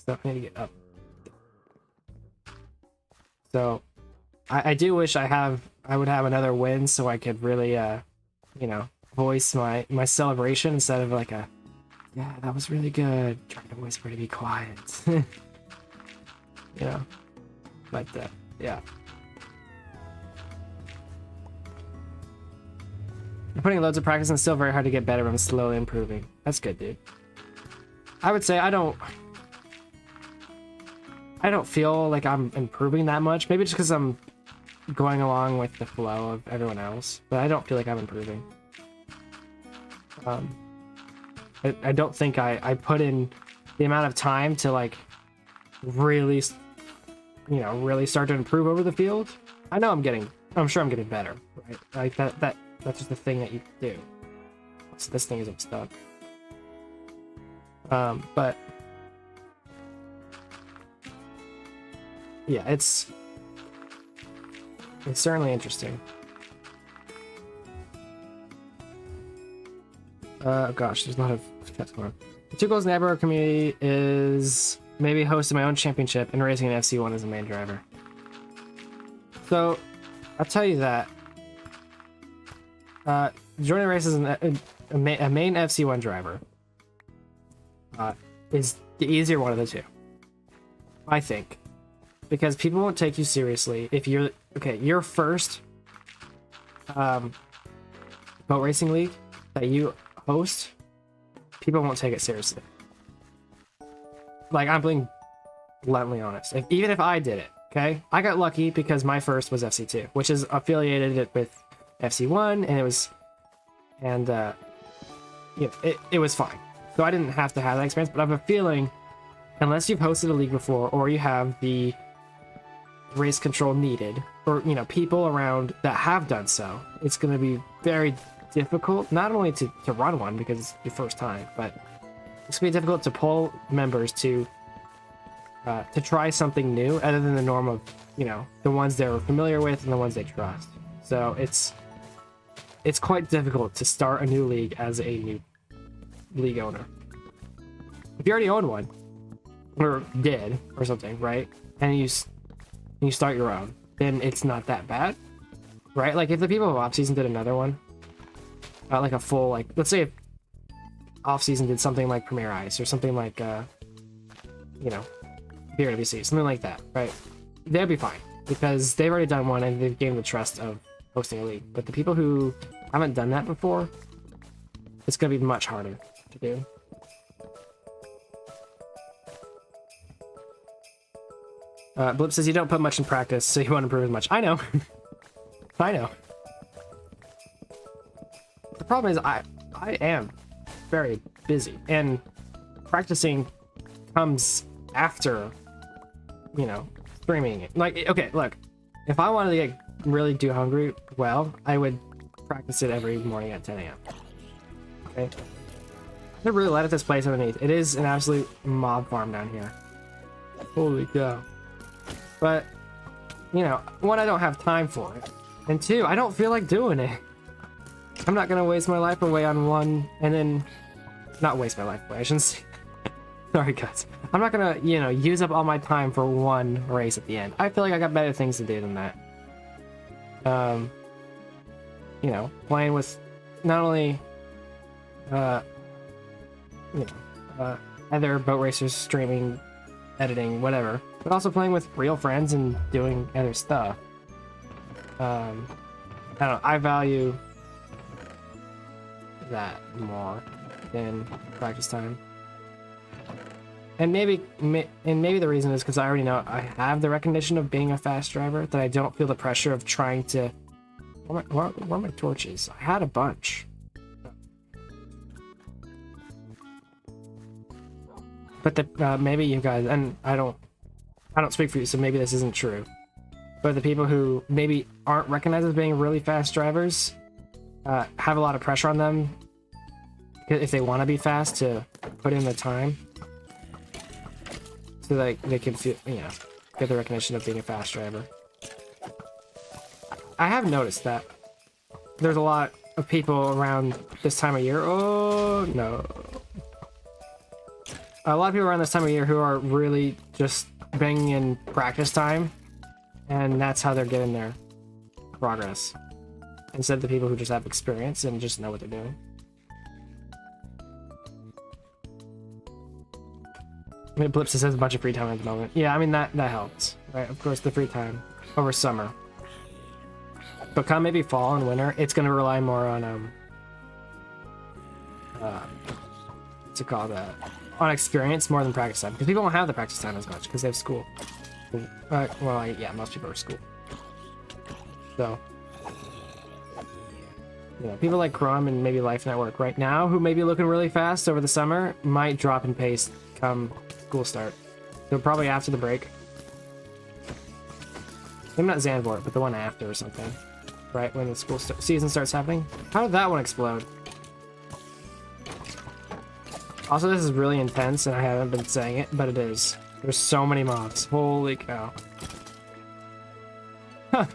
So I need to get up. So I do wish I would have another win so I could really you know, voice my celebration instead of like a, yeah, that was really good, trying to whisper to be quiet. You know, but yeah. I'm putting loads of practice and still very hard to get better, but I'm slowly improving. That's good, dude. I would say I don't feel like I'm improving that much. Maybe just because I'm going along with the flow of everyone else, but I don't feel like I'm improving. I don't think I put in the amount of time to like really, you know, really start to improve over the field. I'm sure I'm getting better, right? Like that's just the thing that you do. So this thing is stuck. But yeah, it's certainly interesting. Gosh, there's a lot of stuff going on. The two goals in the Eberhard community is maybe hosting my own championship and racing an FC1 as a main driver. So I'll tell you that joining races as a main FC1 driver is the easier one of the two, I think, because people won't take you seriously if you're your first boat racing league that you host. People won't take it seriously. Like, I'm being bluntly honest. Even if I did it, okay, I got lucky because my first was FC2, which is affiliated with FC1, and it was, and you know, it was fine. So I didn't have to have that experience, but I have a feeling, unless you've hosted a league before, or you have the race control needed, or, you know, people around that have done so, it's going to be very difficult, not only to run one because it's your first time, but it's going to be difficult to pull members to try something new other than the norm of, you know, the ones they're familiar with and the ones they trust. So it's quite difficult to start a new league as a new league owner. If you already own one, or did, or something, right, and you start your own, then it's not that bad, right? Like, if the people of off-season did another one, like a full, like, let's say if off-season did something like Premier Ice, or something like, you know, BRWC, something like that, right? They'd be fine, because they've already done one, and they've gained the trust of hosting a league. But the people who haven't done that before, it's going to be much harder to do. Blip says you don't put much in practice, so you won't improve as much. I know. I know. The problem is I am very busy, and practicing comes after, you know, streaming it. Like, okay, look, if I wanted to get really do hungry, well, I would practice it every morning at 10 a.m. Okay? They're really light at this place underneath. It is an absolute mob farm down here. Holy cow. But, you know, one, I don't have time for it, and two, I don't feel like doing it. I'm not gonna waste my life away on one, and then not waste my life away, I shouldn't say. Sorry guys, I'm not gonna, you know, use up all my time for one race at the end. I feel like I got better things to do than that. You know, playing with not only you know, other boat racers, streaming, editing, whatever, but also playing with real friends and doing other stuff. I don't know, I value that more than practice time. And maybe the reason is because I already know I have the recognition of being a fast driver, that I don't feel the pressure of trying to... Where are my torches? I had a bunch. but maybe you guys, and I don't speak for you, so maybe this isn't true. But the people who maybe aren't recognized as being really fast drivers have a lot of pressure on them if they want to be fast to put in the time, so that they can feel, you know, get the recognition of being a fast driver. I have noticed that there's a lot of people around this time of year. Oh no. A lot of people around this time of year who are really just bringing in practice time, and that's how they're getting their progress, instead of the people who just have experience and just know what they're doing. I mean, Blips has a bunch of free time at the moment. Yeah, I mean, that helps, right? Of course, the free time over summer. But come maybe fall and winter, it's going to rely more on, what's it called? On experience more than practice time. Because people don't have the practice time as much because they have school. Well, yeah, most people are at school. So, you know, people like Chrome and maybe Life Network right now, who may be looking really fast over the summer, might drop in pace come school start. So probably after the break. Maybe not Zandvoort, but the one after or something. Right when the school season starts happening. How did that one explode? Also, this is really intense, and I haven't been saying it, but it is. There's so many mobs. Holy cow. Huh.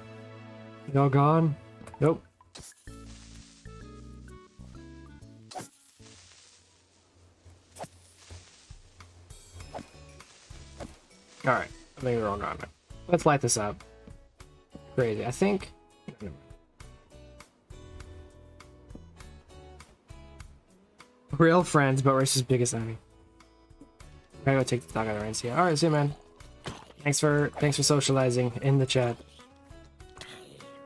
Y'all gone? Nope. Alright. I think we're all gone now. Let's light this up. Crazy. I think... Real friends, but Race's biggest enemy. I gotta go take the dog out of the reins here. Alright, see you, man. Thanks for socializing in the chat.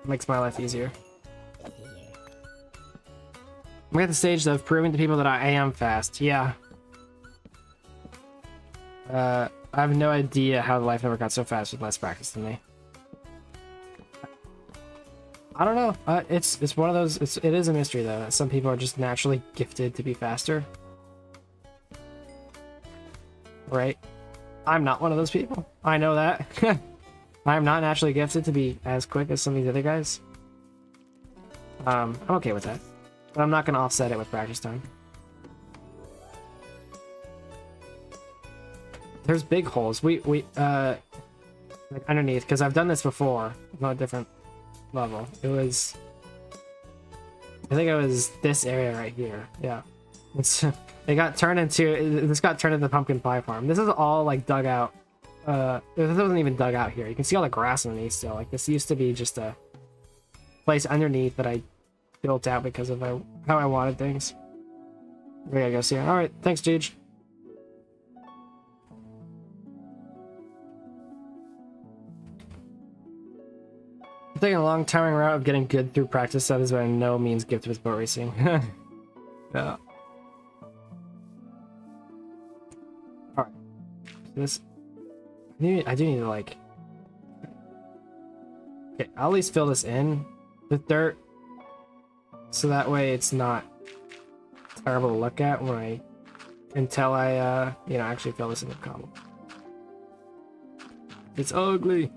Makes my life easier. I'm at the stage of proving to people that I am fast. Yeah. I have no idea how the Life Network got so fast with less practice than me. I don't know. It's one of those. It is a mystery though. Some people are just naturally gifted to be faster, right? I'm not one of those people. I know that. I'm not naturally gifted to be as quick as some of these other guys. I'm okay with that, but I'm not gonna offset it with practice time. There's big holes. We like underneath, because I've done this before on a different level. It was, I think it was this area right here. Yeah, it got turned into, this got turned into the pumpkin pie farm. This is all like dug out. This wasn't even dug out here. You can see all the grass underneath still. Like, this used to be just a place underneath that I built out because of how I wanted things. We gotta go see it. All right, thanks, Jeej. Taking a long tiring route of getting good through practice. That is by no means gifted with boat racing. Yeah. Alright. This, I do need to like, okay, I'll at least fill this in with dirt, so that way it's not terrible to look at when until I you know, actually fill this in with cobble. It's ugly.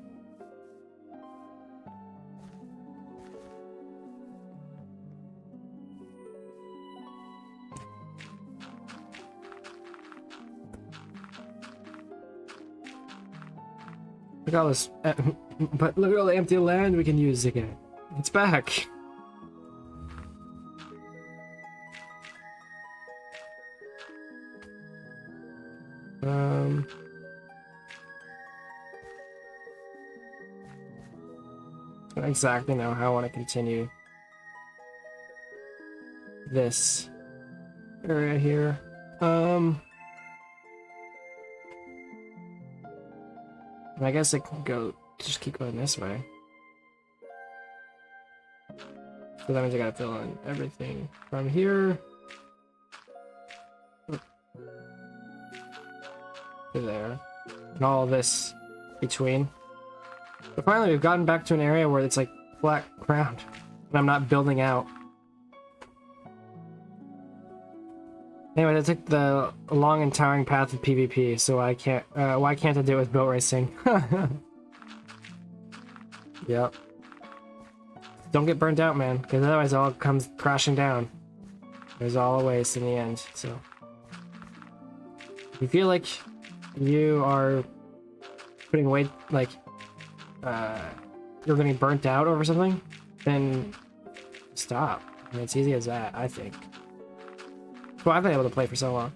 Look at all this, but look at all the empty land we can use again. It's back. I don't exactly know how I want to continue this area here. I guess I can go, just keep going this way. So that means I gotta fill in everything from here to there, and all this between. But finally, we've gotten back to an area where it's like flat ground, and I'm not building out. Anyway, I took the long and tiring path of PvP, so I can't. Why can't I do it with boat racing? Yep. Don't get burnt out, man, because otherwise it all comes crashing down. There's all a waste in the end. So, if you feel like you are putting weight, like you're getting burnt out over something, then stop. I mean, it's easy as that, I think. Well, I've been able to play for so long.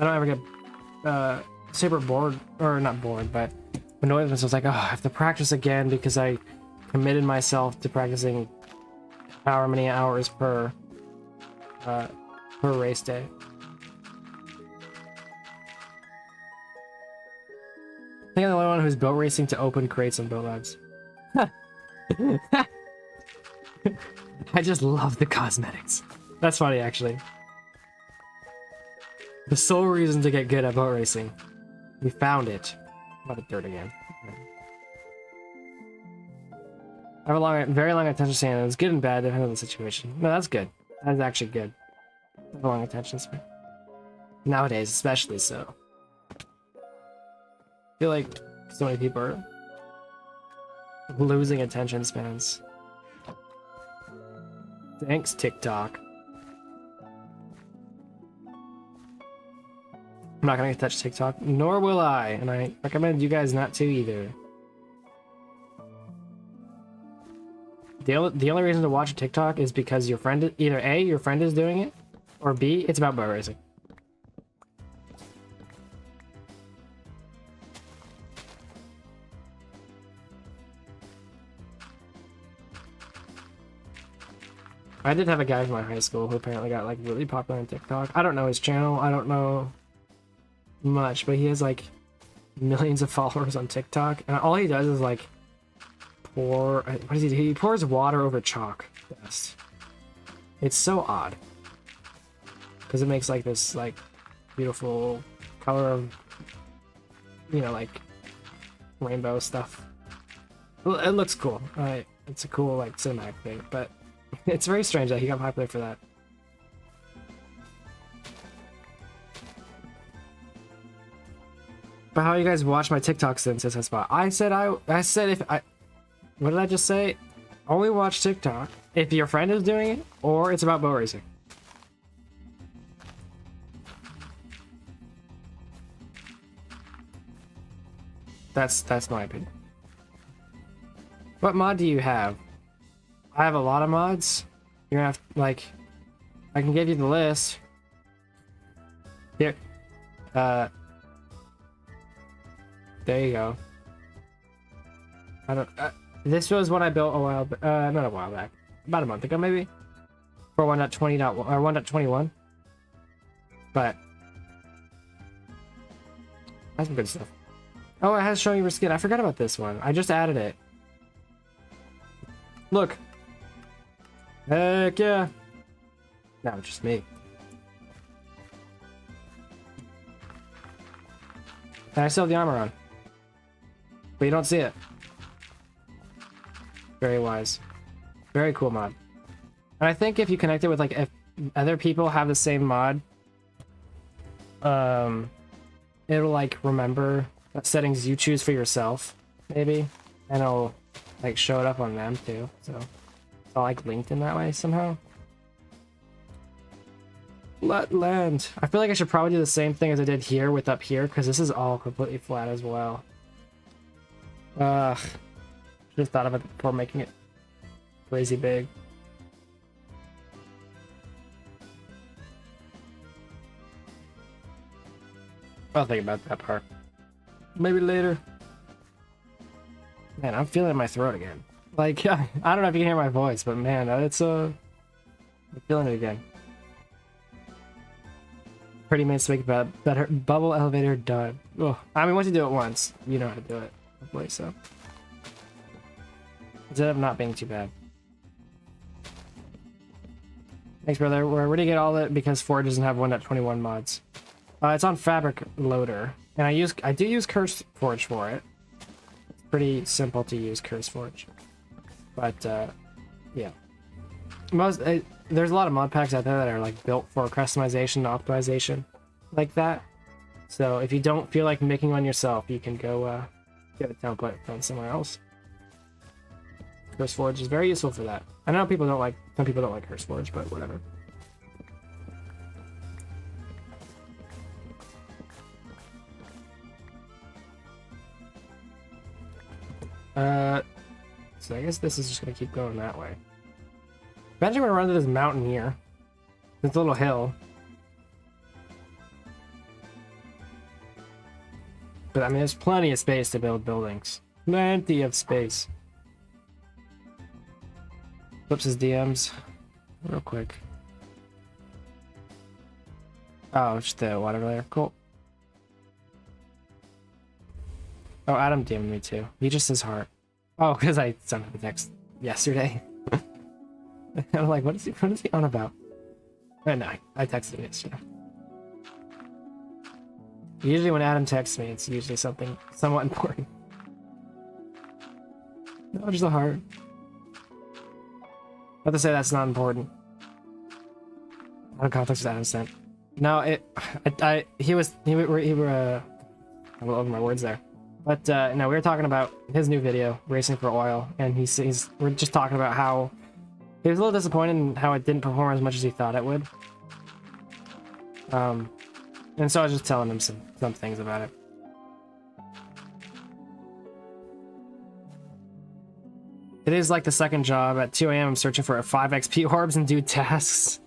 I don't ever get super bored, or not bored, but annoyed with myself. Like, oh, I have to practice again because I committed myself to practicing however many hours per race day. I think I'm the only one who's boat racing to open crates on Boat Labs. I just love the cosmetics. That's funny, actually. The sole reason to get good at boat racing. We found it. About the dirt again. I have a very long attention span, and it's good and bad depending on the situation. No, that's good. That's actually good. I have a long attention span. Nowadays, especially so. I feel like so many people are losing attention spans. Thanks, TikTok. I'm not gonna touch TikTok, nor will I, and I recommend you guys not to either. The only reason to watch a TikTok is because your friend, either A, your friend is doing it, or B, it's about boat racing. I did have a guy from my high school who apparently got like really popular on TikTok. I don't know his channel. I don't know much, but he has like millions of followers on TikTok, and all he does is like what does he do? He pours water over chalk. Yes. It's so odd because it makes like this like beautiful color of, you know, like rainbow stuff. It looks cool. It's a cool like cinematic thing, but it's very strange that he got popular for that. But how you guys watch my TikToks then, says Spot? I said if I, what did I just say? Only watch TikTok if your friend is doing it or it's about boat racing. That's my opinion. What mod do you have? I have a lot of mods. You're gonna have like, I can give you the list. Here, there you go. I don't. This was what I built a while, not a while back, about a month ago maybe, for 1.20 or 1.21. But that's some good stuff. Oh, it has shown your skin. I forgot about this one. I just added it. Look. Heck yeah. Now it's just me. And I still have the armor on. But you don't see it. Very wise. Very cool mod. And I think if you connect it with like if other people have the same mod, it'll like remember what settings you choose for yourself, maybe. And it'll like show it up on them too. So it's all like linked in that way somehow. Let land. I feel like I should probably do the same thing as I did here with up here, because this is all completely flat as well. Should have thought of it before making it crazy big. I'll think about that part. Maybe later. Man, I'm feeling it in my throat again. Like, I don't know if you can hear my voice, but man, it's I'm feeling it again. Pretty minutes to make it better. Bubble elevator done. Ugh. I mean, once you do it once, you know how to do it. Hopefully, so. Instead of not being too bad. Thanks, brother. Where do you get all that? Because Forge doesn't have 1.21 mods. It's on Fabric Loader, and I do use Curse Forge for it. It's pretty simple to use Curse Forge, but yeah. there's a lot of mod packs out there that are like built for customization and optimization like that. So if you don't feel like making one yourself, you can go get a template from somewhere else. CurseForge is very useful for that. I know some people don't like CurseForge, but whatever. So I guess this is just gonna keep going that way. Eventually, we're gonna run to this mountain here. This little hill. But I mean, there's plenty of space to build buildings. Plenty of space. Flips his DMs real quick. Oh, just the water layer. Cool. Oh, Adam DM'd me too. He just says heart. Oh, because I sent him the text yesterday. I'm like, what is he on about? No, I texted him yesterday. Usually when Adam texts me, it's usually something somewhat important. No, just a heart. Not to say that's not important. Out of context, Adam sent. No, he were I will over my words there. But no, we were talking about his new video, Racing for Oil, and we're just talking about how he was a little disappointed in how it didn't perform as much as he thought it would. And so I was just telling him some things about it. It is like the second job. At 2 AM, I'm searching for 5 XP orbs and do tasks.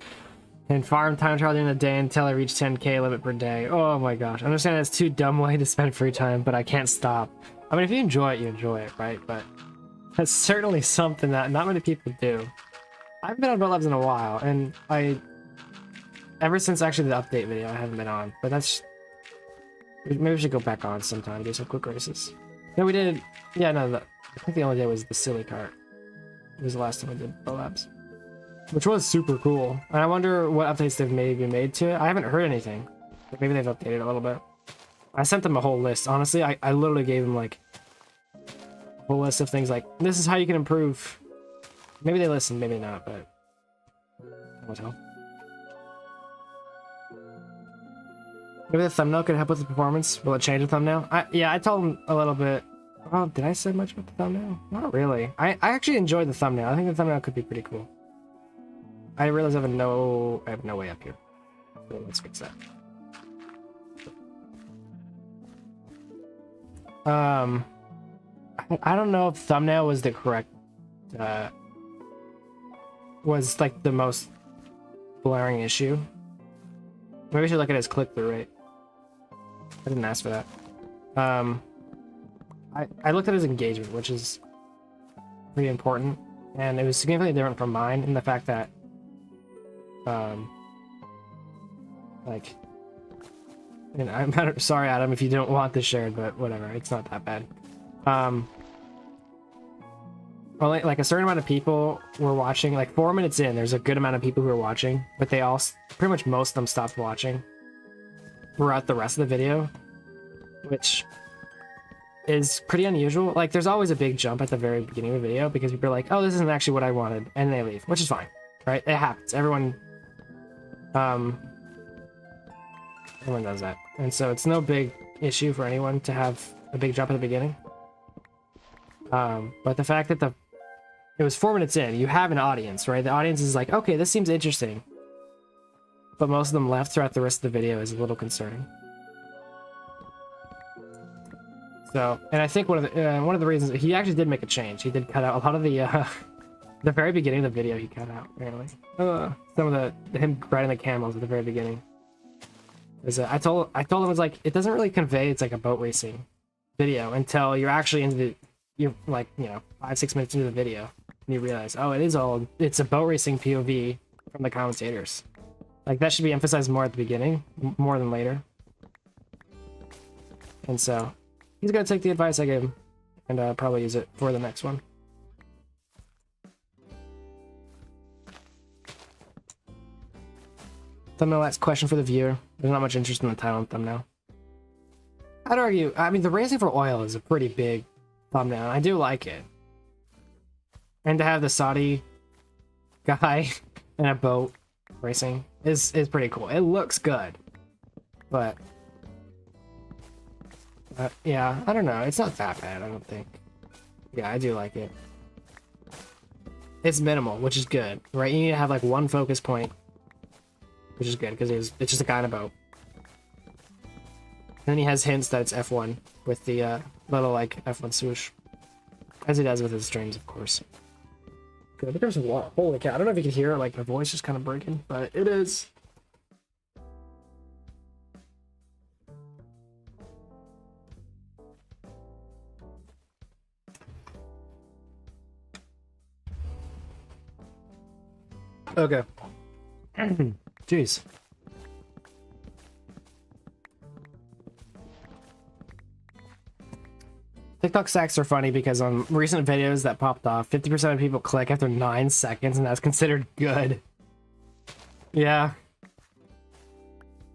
And farm time trial during the day until I reach 10k limit per day. Oh my gosh. I understand it's too dumb way to spend free time, but I can't stop. I mean, if you enjoy it, you enjoy it, right? But that's certainly something that not many people do. I haven't been on Build Labs in a while, and ever since actually the update video, I haven't been on. But that's... Maybe we should go back on sometime, do some quick races. No, we did... Yeah, no, I think the only day was the silly cart. It was the last time I did Build Labs. Which was super cool. And I wonder what updates they've maybe made to it. I haven't heard anything. But maybe they've updated a little bit. I sent them a whole list. Honestly, I literally gave them like a whole list of things like, this is how you can improve. Maybe they listened, maybe not, but I won't tell. Maybe the thumbnail could help with the performance. Will it change the thumbnail? Yeah, I told them a little bit. Oh, did I say much about the thumbnail? Not really. I actually enjoyed the thumbnail. I think the thumbnail could be pretty cool. I realize I have no way up here. So let's fix that. I don't know if thumbnail was the correct was like the most blaring issue. Maybe I should look at his click-through rate. I didn't ask for that. I looked at his engagement, which is pretty important, and it was significantly different from mine in the fact that like, and I'm sorry, Adam, if you don't want this shared, but whatever, it's not that bad. Only like a certain amount of people were watching. Like 4 minutes in, there's a good amount of people who were watching, but they all, pretty much most of them, stopped watching throughout the rest of the video, which is pretty unusual. Like, there's always a big jump at the very beginning of the video because people are like, oh, this isn't actually what I wanted, and they leave, which is fine, right? It happens. Everyone does that, and so it's no big issue for anyone to have a big jump at the beginning. But the fact that it was 4 minutes in, you have an audience, right? The audience is like, okay, this seems interesting, but most of them left throughout the rest of the video is a little concerning. So, and I think one of the reasons he actually did make a change. He did cut out a lot of the very beginning of the video. He cut out apparently some of him riding the camels at the very beginning. I told him, it's like, it doesn't really convey it's like a boat racing video until you're actually into you're like, 5-6 minutes into the video and you realize, oh, it's a boat racing POV from the commentators. Like, that should be emphasized more at the beginning, more than later. And so he's gonna take the advice I gave him and probably use it for the next one. Thumbnail, last question for the viewer. There's not much interest in the title and thumbnail. I'd argue, I mean, the Racing for Oil is a pretty big thumbnail. I do like it. And to have the Saudi guy in a boat racing is pretty cool. It looks good, but yeah, I don't know. It's not that bad, I don't think. Yeah, I do like it. It's minimal, which is good, right? You need to have like one focus point, which is good because it's just a guy in a boat. Then he has hints that it's F1 with the little like F1 swoosh, as he does with his streams, of course. Good. I think there's a lot. Holy cow! I don't know if you can hear like my voice just kind of breaking, but it is. Okay. Jeez. TikTok stacks are funny because on recent videos that popped off, 50% of people click after 9 seconds, and that's considered good. Yeah.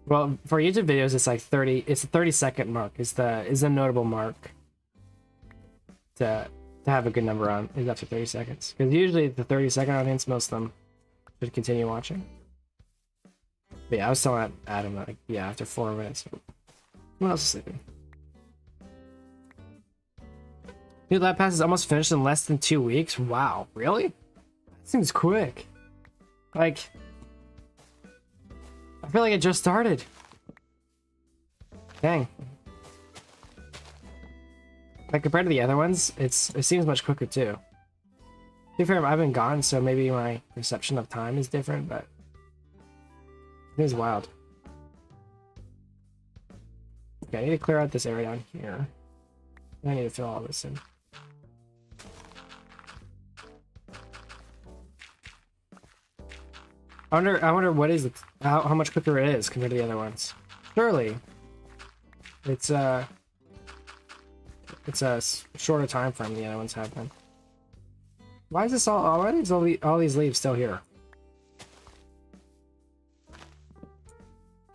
Well, for YouTube videos, it's like 30. It's a 30-second mark. Is the notable mark to have a good number on is after 30 seconds. Because usually the 30-second audience, most of them should continue watching. But yeah, I was telling Adam that, like, yeah, after 4 minutes. What else is sleeping? Dude, Lab Pass is almost finished in less than 2 weeks. Wow, really? That seems quick. Like, I feel like it just started. Dang. Like, compared to the other ones, it seems much quicker too. To be fair, I've been gone, so maybe my perception of time is different, but it is wild. Okay, I need to clear out this area down here. I need to fill all this in. I wonder what is how much quicker it is compared to the other ones. Surely, it's a shorter time frame than the other ones have been. Why is this all these leaves still here?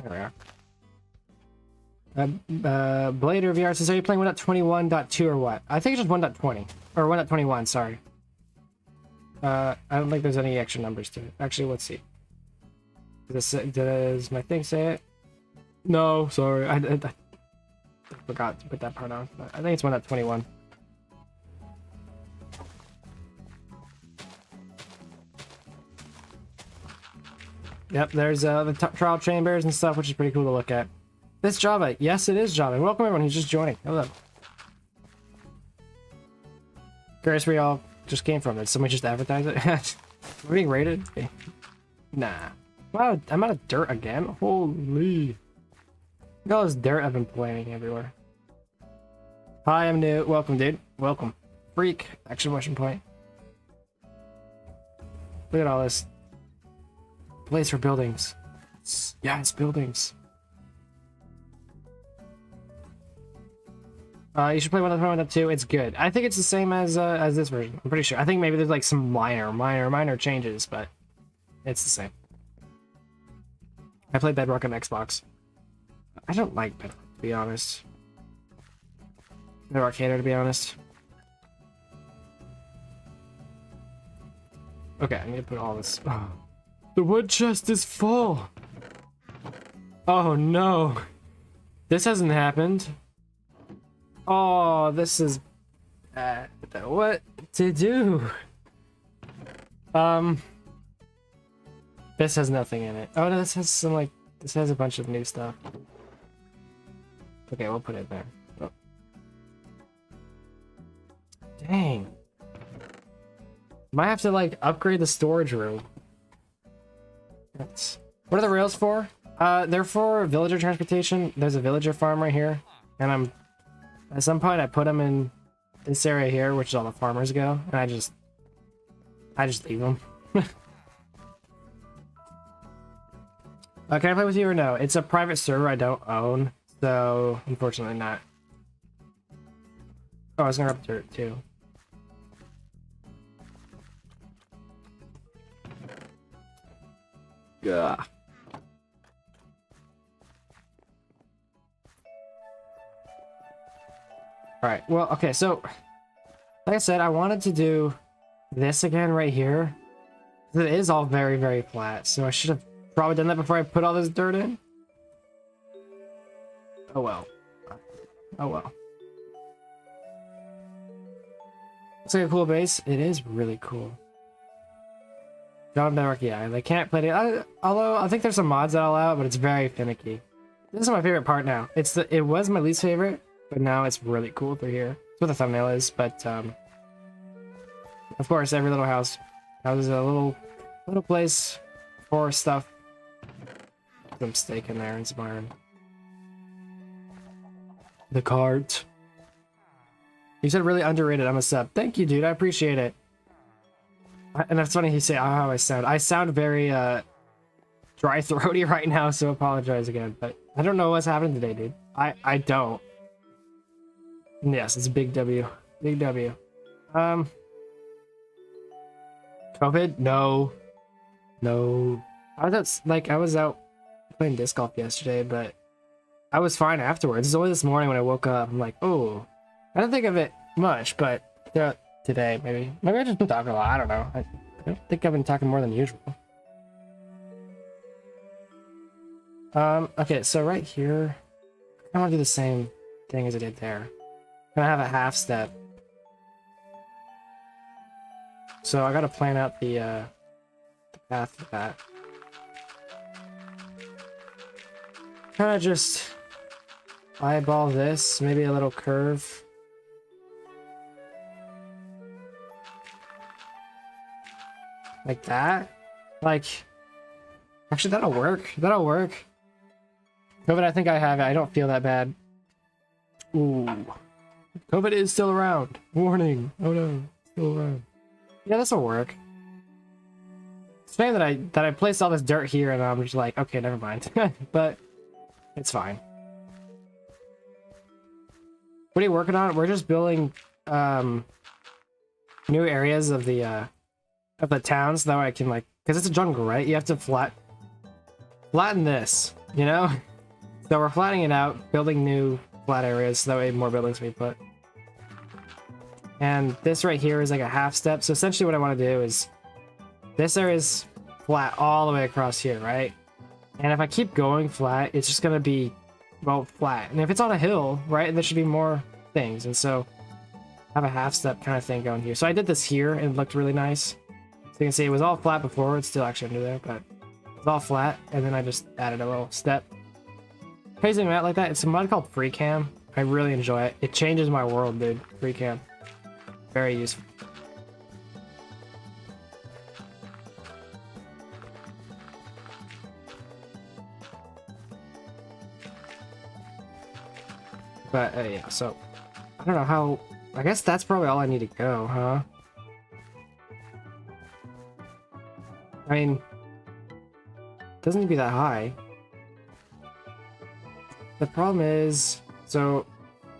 There we are. Blader VR says, are you playing 1.21.2 or what? I think it's just 1.20 or 1.21. Sorry. I don't think there's any extra numbers to it. Actually, let's see. Does my thing say it? No, sorry. I forgot to put that part on. But I think it's 1.21. Yep, there's the trial chambers and stuff, which is pretty cool to look at. This Java. Yes, it is Java. Welcome everyone who's just joining. Hello. Curious where y'all just came from. Did someone just advertise it? We're being rated? Nah. Wow, I'm out of dirt again? Holy. Look at all this dirt I've been planting everywhere. Hi, I'm new. Welcome, dude. Welcome. Freak! Exclamation point. Look at all this. Place for buildings. Yeah, it's buildings. You should play 1.21.2. It's good. I think it's the same as this version. I'm pretty sure. I think maybe there's like some minor changes, but it's the same. I played Bedrock on Xbox. I don't like Bedrock, to be honest. Bedrock hater, to be honest. Okay, I need to put all this. Oh. The wood chest is full. Oh no. This hasn't happened. Oh, this is what to do? This has nothing in it. Oh no, this has some like this has a bunch of new stuff. Okay, we'll put it there. Oh. Dang. Might have to like upgrade the storage room. What are the rails for? They're for villager transportation. There's a villager farm right here, and at some point I put them in this area here, which is all the farmers go, and I just leave them. Can I play with you or no? It's a private server I don't own, so unfortunately not. Oh, I was gonna up dirt too. Yeah. Alright, well, okay, so like I said, I wanted to do this again right here. It is all very, very flat, so I should have probably done that before I put all this dirt in. Oh well. Oh well. Looks like a cool base. It is really cool. John Network, yeah, they can't play it. Although I think there's some mods that I'll allow, but it's very finicky. This is my favorite part now. It was my least favorite, but now it's really cool through here. That's what the thumbnail is, but of course every little house houses a little place for stuff. Some steak in there and some iron. The cart. You said really underrated. I'm a sub. Thank you, dude. I appreciate it. And it's funny you say how I sound. I sound very dry throaty right now, so apologize again. But I don't know what's happening today, dude. I don't. Yes, it's a big W. Big W. COVID? No. No. I was out playing disc golf yesterday, but I was fine afterwards. It's only this morning when I woke up, I'm like, oh. I don't think of it much, but throughout today, maybe I've just been talking a lot. I don't know. I don't think I've been talking more than usual. Okay, so right here, I want to do the same thing as I did there. I'm gonna have a half step. So I gotta plan out the path for that. Kind of just eyeball this, maybe a little curve. Like that? Like, actually that'll work. That'll work. COVID, I think I have it. I don't feel that bad. Ooh. COVID is still around. Warning. Oh no. Still around. Yeah, this'll work. It's funny that I placed all this dirt here and I'm just like, okay, never mind. But it's fine. What are you working on? We're just building new areas of the town so that way I can like, because it's a jungle, right? You have to flatten this, you know? So we're flattening it out, building new flat areas so that way more buildings can be put. And this right here is like a half step. So essentially what I want to do is this area is flat all the way across here, right? And if I keep going flat, it's just going to be, well, flat. And if it's on a hill, right, there should be more things. And so I have a half step kind of thing going here. So I did this here and it looked really nice. So you can see it was all flat before. It's still actually under there, but it's all flat. And then I just added a little step. Phasing them out like that. It's a mod called FreeCam. I really enjoy it. It changes my world, dude. FreeCam. Very useful. But yeah, so I don't know how. I guess that's probably all I need to go, huh? I mean, it doesn't need to be that high. The problem is, so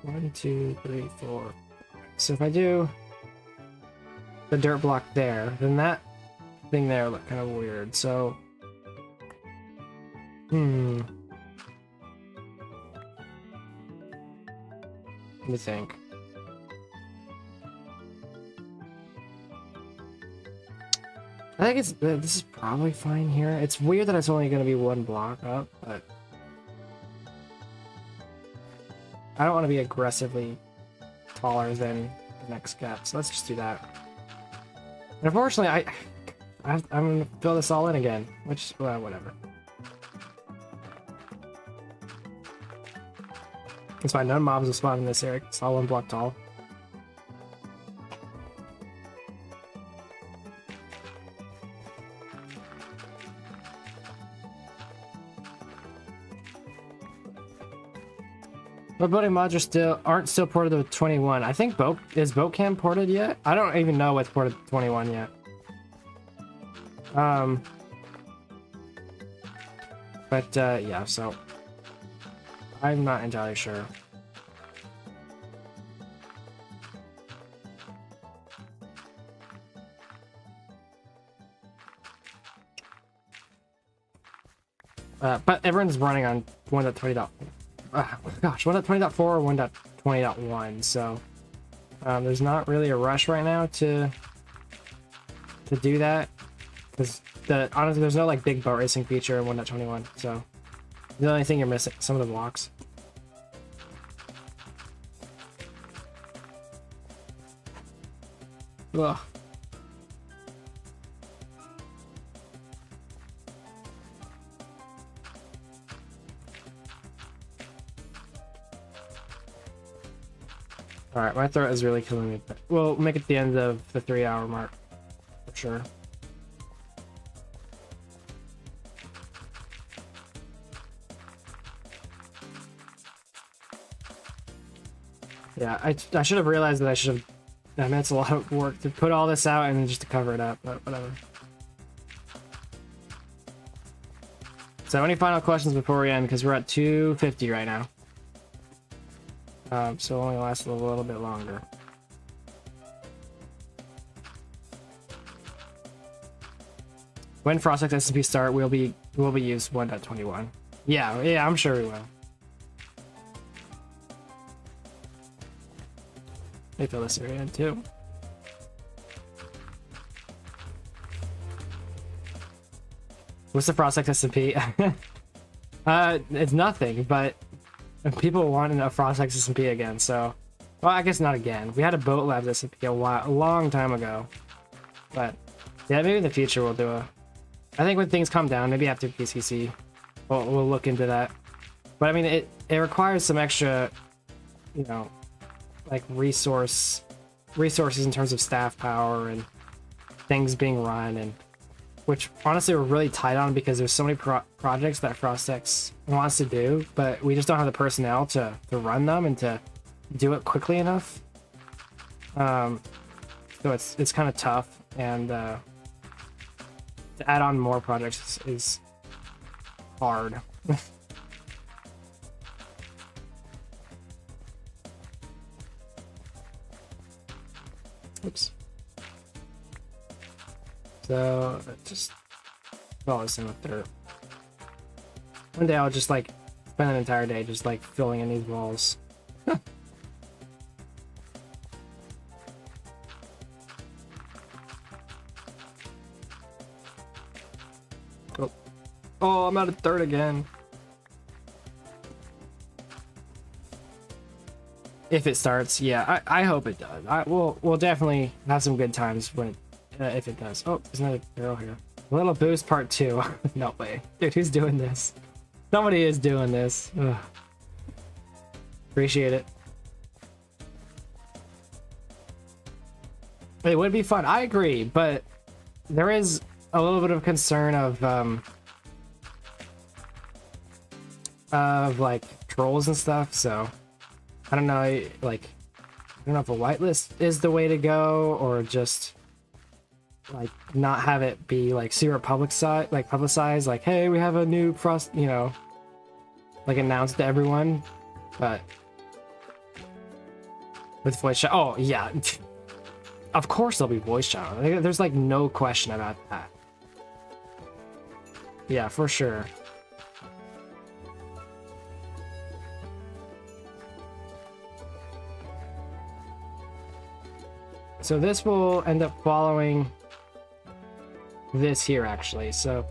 1, 2, 3, 4. So if I do the dirt block there, then that thing there look kind of weird. So, let me think. I think this is probably fine here. It's weird that it's only going to be one block up, but I don't want to be aggressively taller than the next gap, so let's just do that. And unfortunately, I'm gonna fill this all in again, which, well, whatever. It's fine, none mobs will spawn in this area. It's all one block tall. But building mods aren't still ported to 21. I think is BoatCam ported yet? I don't even know what's ported to 21 yet. But yeah, so I'm not entirely sure. But everyone's running on 1.20. Gosh, 1.20.4 or 1.20.1, so there's not really a rush right now to do that. Because honestly, there's no like big boat racing feature in 1.21, so the only thing you're missing some of the blocks. Ugh. Alright, my throat is really killing me, but we'll make it the end of the 3-hour mark, for sure. Yeah, I should have realized that I should have... I mean, it's a lot of work to put all this out and then just to cover it up, but whatever. So any final questions before we end? Because we're at 250 right now. So it'll only last a little bit longer. When FrostX SMP start, we'll be used 1.21. Yeah, I'm sure we will. They fill this area in too. What's the FrostX SMP? It's nothing, but people want a FrostX SMP again, so... Well, I guess not again. We had a Boat Labs SMP a long time ago. But, yeah, maybe in the future we'll do a... I think when things calm down, maybe after PCC, we'll look into that. But, I mean, it requires some extra, you know, like, resources in terms of staff power and things being run, and which honestly we're really tight on because there's so many projects that FrostX wants to do, but we just don't have the personnel to run them and to do it quickly enough. So it's kind of tough, and to add on more projects is hard. Oops. So just fill this in with dirt. One day I'll just like spend an entire day just like filling in these walls. Oh, I'm out of dirt again. If it starts, yeah, I hope it does. We'll definitely have some good times when if it does. Oh, there's another barrel here. A little boost part 2. No way, dude. Who's doing this? Somebody is doing this. Ugh. Appreciate it. It would be fun. I agree, but there is a little bit of concern of like trolls and stuff. So I don't know. Like I don't know if a whitelist is the way to go, or just like not have it be like super publicized. Like, hey, we have a new Frost, you know, like announced to everyone. But with voice chat, oh yeah. Of course there'll be voice chat. There's like no question about that. Yeah, for sure. So this will end up following this here actually. So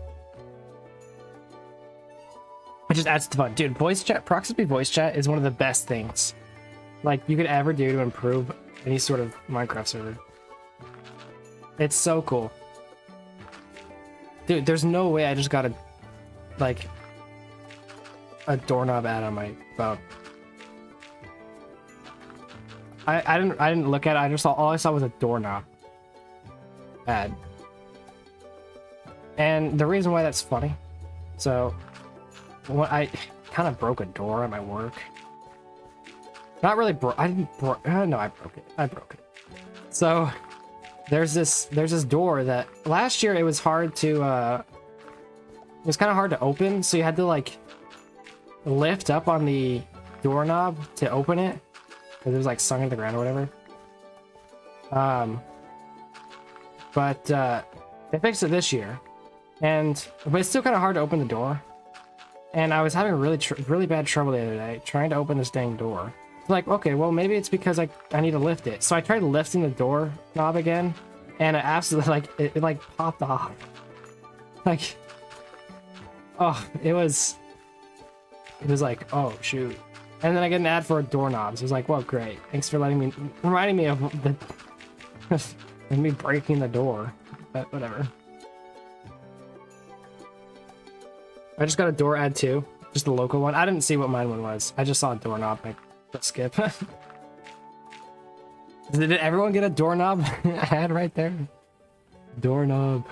it just adds to fun. Dude, voice chat, proximity voice chat is one of the best things like you could ever do to improve any sort of Minecraft server. It's so cool. Dude, there's no way I just got a doorknob ad on my phone. I didn't look at it. I just saw, all I saw was a doorknob ad. And the reason why that's funny, so when I kind of broke a door at my work. Not really no, I broke it. I broke it. So there's this door that last year it was hard to it was kind of hard to open, so you had to like lift up on the doorknob to open it because it was like sunk in the ground or whatever. But they fixed it this year, but it's still kind of hard to open the door. And I was having really bad trouble the other day trying to open this dang door. Like, okay, well, maybe it's because I need to lift it. So I tried lifting the door knob again, and it absolutely, like, it like popped off. Like, oh, it was like, oh shoot. And then I get an ad for doorknobs. It was like, well, great. Thanks for reminding me of the of me breaking the door. But whatever. I just got a door ad too. Just a local one. I didn't see what mine one was. I just saw a doorknob. I pressed skip. Did everyone get a doorknob ad right there? Doorknob.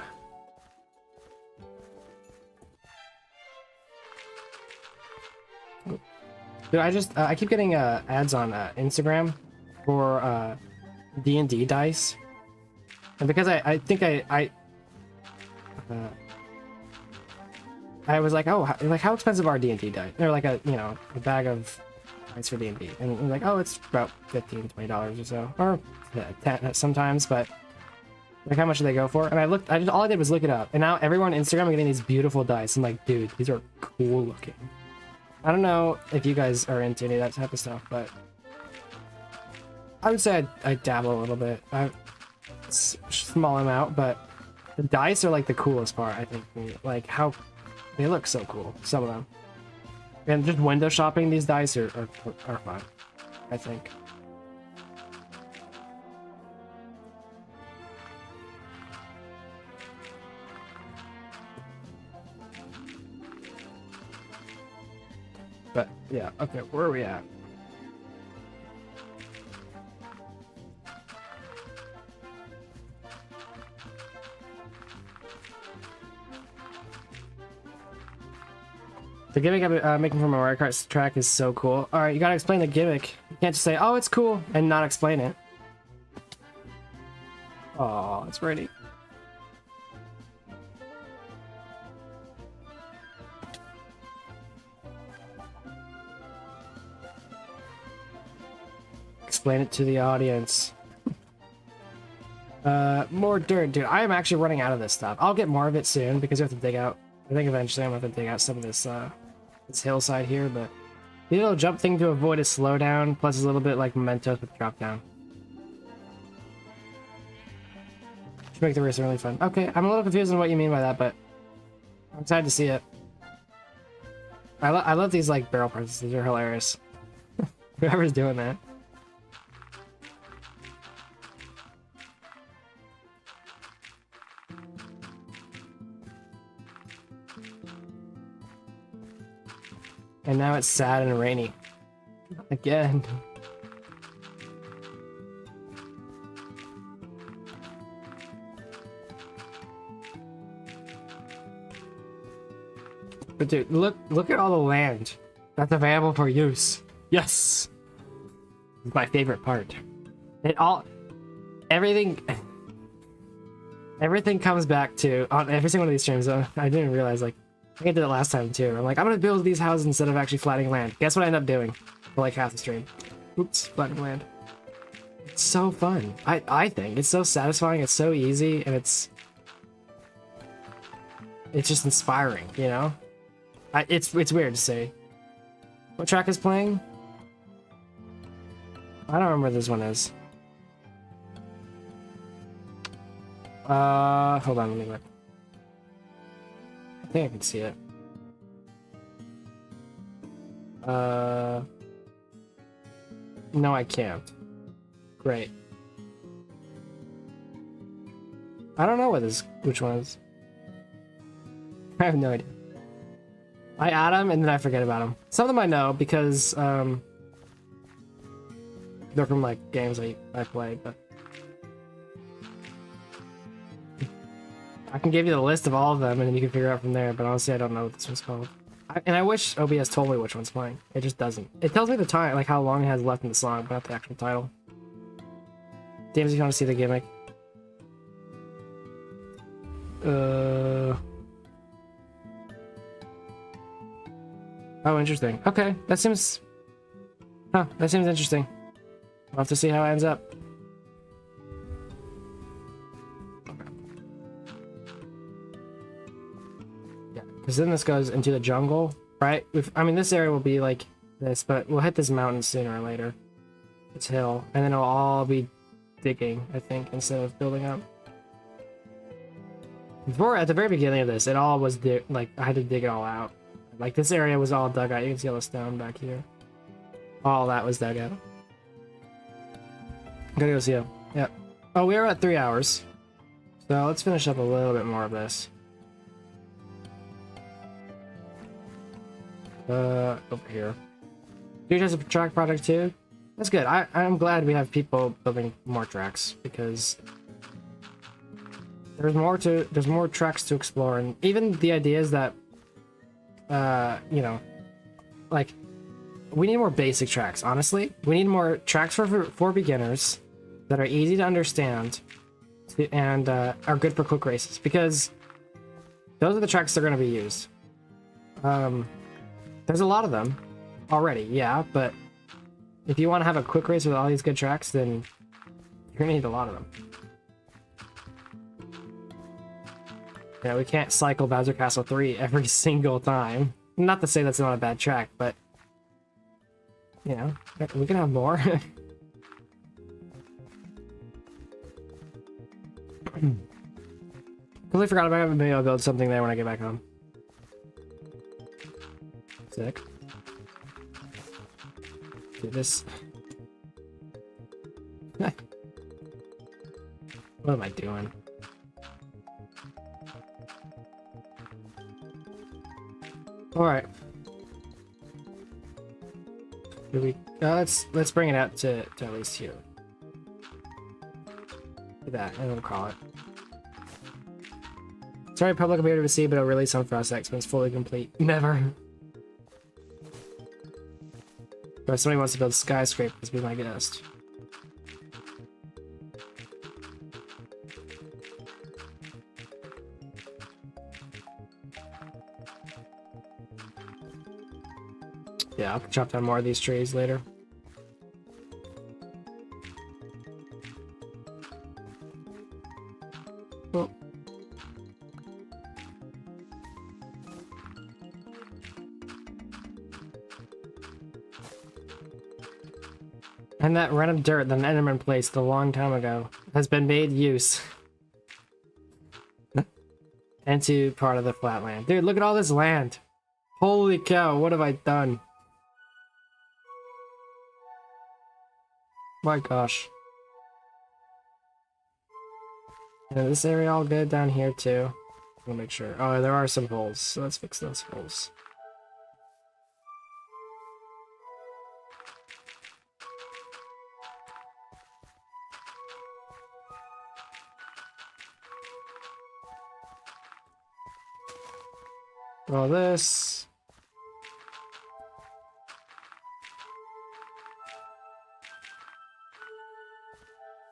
Dude, I keep getting ads on Instagram for D&D dice, and because I think I was like, oh, how expensive are D&D dice? They're like a bag of dice for D&D, and I'm like, oh, it's about $15-20 or so, or 10 sometimes, but like, how much do they go for? And all I did was look it up, and now everyone on Instagram are getting these beautiful dice. I'm like, dude, these are cool looking. I don't know if you guys are into any of that type of stuff, but I would say I dabble a little bit. It's a small amount, but the dice are like the coolest part, I think. Like how they look so cool, some of them. And just window shopping these dice are fun, I think. But yeah, okay, where are we at? The gimmick I'm making for my Mario Kart track is so cool. All right, you gotta explain the gimmick. You can't just say, "Oh, it's cool," and not explain it. Oh, it's ready. Explain it to the audience. More dirt, dude. I am actually running out of this stuff. I'll get more of it soon because we have to dig out. I think eventually I'm gonna have to dig out some of this this hillside here, but the little jump thing to avoid a slowdown, plus a little bit like Mementos with drop down. Should make the race really fun. Okay, I'm a little confused on what you mean by that, but I'm excited to see it. I love these like barrel parts. These are hilarious. Whoever's doing that. And now it's sad and rainy. Again. But dude, look at all the land that's available for use. Yes! It's my favorite part. Everything comes back to, on every single one of these streams, I didn't realize, like, I think I did it last time too. I'm like, I'm gonna build these houses instead of actually flattening land. Guess what I end up doing for like half the stream? Oops, flattening land. It's so fun. I think it's so satisfying. It's so easy, and it's just inspiring. You know, it's weird to say. What track is playing? I don't remember what this one is. Hold on, let me look. I think I can see it. No, I can't. Great. I don't know which one is. I have no idea. I add them and then I forget about them. Some of them I know because they're from like games I play, but I can give you the list of all of them and then you can figure out from there, but honestly I don't know what this one's called. And I wish OBS told me which one's playing. It just doesn't. It tells me the time, like how long it has left in the song, but not the actual title. James, if you want to see the gimmick. Oh, interesting. Okay, that seems interesting. We'll have to see how it ends up. Because then this goes into the jungle, right? I mean, this area will be like this, but we'll hit this mountain sooner or later. This hill. And then it'll all be digging, I think, instead of building up. Before, at the very beginning of this, it all was like I had to dig it all out. Like this area was all dug out. You can see all the stone back here. All that was dug out. Gotta go see him. Yep. Oh, we are at 3 hours. So let's finish up a little bit more of this. Over here. Dude has a track project too. That's good. I'm glad we have people building more tracks because there's more tracks to explore, and even the idea is that you know, like we need more basic tracks. Honestly, we need more tracks for beginners that are easy to understand and are good for quick races, because those are the tracks that are going to be used. There's a lot of them already, yeah, but if you want to have a quick race with all these good tracks, then you're going to need a lot of them. Yeah, we can't cycle Bowser Castle 3 every single time. Not to say that's not a bad track, but you know, we can have more. Completely forgot about it. Maybe I'll build something there when I get back home. Sick. Do this. What am I doing? All right. Let's bring it out to at least here. Do that, and we'll call it. Sorry, public will be able to see, but I'll release on Frost X when it's fully complete. Never. But if somebody wants to build skyscrapers, be my guest. Yeah, I'll chop down more of these trees later. Oh. And that random dirt that an Enderman placed a long time ago has been made use into part of the flatland. Dude, look at all this land. Holy cow, what have I done? My gosh. Yeah, this area all good down here too. We'll make sure. Oh, there are some holes, so let's fix those holes. All this.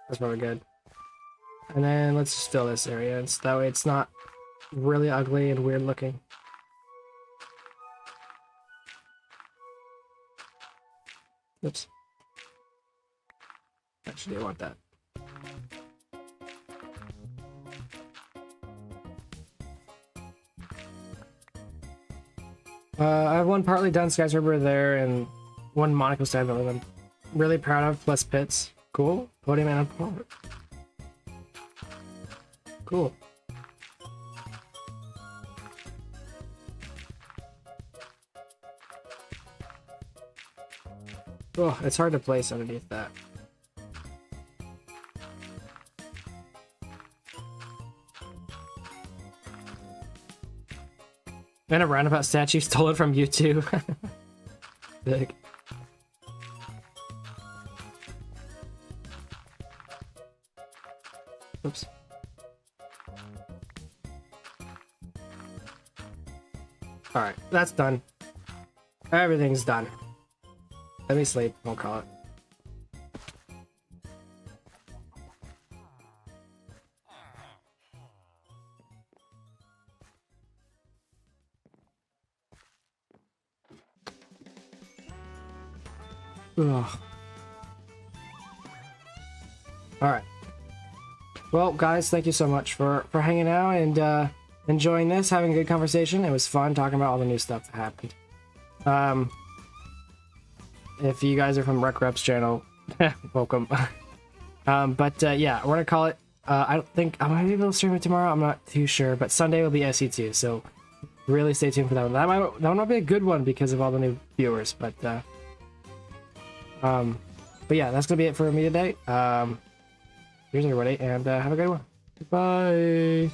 That's probably good. And then let's just fill this area, so that way it's not really ugly and weird looking. Oops. Actually, I want that. I have one partly done skyscraper there and one Monaco style that I'm really proud of, plus pits. Cool. Podium and a port. Cool. Oh, it's hard to place underneath that. And a roundabout statue stolen from YouTube. Big. Oops. Alright, that's done. Everything's done. Let me sleep, we'll call it. Ugh. Alright. Well, guys, thank you so much for hanging out and enjoying this, having a good conversation. It was fun talking about all the new stuff that happened. If you guys are from Rec Rep's channel, welcome. Yeah, we're gonna call it I don't think I might be able to stream it tomorrow. I'm not too sure, but Sunday will be SC2. So really stay tuned for that one. That one might be a good one because of all the new viewers. But yeah, that's gonna be it for me today. Here's everybody, and have a good one. Bye.